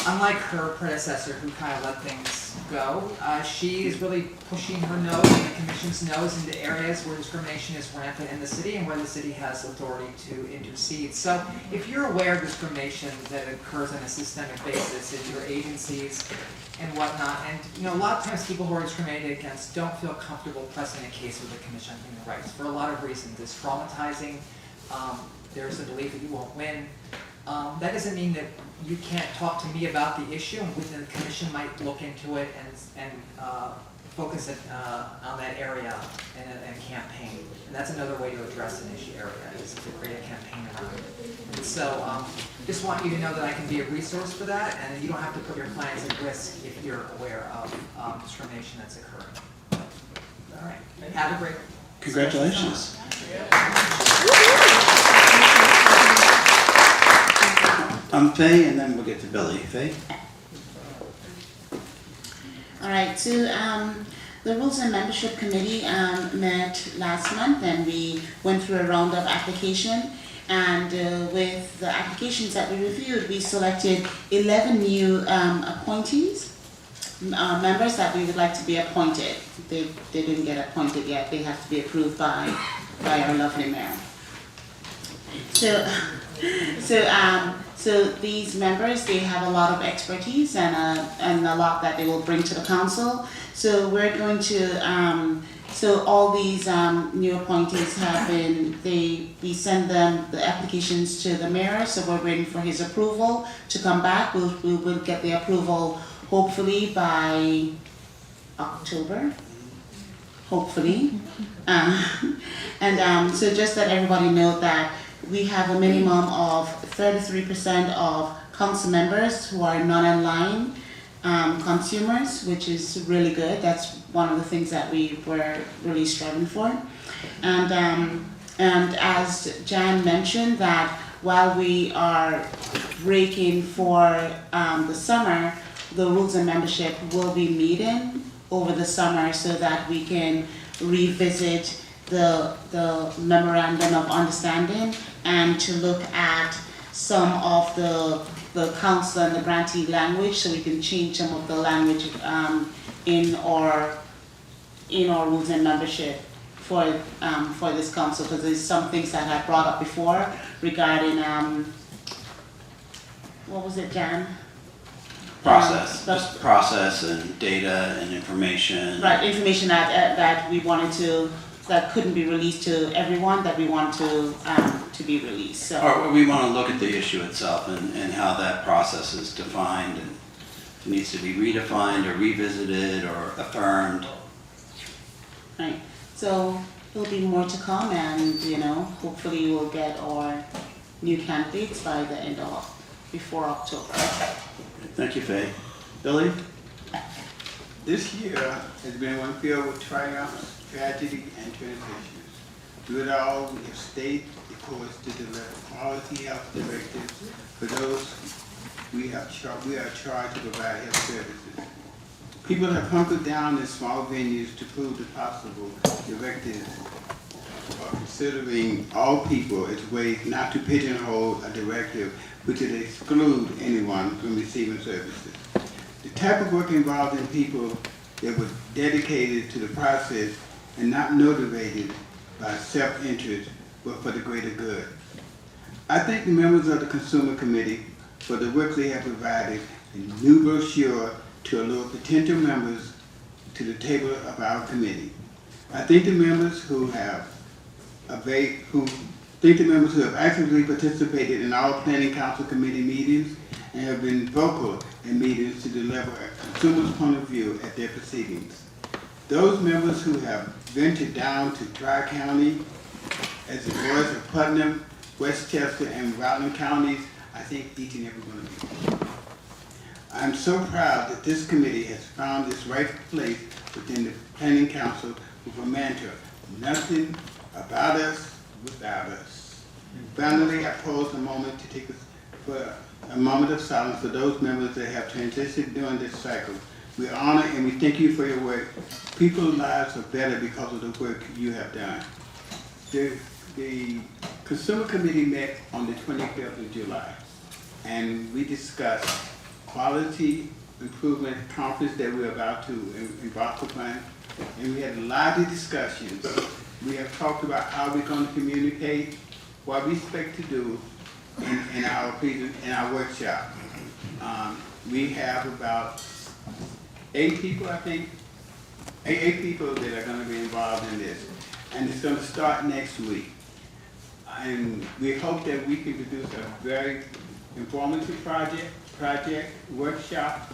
unlike her predecessor who kind of let things go, she is really pushing her nose and the Commission's nose into areas where discrimination is rampant in the city and where the city has authority to intercede. So if you're aware of discrimination that occurs on a systemic basis in your agencies and whatnot, and a lot of times people who are discriminated against don't feel comfortable pressing a case with the Commission on Human Rights for a lot of reasons. It's traumatizing. There's a belief that you won't win. That doesn't mean that you can't talk to me about the issue, and the Commission might look into it and focus it on that area and campaign. And that's another way to address an issue area, is to create a campaign around it. And so just want you to know that I can be a resource for that, and you don't have to put your clients at risk if you're aware of discrimination that's occurring. All right, have a great. Congratulations. Faye, and then we'll get to Billy. Faye? All right, so the Rules and Membership Committee met last month, and we went through a round of application. And with the applications that we reviewed, we selected 11 new appointees. members that we would like to be appointed. They didn't get appointed yet, they have to be approved by our lovely mayor. So these members, they have a lot of expertise and a lot that they will bring to the council. So we're going to, so all these new appointees have been, we send them the applications to the mayor, so we're waiting for his approval to come back. We will get the approval hopefully by October, hopefully. So just let everybody know that we have a minimum of 33% of council members who are non-online consumers, which is really good. That's one of the things that we were really striving for. And as Jan mentioned, that while we are breaking for the summer, the rules and membership will be meeting over the summer so that we can revisit the memorandum of understanding and to look at some of the council and the grantee language, so we can change some of the language in our rules and membership for this council, because there's some things that I brought up before regarding what was it, Jan? Just process and data and information. Right, information that we wanted to, that couldn't be released to everyone, that we want to be released, so. Or we want to look at the issue itself and how that process is defined, and if it needs to be redefined or revisited or affirmed. Right, so there'll be more to come, and hopefully we'll get our new candidates by the end of, before October. Thank you, Faye. Billy? This year has been one filled with triumphs, tragedy, and transitions. Through it all, we have stayed the course to deliver quality health directives for those we are charged to provide health services. People have hunkered down in small venues to prove the possible directives, considering all people as ways not to pigeonhole a directive which would exclude anyone from receiving services. The type of work involving people that were dedicated to the process and not motivated by self-interest, but for the greater good. I thank the members of the Consumer Committee for the work they have provided a new brochure to allure potential members to the table of our committee. I thank the members who have actively participated in all Planning Council Committee meetings and have been vocal in meetings to deliver a consumer's point of view at their proceedings. Those members who have ventured down to Tri-County as the voice of Putnam, Westchester, and Rutland counties, I thank each and every one of you. I'm so proud that this committee has found its rightful place within the Planning Council with a mantra, nothing about us without us. Finally, I pause a moment to take a moment of silence for those members that have transitioned during this cycle. We honor and we thank you for your work. People's lives are better because of the work you have done. The Consumer Committee met on the 25th of July, and we discussed quality improvement conference that we're about to embark upon, and we had lively discussions. We have talked about how we're going to communicate, what we expect to do in our workshop. We have about 8 people, I think, 8 people that are going to be involved in this, and it's going to start next week. And we hope that we can produce a very informative project workshop,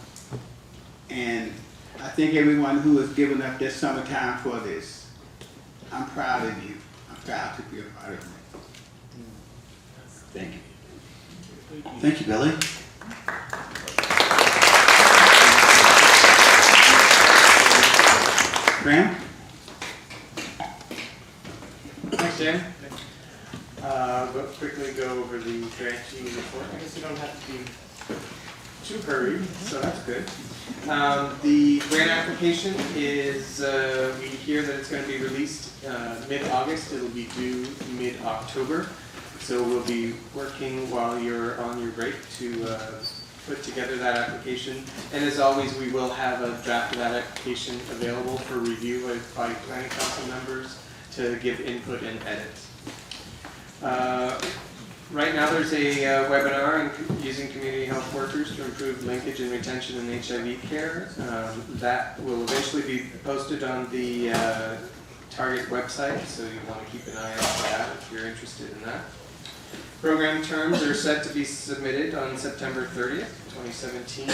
and I thank everyone who has given up their summertime for this. I'm proud of you. I'm proud to be a part of it. Thank you. Thank you, Billy. Graham? Thanks, Jen. We'll quickly go over the grantee report. I guess you don't have to be too hurried, so that's good. The grant application is, we hear that it's going to be released mid-August. It'll be due mid-October. So we'll be working while you're on your break to put together that application. And as always, we will have a draft of that application available for review by planning council members to give input and edits. Right now, there's a webinar on using community health workers to improve linkage and retention in HIV care. That will eventually be posted on the Target website, so you want to keep an eye out for that if you're interested in that. Program terms are set to be submitted on September 30th, 2017.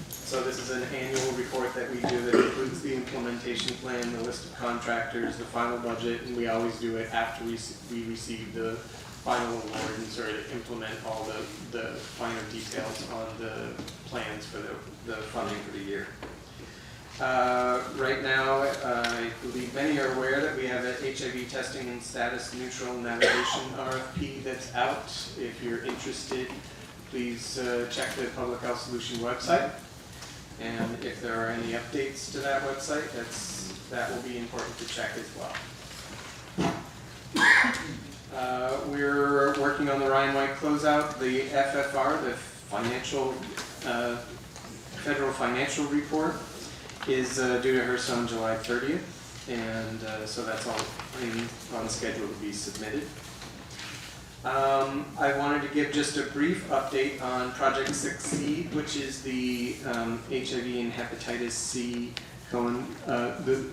So this is an annual report that we do that includes the implementation plan, the list of contractors, the final budget, and we always do it after we receive the final award and sort of implement all the finer details on the plans for the funding for the year. Right now, I believe many are aware that we have an HIV testing and status neutral navigation RFP that's out. If you're interested, please check the Public Health Solution website. And if there are any updates to that website, that will be important to check as well. We're working on the Ryan White closeout, the FFR, the federal financial report, is due to HRSA on July 30th, and so that's all on schedule to be submitted. I wanted to give just a brief update on Project Succeed, which is the HIV and hepatitis C the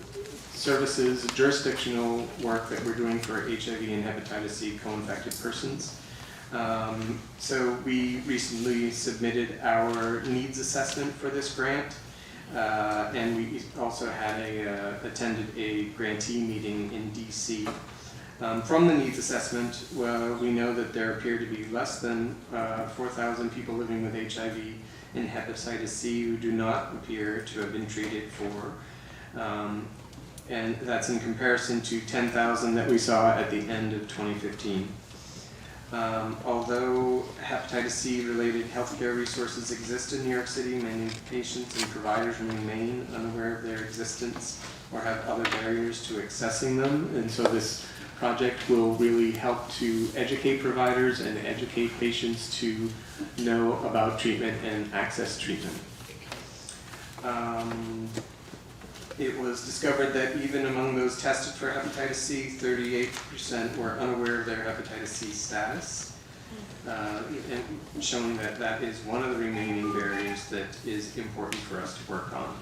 services, jurisdictional work that we're doing for HIV and hepatitis C co-infected persons. So we recently submitted our needs assessment for this grant, and we also had attended a grantee meeting in DC. From the needs assessment, we know that there appear to be less than 4,000 people living with HIV and hepatitis C who do not appear to have been treated for, and that's in comparison to 10,000 that we saw at the end of 2015. Although hepatitis C related healthcare resources exist in New York City, many patients and providers remain unaware of their existence or have other barriers to accessing them, and so this project will really help to educate providers and educate patients to know about treatment and access treatment. It was discovered that even among those tested for hepatitis C, 38% were unaware of their hepatitis C status, and showing that that is one of the remaining barriers that is important for us to work on.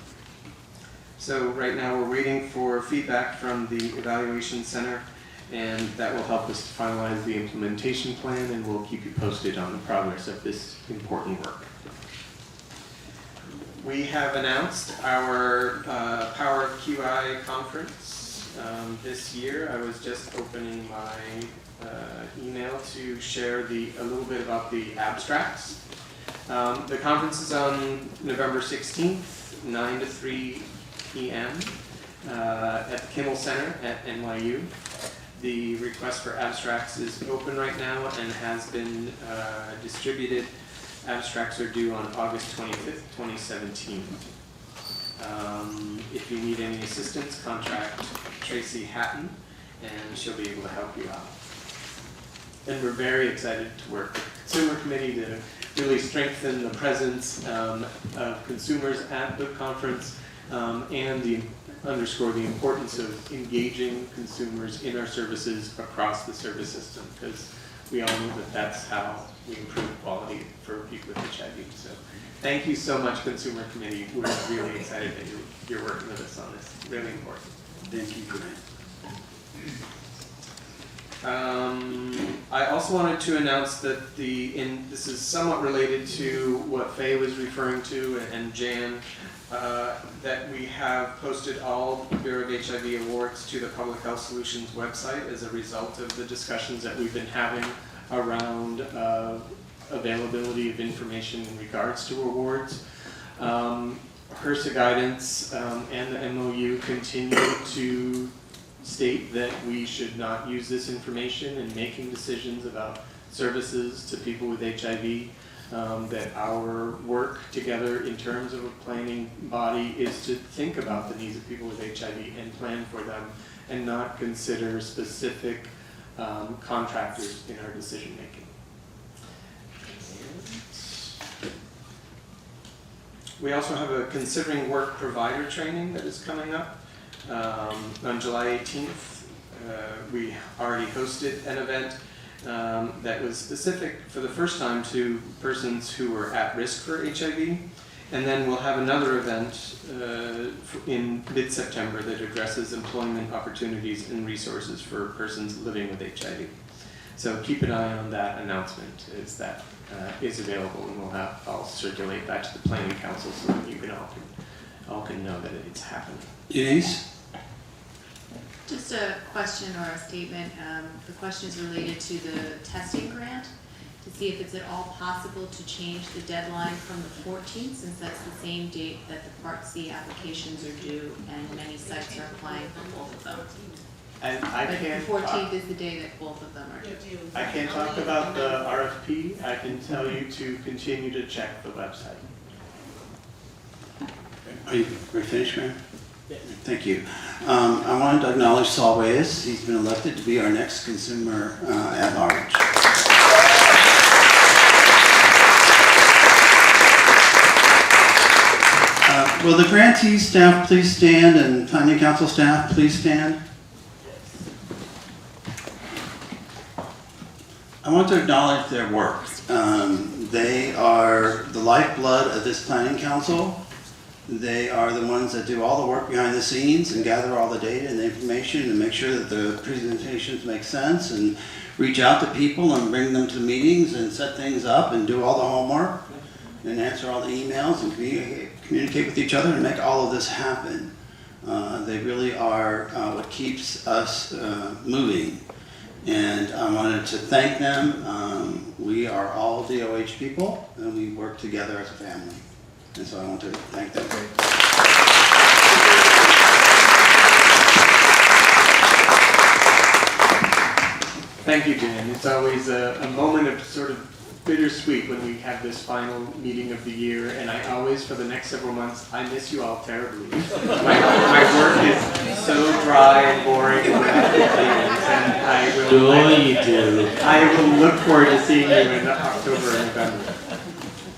So right now we're waiting for feedback from the Evaluation Center, and that will help us to finalize the implementation plan, and we'll keep you posted on the progress of this important work. We have announced our Power of QI conference this year. I was just opening my email to share a little bit about the abstracts. The conference is on November 16th, 9 to 3 p.m. At the Kimmel Center at NYU. The request for abstracts is open right now and has been distributed. Abstracts are due on August 25th, 2017. If you need any assistance, contact Tracy Hatton, and she'll be able to help you out. And we're very excited to work with the Consumer Committee to really strengthen the presence of consumers at the conference, and underscore the importance of engaging consumers in our services across the service system, because we all know that that's how we improve quality for people with HIV. So thank you so much, Consumer Committee. We're really excited that you're working with us on this. Really important. Thank you, Grant. I also wanted to announce that this is somewhat related to what Faye was referring to and Jan, that we have posted all Bureau of HIV awards to the Public Health Solutions website as a result of the discussions that we've been having around availability of information in regards to awards. HRSA guidance and the MOU continue to state that we should not use this information in making decisions about services to people with HIV. That our work together in terms of a planning body is to think about the needs of people with HIV and plan for them, and not consider specific contractors in our decision making. We also have a Considering Work Provider training that is coming up on July 18th. We already hosted an event that was specific for the first time to persons who were at risk for HIV. And then we'll have another event in mid-September that addresses employment opportunities and resources for persons living with HIV. So keep an eye on that announcement as that is available, and I'll circulate that to the Planning Council so that you all can know that it's happening. Denise? Just a question or a statement. The question is related to the testing grant, to see if it's at all possible to change the deadline from the 14th, since that's the same date that the Part C applications are due, and many sites are applying for both of them. And I But can't the 14th is the day that both of them are due. I can't talk about the RFP. I can tell you to continue to check the website. Are you finished, Mayor? Thank you. I wanted to acknowledge Saul Reyes. He's been elected to be our next consumer at large. Will the grantee staff please stand, and Planning Council staff please stand? I want to acknowledge their work. They are the lifeblood of this Planning Council. They are the ones that do all the work behind the scenes and gather all the data and the information and make sure that the presentations make sense and reach out to people and bring them to meetings and set things up and do all the homework and answer all the emails and communicate with each other and make all of this happen. They really are what keeps us moving. And I wanted to thank them. We are all DOH people and we work together as a family. And so I want to thank them. Thank you, Dan. It's always a moment of sort of bittersweet when we have this final meeting of the year, and I always, for the next several months, I miss you all terribly. My work is so dry and boring and I will look forward to seeing you in October and November.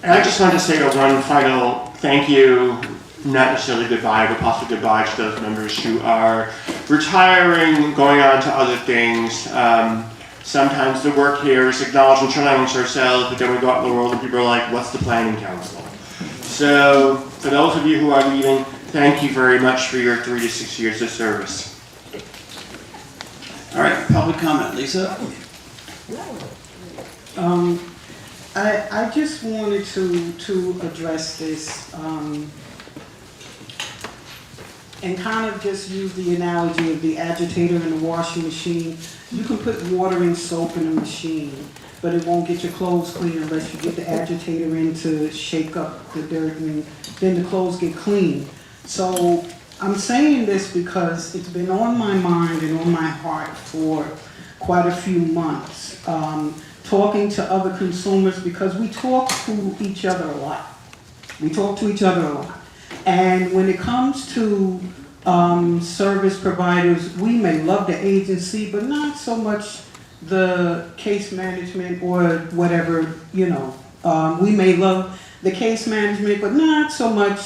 And I just want to say one final thank you, not necessarily goodbye, but possibly goodbye to those members who are retiring, going on to other things. Sometimes the work here is acknowledge and challenge ourselves, but then we go out in the world and people are like, what's the Planning Council? So, for those of you who are leaving, thank you very much for your 3 to 6 years of service. All right, public comment. Lisa? I just wanted to address this and kind of just use the analogy of the agitator in the washing machine. You can put water and soap in a machine, but it won't get your clothes clean unless you get the agitator in to shake up the dirt, and then the clothes get clean. So I'm saying this because it's been on my mind and on my heart for quite a few months. Talking to other consumers, because we talk to each other a lot. And when it comes to service providers, we may love the agency, but not so much the case management or whatever, we may love the case management, but not so much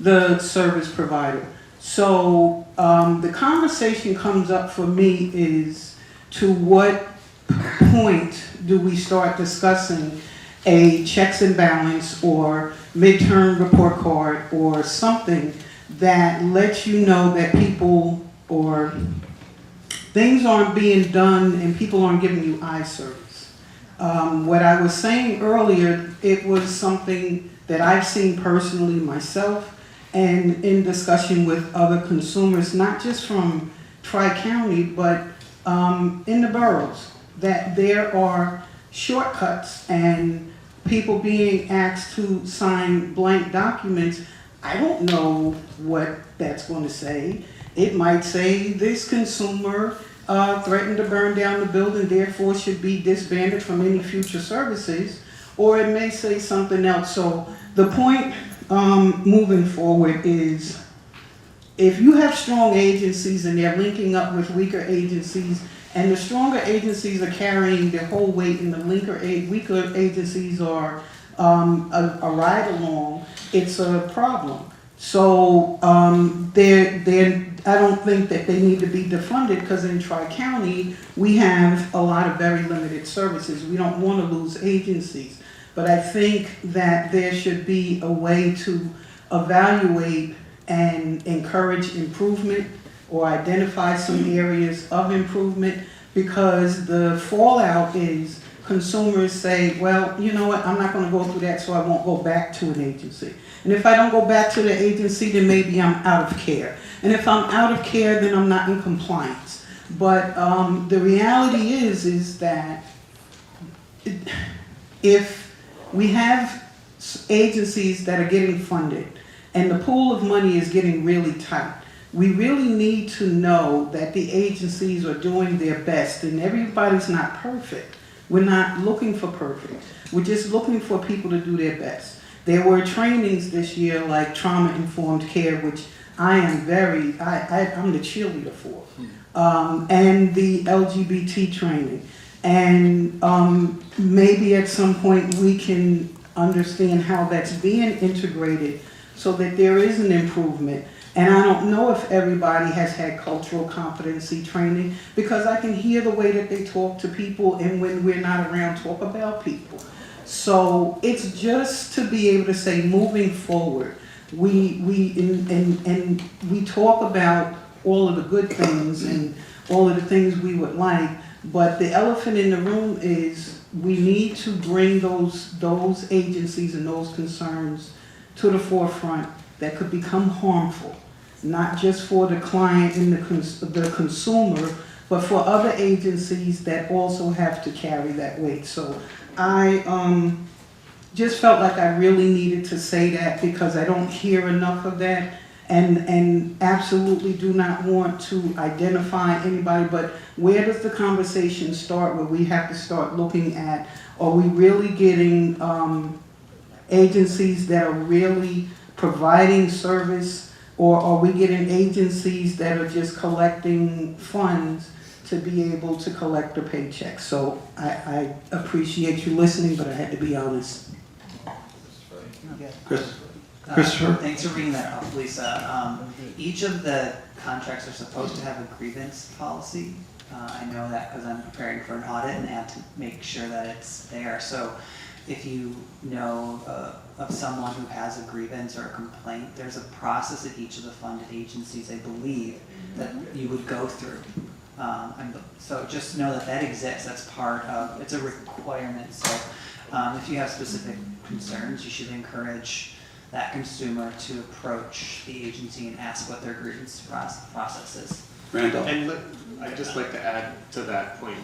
the service provider. So the conversation comes up for me is, to what point do we start discussing a checks and balance or midterm report card or something that lets you know that people or things aren't being done and people aren't giving you eye service? What I was saying earlier, it was something that I've seen personally myself and in discussion with other consumers, not just from Tri-County, but in the boroughs, that there are shortcuts and people being asked to sign blank documents. I don't know what that's going to say. It might say this consumer threatened to burn down the building, therefore should be disbanded from any future services, or it may say something else. So the point moving forward is, if you have strong agencies and they're linking up with weaker agencies, and the stronger agencies are carrying their whole weight and the weaker agencies are a ride along, it's a problem. So, I don't think that they need to be defunded, because in Tri-County, we have a lot of very limited services. We don't want to lose agencies. But I think that there should be a way to evaluate and encourage improvement or identify some areas of improvement, because the fallout is consumers say, well, you know what, I'm not going to go through that, so I won't go back to an agency. And if I don't go back to the agency, then maybe I'm out of care. And if I'm out of care, then I'm not in compliance. But the reality is that if we have agencies that are getting funded and the pool of money is getting really tight, we really need to know that the agencies are doing their best, and everybody's not perfect. We're not looking for perfect. We're just looking for people to do their best. There were trainings this year like trauma-informed care, which I am I'm the cheerleader for, and the LGBT training. And maybe at some point we can understand how that's being integrated so that there is an improvement. And I don't know if everybody has had cultural competency training, because I can hear the way that they talk to people, and when we're not around, talk about people. So it's just to be able to say, moving forward, we talk about all of the good things and all of the things we would like, but the elephant in the room is we need to bring those agencies and those concerns to the forefront that could become harmful, not just for the client and the consumer, but for other agencies that also have to carry that weight. So I just felt like I really needed to say that, because I don't hear enough of that, and absolutely do not want to identify anybody, but where does the conversation start where we have to start looking at, are we really getting agencies that are really providing service, or are we getting agencies that are just collecting funds to be able to collect a paycheck? So I appreciate you listening, but I had to be honest. Christopher? Thanks for bringing that up, Lisa. Each of the contracts are supposed to have a grievance policy. I know that because I'm preparing for an audit and I have to make sure that it's there. So if you know of someone who has a grievance or a complaint, there's a process at each of the funded agencies, I believe, that you would go through. So just know that that exists. That's part of, it's a requirement. So if you have specific concerns, you should encourage that consumer to approach the agency and ask what their grievance process is. Randall? And I'd just like to add to that point.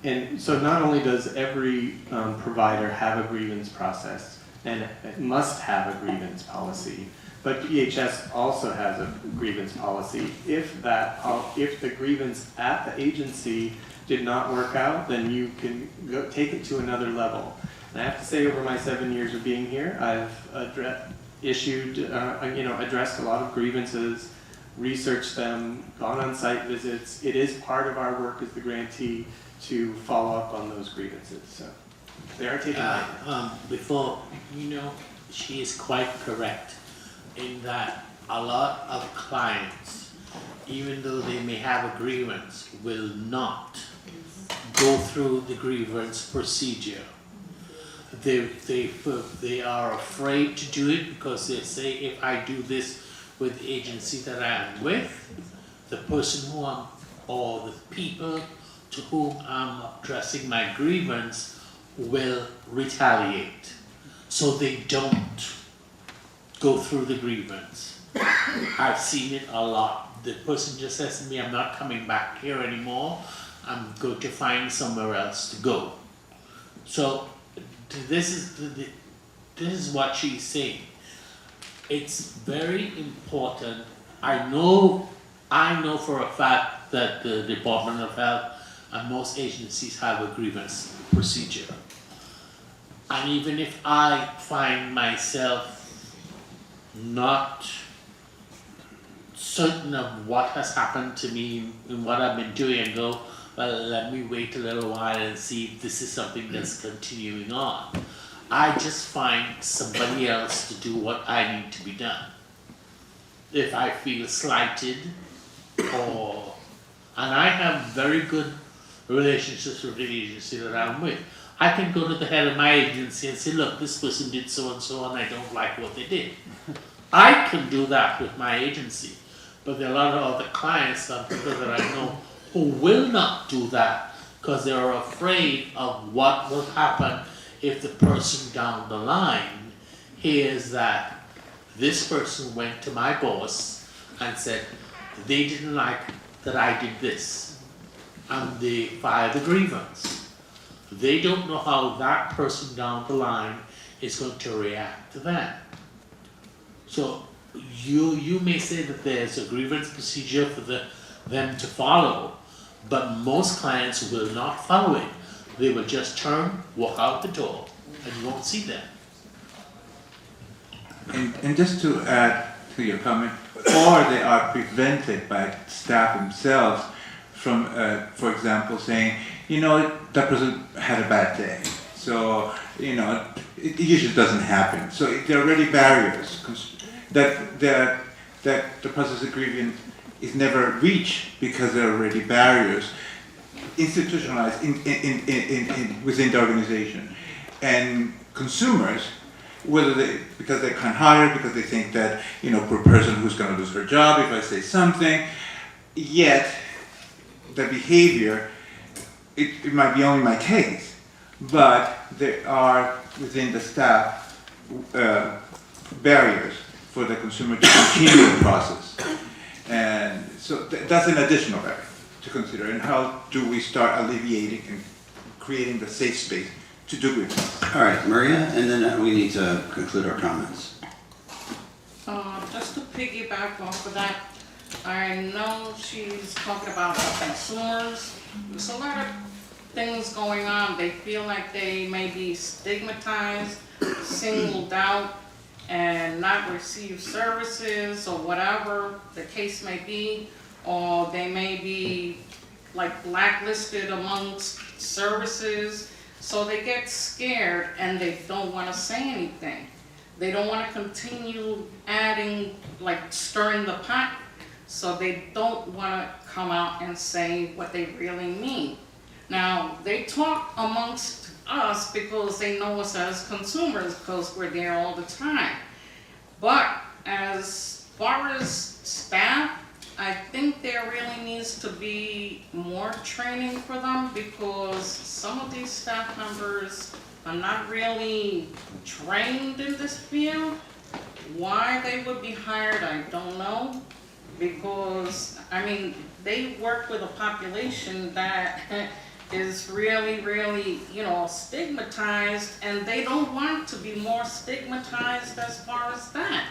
And so not only does every provider have a grievance process and it must have a grievance policy, but PHS also has a grievance policy. If the grievance at the agency did not work out, then you can take it to another level. And I have to say, over my 7 years of being here, I've addressed a lot of grievances, researched them, gone on site visits. It is part of our work as the grantee to follow up on those grievances. So they are taken Before, she is quite correct in that a lot of clients, even though they may have a grievance, will not go through the grievance procedure. They are afraid to do it because they say, if I do this with the agency that I am with, the person or the people to whom I'm addressing my grievance will retaliate. So they don't go through the grievance. I've seen it a lot. The person just says to me, I'm not coming back here anymore. I'm going to find somewhere else to go. So this is what she's saying. It's very important. I know for a fact that the Department of Health and most agencies have a grievance procedure. And even if I find myself not certain of what has happened to me and what I've been doing, and go, well, let me wait a little while and see if this is something that's continuing on. I just find somebody else to do what I need to be done. If I feel slighted or, and I have very good relationships with the agency that I'm with. I can go to the head of my agency and say, look, this person did so and so and I don't like what they did. I can do that with my agency, but there are a lot of other clients and people that I know who will not do that because they're afraid of what will happen if the person down the line hears that this person went to my boss and said they didn't like that I did this, and they filed a grievance. They don't know how that person down the line is going to react to that. So you may say that there's a grievance procedure for them to follow, but most clients will not follow it. They will just turn, walk out the door, and you won't see them. And just to add to your comment, or they are prevented by staff themselves from, for example, saying, you know, that person had a bad day. So, you know, it usually doesn't happen. So there are already barriers that the process of grievance is never reached because there are already barriers institutionalized within the organization. And consumers, whether because they're kind-hearted, because they think that, you know, poor person who's going to lose their job if I say something, yet the behavior, it might be only my case, but there are within the staff barriers for the consumer to continue the process. And so that's an additional barrier to consider. And how do we start alleviating and creating the safe space to do it? All right, Maria, and then we need to conclude our comments. Just to piggyback off of that, I know she's talking about the consumers. There's a lot of things going on. They feel like they may be stigmatized, singled out, and not receive services or whatever the case may be, or they may be like blacklisted amongst services. So they get scared and they don't want to say anything. They don't want to continue adding, like stirring the pot. So they don't want to come out and say what they really mean. Now, they talk amongst us because they know us as consumers because we're there all the time. But as far as staff, I think there really needs to be more training for them because some of these staff members are not really trained in this field. Why they would be hired, I don't know. Because, I mean, they work with a population that is really, really, you know, stigmatized, and they don't want to be more stigmatized as far as that.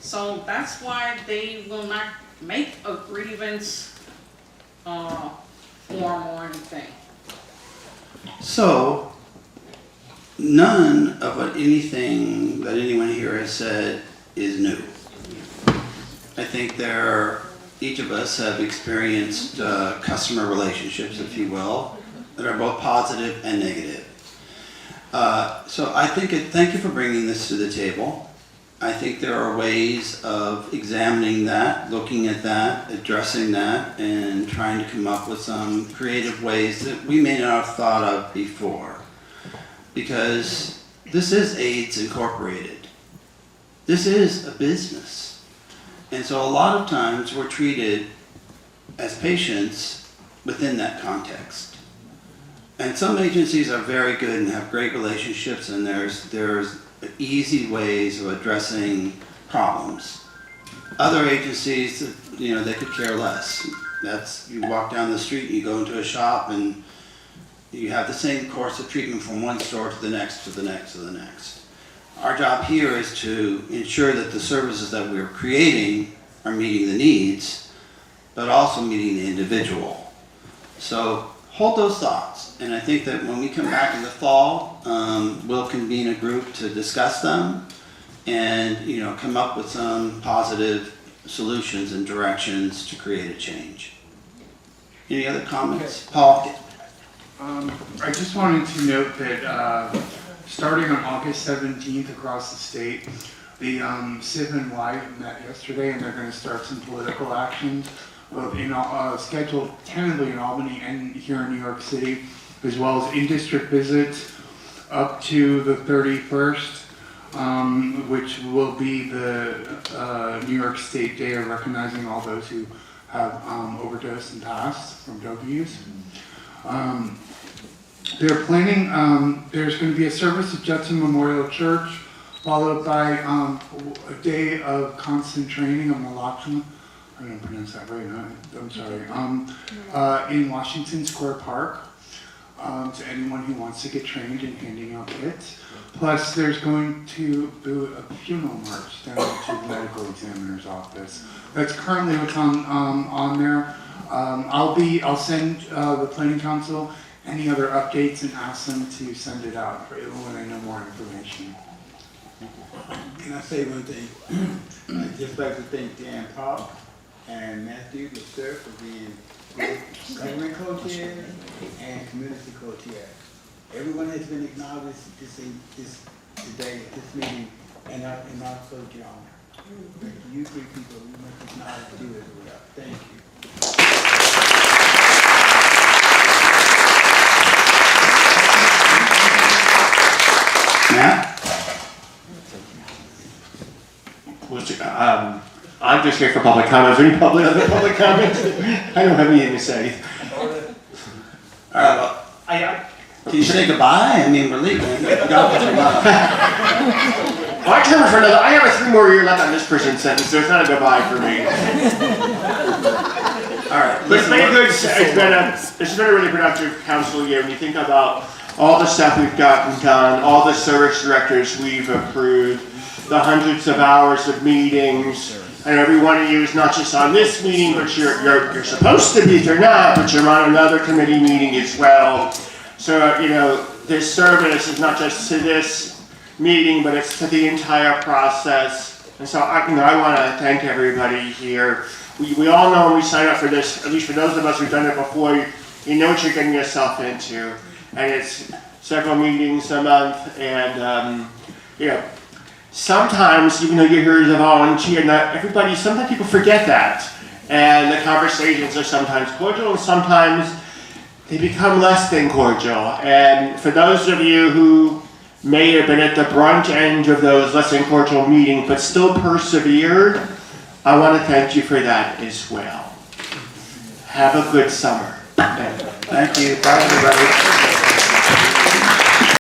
So that's why they will not make a grievance form or anything. So, none of anything that anyone here has said is new. I think each of us have experienced customer relationships, if you will, that are both positive and negative. So I think thank you for bringing this to the table. I think there are ways of examining that, looking at that, addressing that, and trying to come up with some creative ways that we may not have thought of before. Because this is AIDS Incorporated. This is a business. And so a lot of times we're treated as patients within that context. And some agencies are very good and have great relationships, and there's easy ways of addressing problems. Other agencies, you know, they could care less. You walk down the street, you go into a shop, and you have the same course of treatment from one store to the next, to the next, to the next. Our job here is to ensure that the services that we're creating are meeting the needs, but also meeting the individual. So hold those thoughts, and I think that when we come back in the fall, we'll convene a group to discuss them and, you know, come up with some positive solutions and directions to create a change. Any other comments? Paul? I just wanted to note that starting on August 17th across the state. The Civ and Y met yesterday, and they're going to start some political actions, both scheduled tentatively in Albany and here in New York City, as well as in-district visits up to the 31st, which will be the New York State Day of recognizing all those who have overdosed and passed from drug use. They're planning, there's going to be a service at Judson Memorial Church, followed by a day of constant training of naloxone. I didn't pronounce that right, I'm sorry. In Washington Square Park, to anyone who wants to get trained in handing out kits. Plus, there's going to be a funeral march down to the medical examiner's office. That's currently what's on there. I'll send the planning council any other updates and ask them to send it out when I know more information. Can I say one thing? I'd just like to thank Dan Park and Matthew Lester for being government co-chair and community co-chair. Everyone has been acknowledged this today at this meeting, and also John. You three people, we must acknowledge you as well. Thank you. Matt? I'm just here for public comments. Any other public comments? I don't have anything to say. Can you say goodbye? I mean, we're leaving. Well, I turn for another. I have a 3 more year left on this prison sentence, so it's not a goodbye for me. All right. But it's been good. It's been a really productive council year. When you think about all the stuff we've gotten done, all the service directors we've approved, the hundreds of hours of meetings, and every one of you is not just on this meeting, but you're supposed to be if you're not, but you're on another committee meeting as well. So, this service is not just to this meeting, but it's to the entire process. And so, I want to thank everybody here. We all know when we sign up for this, at least for those of us who've done it before, you know what you're getting yourself into. And it's several meetings a month, and, sometimes, even though you're here as a volunteer, sometimes people forget that. And the conversations are sometimes cordial, and sometimes they become less than cordial. And for those of you who may have been at the brunt end of those less than cordial meetings, but still persevered, I want to thank you for that as well. Have a good summer. Thank you. Bye, everybody.